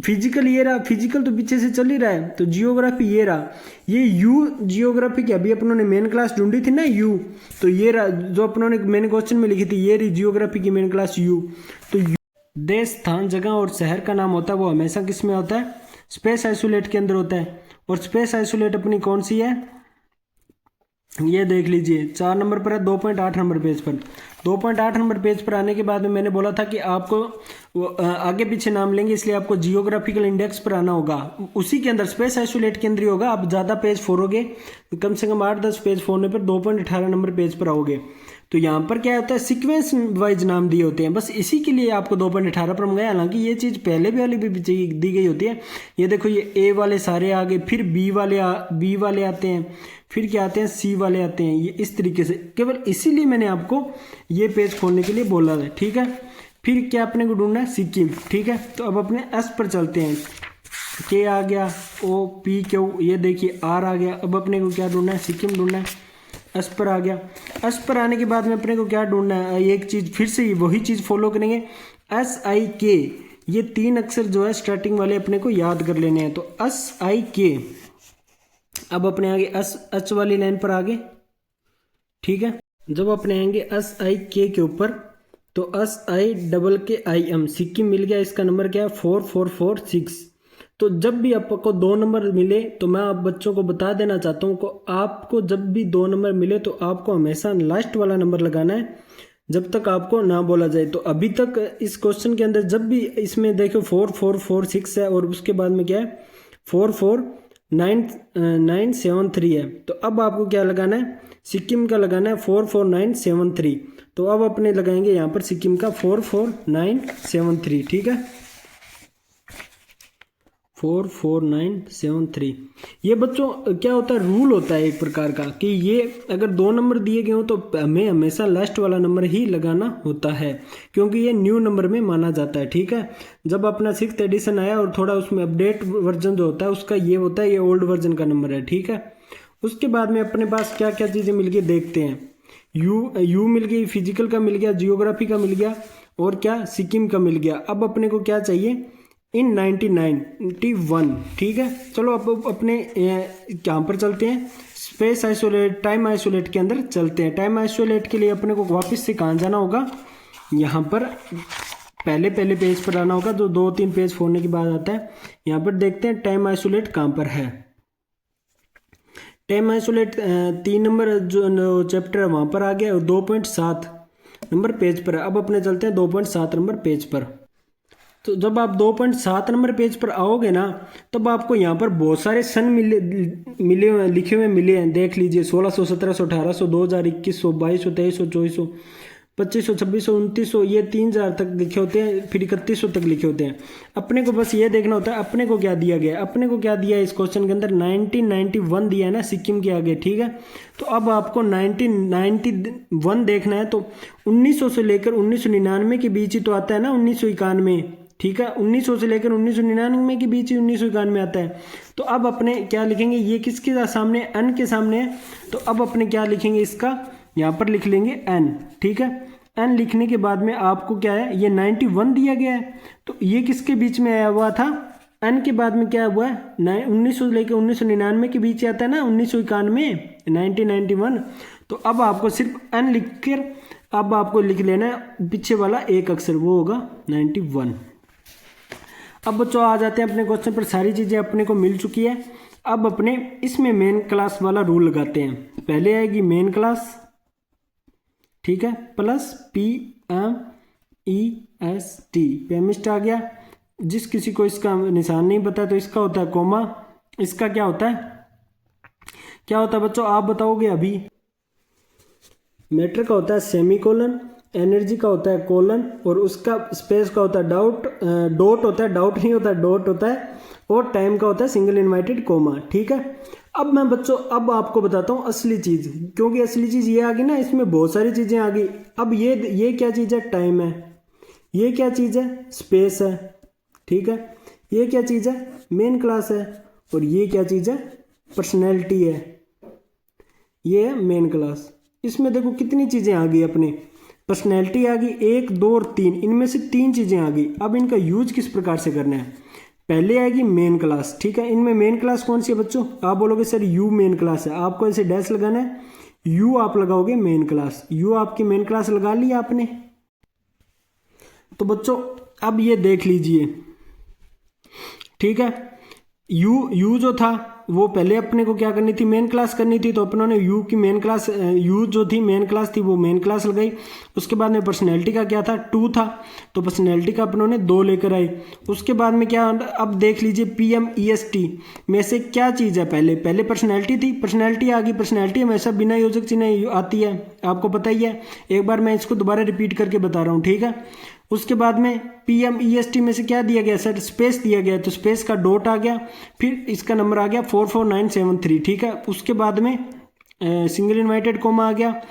फिजिकल ये रहा, फिजिकल तो पीछे से चल ही रहा है। तो जियोग्राफी ये रहा, ये यू जियोग्राफी की अभी अपनों ने मेन क्लास ढूंढी थी ना यू, तो ये रहा जो अपनों ने मेन क्वेश्चन में लिखी थी, ये रही जियोग्राफी की मेन क्लास यू। तो देश, स्थान, जगह और शहर का नाम होता है वो हमेशा किस में होता है, स्पेस आइसोलेट के अंदर होता है। और स्पेस आइसोलेट अपनी कौन सी है, ये देख लीजिए 4 नंबर पर है, 2.8 नंबर पेज पर। 2.8 नंबर पेज पर आने के बाद में मैंने बोला था कि आपको आगे पीछे नाम लेंगे, इसलिए आपको जियोग्राफिकल इंडेक्स पर आना होगा। उसी के अंदर स्पेस आइसोलेट के अंदर ही होगा। आप ज़्यादा पेज फोड़ोगे, कम से कम 8-10 पेज फोड़ने पर 2.18 नंबर पेज पर आओगे। तो यहाँ पर क्या होता है, सीक्वेंस वाइज नाम दिए होते हैं, बस इसी के लिए आपको 2.18 पर मंगाया। हालांकि ये चीज़ पहले भी वाली भी दी गई होती है। ये देखो ये A वाले सारे आ गए, फिर B वाले आते हैं, फिर क्या आते हैं C वाले आते हैं। ये इस तरीके से, केवल इसीलिए मैंने आपको ये पेज खोलने के लिए बोला था, ठीक है। फिर क्या अपने को ढूंढना है, सिक्किम, ठीक है। तो अब अपने S पर चलते हैं। K आ गया, O P Q, ये देखिए R आ गया। अब अपने को क्या ढूंढना है, सिक्किम ढूंढना है। S पर आ गया। S पर आने के बाद में अपने को क्या ढूंढना है, एक चीज़ फिर से वही चीज़ फॉलो करेंगे, SIK ये 3 अक्षर जो है स्टार्टिंग वाले अपने को याद कर लेने हैं। तो SIK, अब अपने आगे एच वाली लाइन पर आगे, ठीक है। जब अपने आएंगे SIK के ऊपर तो SIKKIM, सिक्किम मिल गया। इसका नंबर क्या है 4446। तो जब भी आपको 2 नंबर मिले तो मैं आप बच्चों को बता देना चाहता हूँ को आपको जब भी 2 नंबर मिले तो आपको हमेशा लास्ट वाला नंबर लगाना है जब तक आपको ना बोला जाए। तो अभी तक इस क्वेश्चन के अंदर जब भी इसमें देखो 4446 है और उसके बाद में क्या है 449973 है। तो अब आपको क्या लगाना है, सिक्किम का लगाना है 44973। तो अब अपने लगाएंगे यहाँ पर सिक्किम का 44973, ठीक है, 44973। ये बच्चों क्या होता है, रूल होता है एक प्रकार का कि ये अगर 2 नंबर दिए गए हो तो हमें हमेशा लास्ट वाला नंबर ही लगाना होता है, क्योंकि ये न्यू नंबर में माना जाता है, ठीक है। जब अपना 6th एडिशन आया और थोड़ा उसमें अपडेट वर्जन जो होता है उसका ये होता है, ये ओल्ड वर्जन का नंबर है, ठीक है। उसके बाद में अपने पास क्या क्या चीज़ें मिल गई देखते हैं। यू मिल गई, फिजिकल का मिल गया, जियोग्राफी का मिल गया और क्या सिक्किम का मिल गया। अब अपने को क्या चाहिए इन 1991, ठीक है। चलो अब अपने यहाँ पर चलते हैं, स्पेस आइसोलेट टाइम आइसोलेट के अंदर चलते हैं। टाइम आइसोलेट के लिए अपने को वापस से कहाँ जाना होगा, यहाँ पर पहले पेज पर आना होगा, जो 2-3 पेज फोड़ने के बाद आता है। यहाँ पर देखते हैं टाइम आइसोलेट कहाँ पर है। टाइम आइसोलेट 3 नंबर जो चैप्टर है वहाँ पर आ गया और 2.7 नंबर पेज पर है। अब अपने चलते हैं 2.7 नंबर पेज पर। तो जब आप 2.7 नंबर पेज पर आओगे ना तब आपको यहाँ पर बहुत सारे सन मिले लिखे हुए मिले हैं, देख लीजिए 1600, 1700, 1800, 2000, 2100, 2200, 2300, 2400, 2500, 2600, 2900, ये 3000 तक लिखे होते हैं, फिर 3100 तक लिखे होते हैं। अपने को बस ये देखना होता है अपने को क्या दिया गया है। अपने को क्या दिया है इस क्वेश्चन के अंदर 1991 दिया है ना सिक्किम के आगे, ठीक है। तो अब आपको 1991 देखना है तो 1900 से लेकर 1999 के बीच ही तो आता है ना 1991, ठीक है। 1900 से लेकर 1999 के बीच ही 1991 आता है। तो अब अपने क्या लिखेंगे, ये किसके सामने, एन के सामने है। तो अब अपने क्या लिखेंगे, इसका यहाँ पर लिख लेंगे एन, ठीक है। एन लिखने के बाद में आपको क्या है, ये 91 दिया गया है तो ये किसके बीच में आया हुआ था, एन के बाद में क्या हुआ है 1900 से लेकर 1999 के बीच आता है ना 1991, 1991। तो अब आपको सिर्फ एन लिख कर अब आपको लिख लेना है पीछे वाला एक अक्षर, वो होगा 91। अब बच्चों आ जाते हैं अपने क्वेश्चन पर, सारी चीज़ें अपने को मिल चुकी है। अब अपने इसमें मेन क्लास वाला रूल लगाते हैं। पहले आएगी मेन क्लास, ठीक है, प्लस PMEST, पेमिस्ट आ गया। जिस किसी को इसका निशान नहीं पता तो इसका होता है कोमा, इसका क्या होता है बच्चों आप बताओगे अभी। मैटर का होता है सेमीकोलन, एनर्जी का होता है कोलन और उसका स्पेस का होता है डॉट होता है, डाउट नहीं होता, डॉट होता है और टाइम का होता है सिंगल इन्वर्टेड कोमा, ठीक है। अब मैं बच्चों अब आपको बताता हूँ असली चीज़, क्योंकि असली चीज़ ये आ गई ना, इसमें बहुत सारी चीज़ें आ गई। अब ये क्या चीज़ है, टाइम है। ये क्या चीज़ है, स्पेस है, ठीक है। ये क्या चीज़ है, मेन क्लास है। और ये क्या चीज़ है, पर्सनैलिटी है। ये है मेन क्लास। इसमें देखो कितनी चीज़ें आ गई अपने, पर्सनैलिटी आ गई 1, 2 और 3, इनमें से 3 चीज़ें आ गई। अब इनका यूज किस प्रकार से करना है, पहले आएगी मेन क्लास, ठीक है। इनमें मेन क्लास कौन सी है बच्चों, आप बोलोगे सर यू मेन क्लास है, आपको ऐसे डैश लगाना है, यू आप लगाओगे मेन क्लास, यू आपकी मेन क्लास लगा ली आपने। तो बच्चों अब ये देख लीजिए, ठीक है। यू जो था वो पहले अपने को क्या करनी थी, मेन क्लास करनी थी। तो अपनों ने यू की मेन क्लास, यू जो थी मेन क्लास थी वो मेन क्लास लगाई। उसके बाद में पर्सनैलिटी का क्या था, 2 था, तो पर्सनैलिटी का अपनों ने 2 लेकर आई। उसके बाद में क्या, अब देख लीजिए PMEST में से क्या चीज़ है, पहले पर्सनैलिटी थी, पर्सनैलिटी आ गई। पर्सनैलिटी हमेशा बिना योजक चिन्ह आती है, आपको पता ही है। एक बार मैं इसको दोबारा रिपीट करके बता रहा हूँ, ठीक है। उसके बाद में PMEST में से क्या दिया गया सर, स्पेस दिया गया, तो स्पेस का डॉट आ गया, फिर इसका नंबर आ गया 44973, ठीक है। उसके बाद में सिंगल इन्वर्टेड कोमा आ गया।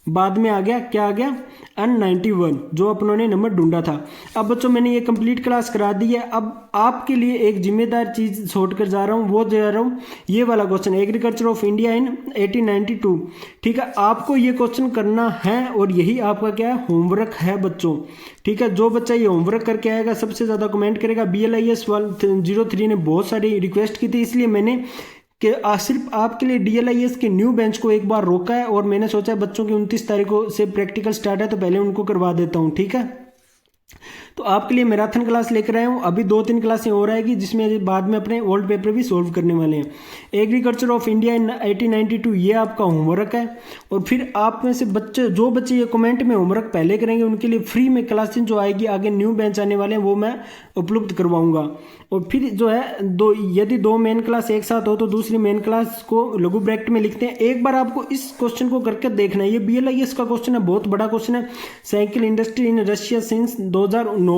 बाद में आ गया क्या आ गया N91 जो अपनों ने नंबर ढूंढा था। अब बच्चों मैंने ये कंप्लीट क्लास करा दी है। अब आपके लिए एक जिम्मेदार चीज़ छोड़कर जा रहा हूँ, वो जा रहा हूँ ये वाला question, agriculture of India in 1892। ठीक है, आपको ये क्वेश्चन करना है और यही आपका क्या है होमवर्क है बच्चों। ठीक है, जो बच्चा ये होमवर्क करके आएगा सबसे ज़्यादा कमेंट करेगा। BLIS 103 ने बहुत सारी रिक्वेस्ट की थी, इसलिए मैंने कि सिर्फ आपके लिए DLIS के न्यू बेंच को एक बार रोका है और मैंने सोचा बच्चों की 29 तारीख को से प्रैक्टिकल स्टार्ट है तो पहले उनको करवा देता हूँ। ठीक है, तो आपके लिए मैराथन क्लास लेकर आया हूँ। अभी 2-3 क्लासें और आएगी जिसमें बाद में अपने ओल्ड पेपर भी सोल्व करने वाले हैं। एग्रीकल्चर ऑफ इंडिया इन 1892 ये आपका होमवर्क है। और फिर आप में से बच्चे जो बच्चे ये कमेंट में होमवर्क पहले करेंगे उनके लिए फ्री में क्लासेस जो आएगी आगे न्यू बेंच आने वाले हैं वो मैं उपलब्ध करवाऊंगा। और फिर जो है यदि 2 मेन क्लास एक साथ हो तो दूसरी मेन क्लास को लघु ब्रैकेट में लिखते हैं। एक बार आपको इस क्वेश्चन को करके देखना है, ये BLIS का क्वेश्चन है, बहुत बड़ा क्वेश्चन है। Cycle industry in Russia since 2009,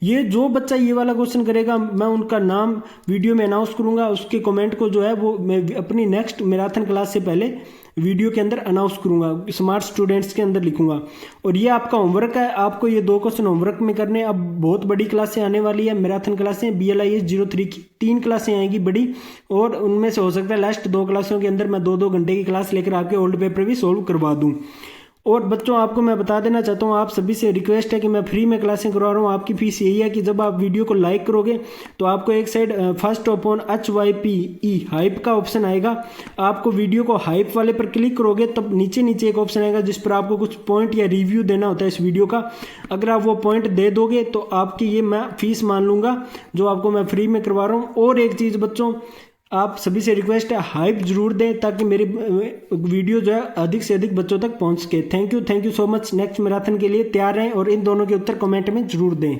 ये जो बच्चा ये वाला क्वेश्चन करेगा मैं उनका नाम वीडियो में अनाउंस करूंगा। उसके कमेंट को जो है वो मैं अपनी नेक्स्ट मैराथन क्लास से पहले वीडियो के अंदर अनाउंस करूंगा, स्मार्ट स्टूडेंट्स के अंदर लिखूंगा। और ये आपका होमवर्क है, आपको ये 2 क्वेश्चन होमवर्क में करने। अब बहुत बड़ी क्लासें आने वाली है, मैराथन क्लासें BLIS 03 की 3 क्लासें आएंगी बड़ी, और उनमें से हो सकता है लास्ट 2 क्लासों के अंदर मैं 2-2 घंटे की क्लास लेकर आपके ओल्ड पेपर भी सोल्व करवा दूँ। और बच्चों आपको मैं बता देना चाहता हूँ, आप सभी से रिक्वेस्ट है कि मैं फ्री में क्लासें करवा रहा हूँ। आपकी फीस यही है कि जब आप वीडियो को लाइक करोगे तो आपको एक side first upon HYPE hype का ऑप्शन आएगा। आपको वीडियो को हाइप वाले पर क्लिक करोगे तब नीचे नीचे एक ऑप्शन आएगा जिस पर आपको कुछ पॉइंट या रिव्यू देना होता है इस वीडियो का। अगर आप वो पॉइंट दे दोगे तो आपकी ये मैं फीस मान लूँगा जो आपको मैं फ्री में करवा रहा हूँ। और एक चीज़ बच्चों, आप सभी से रिक्वेस्ट है हाइप जरूर दें ताकि मेरी वीडियो जो है अधिक से अधिक बच्चों तक पहुंच सके। Thank you so much. Next marathon के लिए तैयार रहें और इन दोनों के उत्तर कमेंट में जरूर दें।